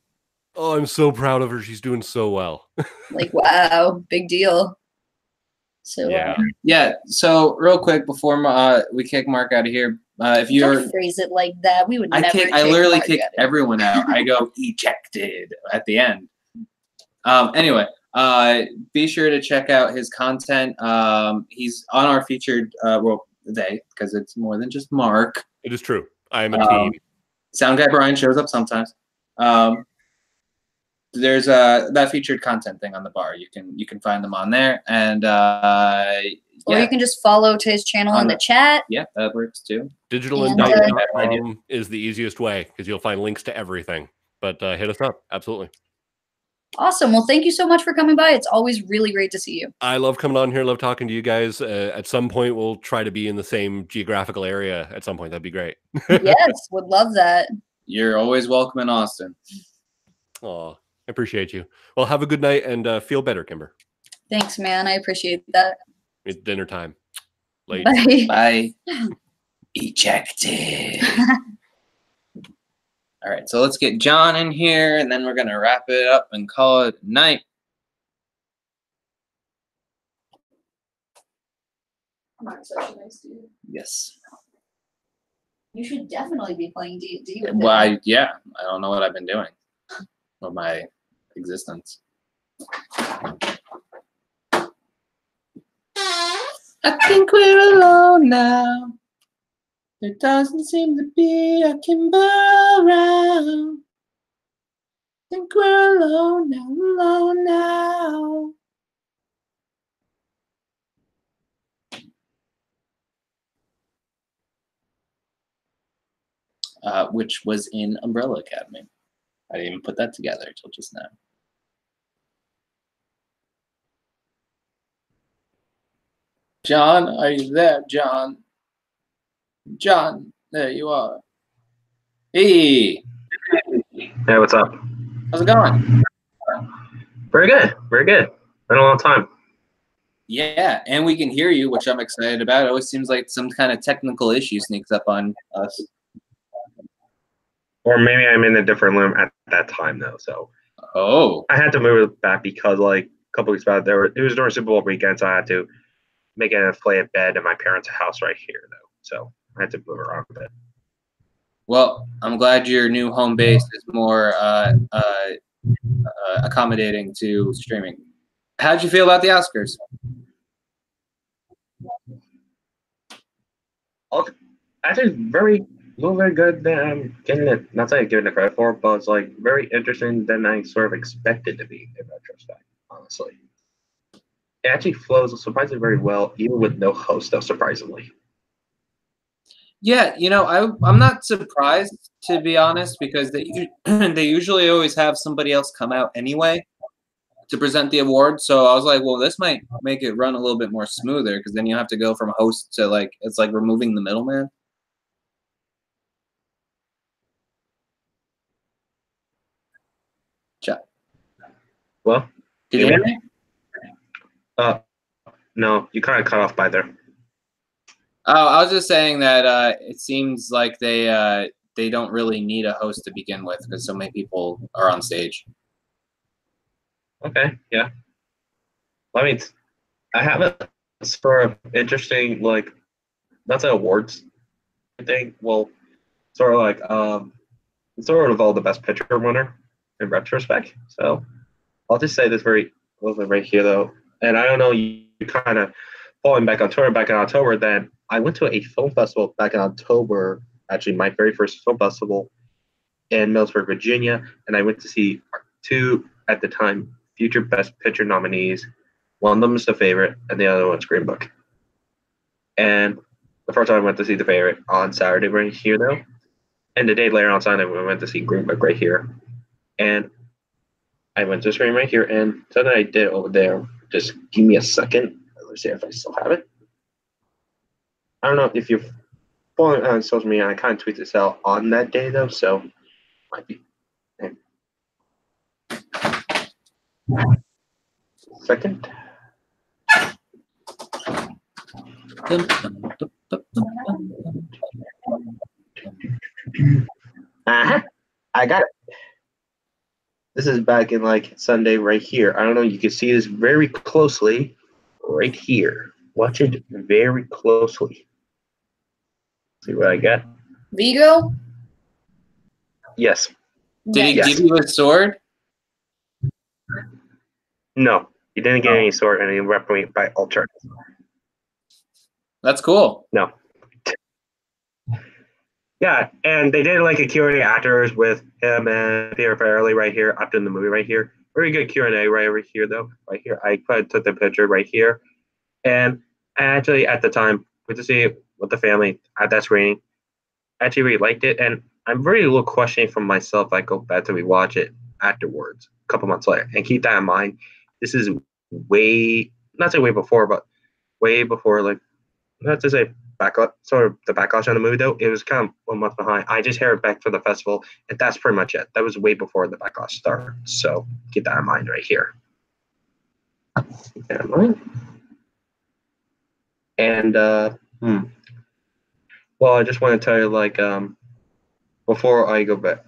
Oh, I'm so proud of her. She's doing so well. Like, wow, big deal. So yeah. So real quick before we kick Mark out of here, if you're don't phrase it like that, we would. I literally kick everyone out. I go ejected at the end. Anyway, be sure to check out his content. He's on our featured because it's more than just Mark. It is true. I am a team. Sound guy Brian shows up sometimes. There's that featured content thing on the bar. You can find them on there, and or you can just follow to his channel in the chat. Yeah, that works too. Digitalindictment.com is the easiest way, because you'll find links to everything. But hit us up, absolutely. Awesome. Well, thank you so much for coming by. It's always really great to see you. I love coming on here. Love talking to you guys. At some point, we'll try to be in the same geographical area. At some point, that'd be great. Yes, would love that. You're always welcome in Austin. Oh, I appreciate you. Well, have a good night and feel better, Kimber. Thanks, man. I appreciate that. It's dinner time. Late. Bye. Ejected. All right, so let's get John in here, and then we're going to wrap it up and call it a night. Mark's such a nice dude. Yes. You should definitely be playing D&D with him. Well, I don't know what I've been doing with my existence. I think we're alone now. There doesn't seem to be a Kimber around. I think we're alone now. Which was in Umbrella Academy. I didn't even put that together until just now. John, are you there, John? John, there you are. Hey. Hey, what's up? How's it going? Very good. Very good. Been a long time. Yeah, and we can hear you, which I'm excited about. It always seems like some kind of technical issue sneaks up on us. Or maybe I'm in a different room at that time, though. So. Oh. I had to move it back because, like, a couple weeks back, it was during Super Bowl weekend, so I had to make it a play at bed in my parents' house right here, though. So I had to move around a bit. Well, I'm glad your new home base is more accommodating to streaming. How'd you feel about the Oscars? Actually, very good. Getting it, not saying giving it credit for, but it's like very interesting than I sort of expected to be in retrospect. Honestly, it actually flows surprisingly very well, even with no host, though. Surprisingly. Yeah, I'm not surprised, to be honest, because they usually always have somebody else come out anyway to present the award. So I was like, well, this might make it run a little bit more smoother, because then you have to go from host to it's like removing the middleman. Chat. Well, did you hear me? No, you kind of cut off by there. Oh, I was just saying that it seems like they don't really need a host to begin with, because so many people are on stage. Okay, yeah. I mean, I have a sort of interesting, that's an awards thing. Well, sort of sort of all the best pitcher winner in retrospect. So I'll just say this very little right here though, and I don't know, you kind of falling back on tour back in October. Then I went to a film festival back in October. Actually, my very first film festival in Millersburg, Virginia, and I went to see two at the time future Best Picture nominees. One of them is The Favorite, and the other one's Green Book. And the first time I went to see The Favorite on Saturday right here, though, and the day later on Sunday we went to see Green Book right here. And I went to screen right here, and something I did over there. Just give me a second. Let's see if I still have it. I don't know if you're following on social media. I kind of tweeted this out on that day though, so might be. Second. I got it. This is back in like Sunday right here. I don't know. You can see this very closely right here. Watch it very closely. See what I got? Vigo? Yes. Did he Yes. give you a sword? No, he didn't get any sword, and he weapon me by alternate. That's cool. No. Yeah, and they did like a Q&A afterwards with him and Peter Farrelly right here after the movie right here. Very good Q&A right over here though. Right here, I took the picture right here, and actually at the time went to see it with the family at that screening. Actually really liked it, and I'm very a little questioning from myself. I go back to rewatch it afterwards, a couple months later, and keep that in mind. This is way, not say way before, but way before, like, not to say backlash, sort of the backlash on the movie though. It was kind of 1 month behind. I just heard back for the festival, and that's pretty much it. That was way before the backlash started. So keep that in mind right here. Keep that in mind. And well, I just want to tell you, like, before I go back,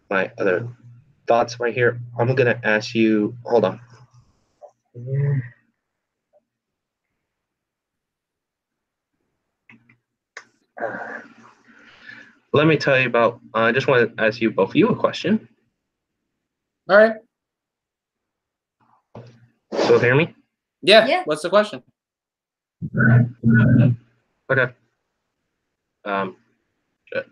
my other thoughts right here. I'm gonna ask you. Hold on. Let me tell you about. I just want to ask you both of you a question. All right. So hear me? Yeah. Yeah. What's the question? Okay. Shit.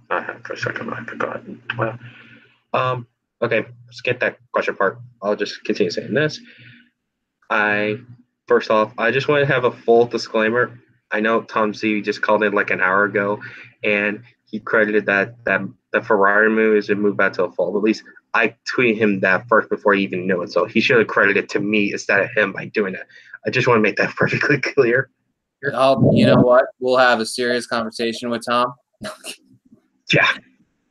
For a second, I forgot. Well, okay. Skip that question part. I'll just continue saying this. First off, I just want to have a full disclaimer. I know Tom Z just called it like an hour ago, and he credited that the Ferrari movie is a move back to a fall release. I tweeted him that first before he even knew it, so he should have credited it to me instead of him by doing it. I just want to make that perfectly clear. You know what? We'll have a serious conversation with Tom. Yeah.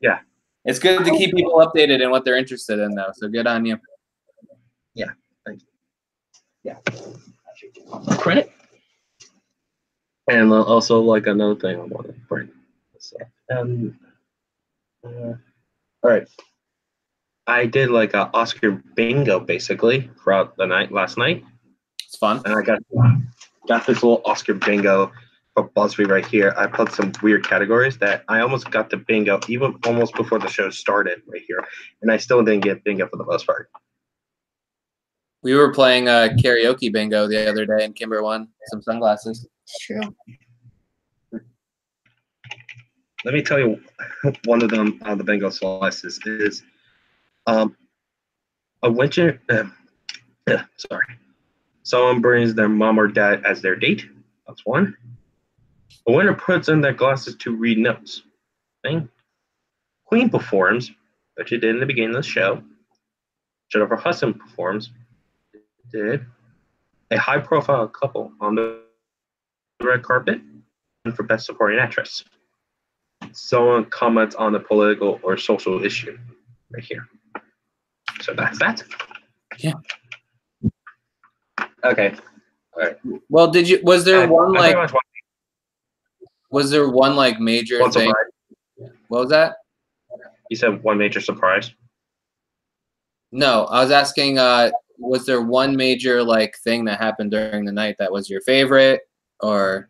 Yeah. It's good to keep people updated in what they're interested in, though. So good on you. Yeah. Thank you. Yeah. Credit. And also, like, another thing I want to bring this up. All right. I did like a Oscar bingo basically throughout the night last night. It's fun. And I got this little Oscar bingo for BuzzFeed right here. I put some weird categories that I almost got the bingo even almost before the show started right here, and I still didn't get bingo for the most part. We were playing karaoke bingo the other day, and Kimber won some sunglasses. It's true. Let me tell you, one of them on the bingo slices is a winter. Sorry. Someone brings their mom or dad as their date. That's one. A winner puts in their glasses to read notes. Thing. Queen performs, that she did in the beginning of the show. Jennifer Hudson performs. Did. A high-profile couple on the red carpet. And for Best Supporting Actress. Someone comments on a political or social issue. Right here. So that's that. Yeah. Okay. All right. Well, was there one I like pretty much want was there one like major one thing? surprise. What was that? You said one major surprise. No, I was asking was there one major like thing that happened during the night that was your favorite, or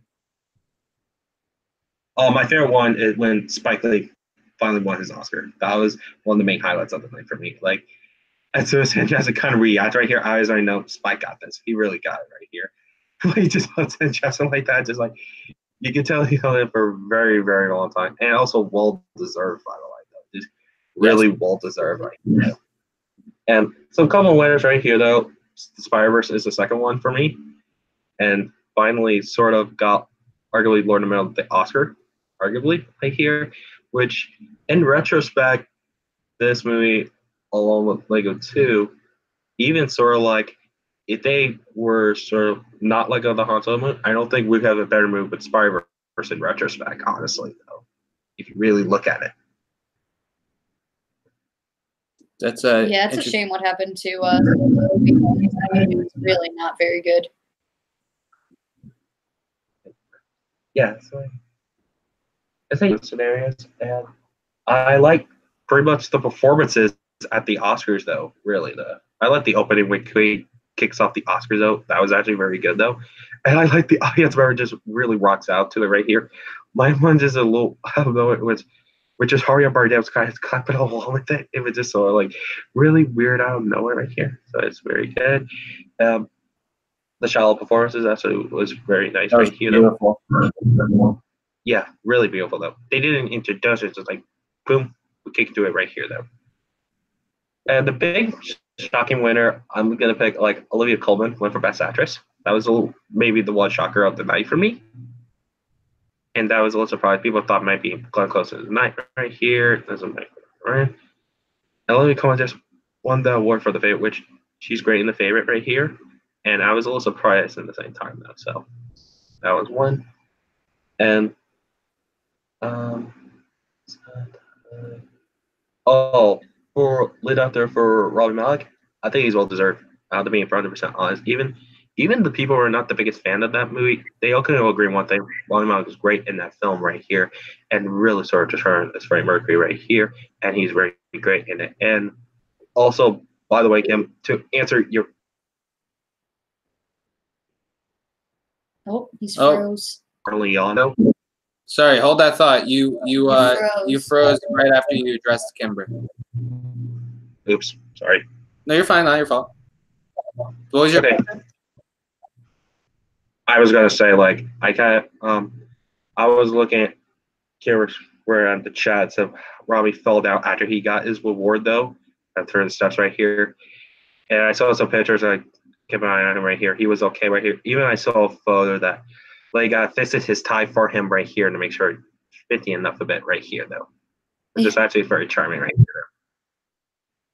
Oh, my favorite one is when Spike Lee finally won his Oscar. That was one of the main highlights of the night for me. Like, as soon as Sanchez kind of react right here, I was already know Spike got this. He really got it right here. He just put Sanchez like that, just like you can tell he held it for a very, very long time, and also well deserved by the way. Though. Just really well deserved right here. And some couple winners right here though. The Spider-Verse is the second one for me, and finally sort of got arguably Lord of the Middle the Oscar, arguably right here, which in retrospect, this movie along with Lego 2, even sort of like if they were sort of not Lego the Han Solo movie, I don't think we'd have a better movie with Spider-Verse in retrospect, honestly, though, if you really look at it. That's yeah, it's a shame what happened to it was really not very good. Yeah, so I think scenarios, and I like pretty much the performances at the Oscars, though. Really, though, I like the opening when Queen kicks off the Oscars, though. That was actually very good, though, and I like the audience member just really rocks out to it right here. My one just a little, I don't know, it was. Which is Javier Bardem's kind of clapping along with it. It was just sort of like really weird out of nowhere right here. So it's very good. The shallow performances actually was very nice right here. Beautiful. Yeah, really beautiful though. They did an introduction, just like boom, we kick to it right here though. And the big shocking winner, I'm gonna pick like Olivia Colman went for Best Actress. That was maybe the one shocker of the night for me. And that was a little surprised. People thought it might be Glenn Close in the night right here. Doesn't matter, right? And Olivia Colman just won the award for the favorite, which she's great in the favorite right here. And I was a little surprised at the same time though. So that was one. And for lead out there for Rami Malek, I think he's well deserved. To be 100% honest, even the people who are not the biggest fan of that movie, they all can agree on one thing. Rami Malek is great in that film right here, and really sort of determined as Freddie Mercury right here, and he's very great in it. And also, by the way, Kim, to answer your he's froze. Early on, though. Sorry, hold that thought. You froze right after you addressed Kimber. Oops, sorry. No, you're fine. Not your fault. What was your question? I was gonna say like I was looking at Kimber's where on the chat said Robbie fell down after he got his reward though. After the steps right here, and I saw some pictures. I kept an eye on him right here. He was okay right here. Even I saw a photo that like fixed his tie for him right here to make sure it's fitting enough a bit right here though. It's just actually very charming right here.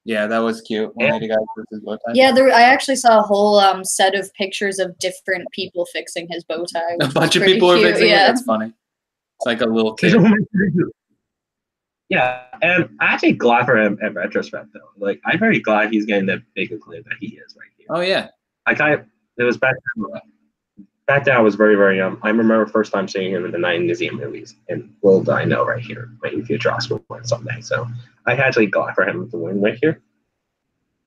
Yeah, that was cute. Yeah, I actually saw a whole set of pictures of different people fixing his bow tie. A bunch of people are fixing it. That's funny. It's like a little kid. Yeah, and I'm actually glad for him in retrospect though. Like I'm very glad he's getting the big acclaim that he is right here. Oh yeah. It was back then I was very, very young. I remember first time seeing him in the Night Museum movies, and little did I know right here, maybe future Oscar win someday. So I actually glad for him to win right here.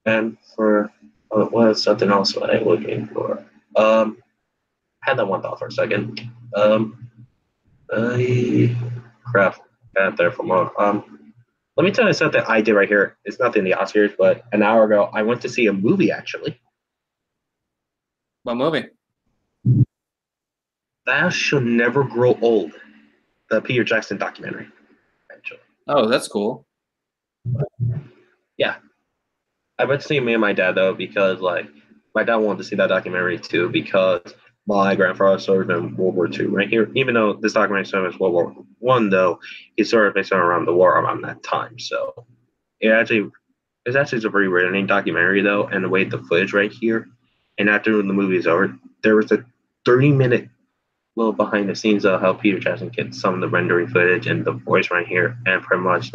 And for what was something else that I was looking for? I had that one thought for a second. Crap, got there for more. Let me tell you something I did right here. It's nothing in the Oscars, but an hour ago I went to see a movie actually. What movie? Thou Shall Never Grow Old, the Peter Jackson documentary. Actually. Oh, that's cool. Yeah, I went to see me and my dad though because like my dad wanted to see that documentary too because my grandfather served in World War II right here. Even though this documentary served in World War I, though, he's sort of based around the war around that time. So it's actually a very rare documentary though, and the way the footage right here. And after the movie is over, there was a 30-minute little behind the scenes of how Peter Jackson gets some of the rendering footage and the voice right here, and pretty much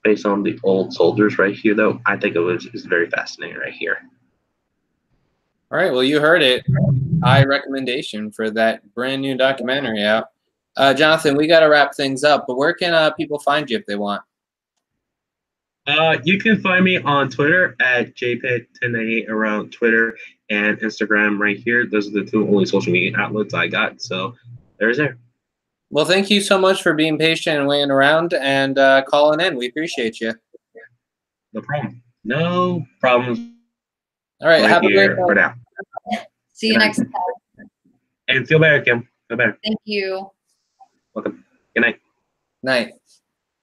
based on the old soldiers right here though. I think it's very fascinating right here. All right, well you heard it. High recommendation for that brand new documentary out. Jonathan, we got to wrap things up, but where can people find you if they want? You can find me on Twitter at jpit1098 around Twitter and Instagram right here. Those are the two only social media outlets I got. So there's there. Well, thank you so much for being patient and waiting around and calling in. We appreciate you. No problem. No problems. All right, Right have a great here for night. now. See you Good next night. time. And feel better, Kim. Feel better. Thank you. Welcome. Good night. Night.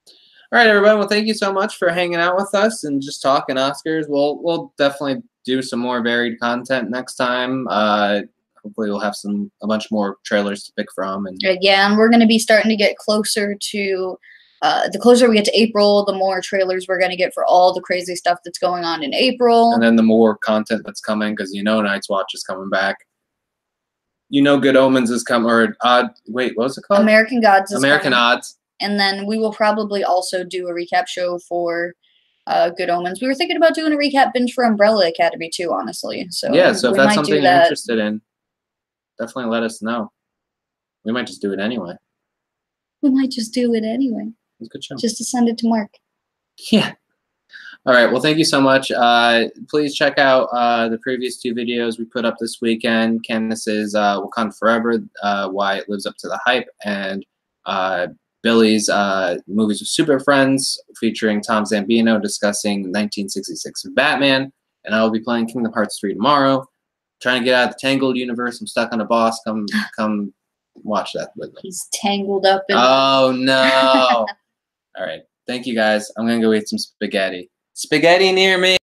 All right, everybody. Well, thank you so much for hanging out with us and just talking Oscars. We'll definitely do some more varied content next time. Hopefully, we'll have a bunch more trailers to pick from. And Yeah, and we're going to be starting to get closer to. The closer we get to April, the more trailers we're going to get for all the crazy stuff that's going on in April. And then the more content that's coming, because Night's Watch is coming back. Good Omens is coming, or wait, what was it called? American Gods is American coming. Odds. And then we will probably also do a recap show for Good Omens. We were thinking about doing a recap binge for Umbrella Academy too, honestly. So yeah, so if we that's might something do you're that. interested in, definitely let us know. We might just do it anyway. We might just do it anyway. It's a good show. Just to send it to Mark. Yeah. All right. Well, thank you so much. Please check out the previous 2 videos we put up this weekend. Candace's Wakanda Forever, Why It Lives Up to the Hype, and Billy's Movies with Super Friends, featuring Tom Zambino discussing 1966 Batman. And I will be playing Kingdom Hearts 3 tomorrow. Trying to get out of the Tangled universe. I'm stuck on a boss. Come watch that with me. He's tangled up in. Oh, no. All right. Thank you, guys. I'm going to go eat some spaghetti. Spaghetti near me.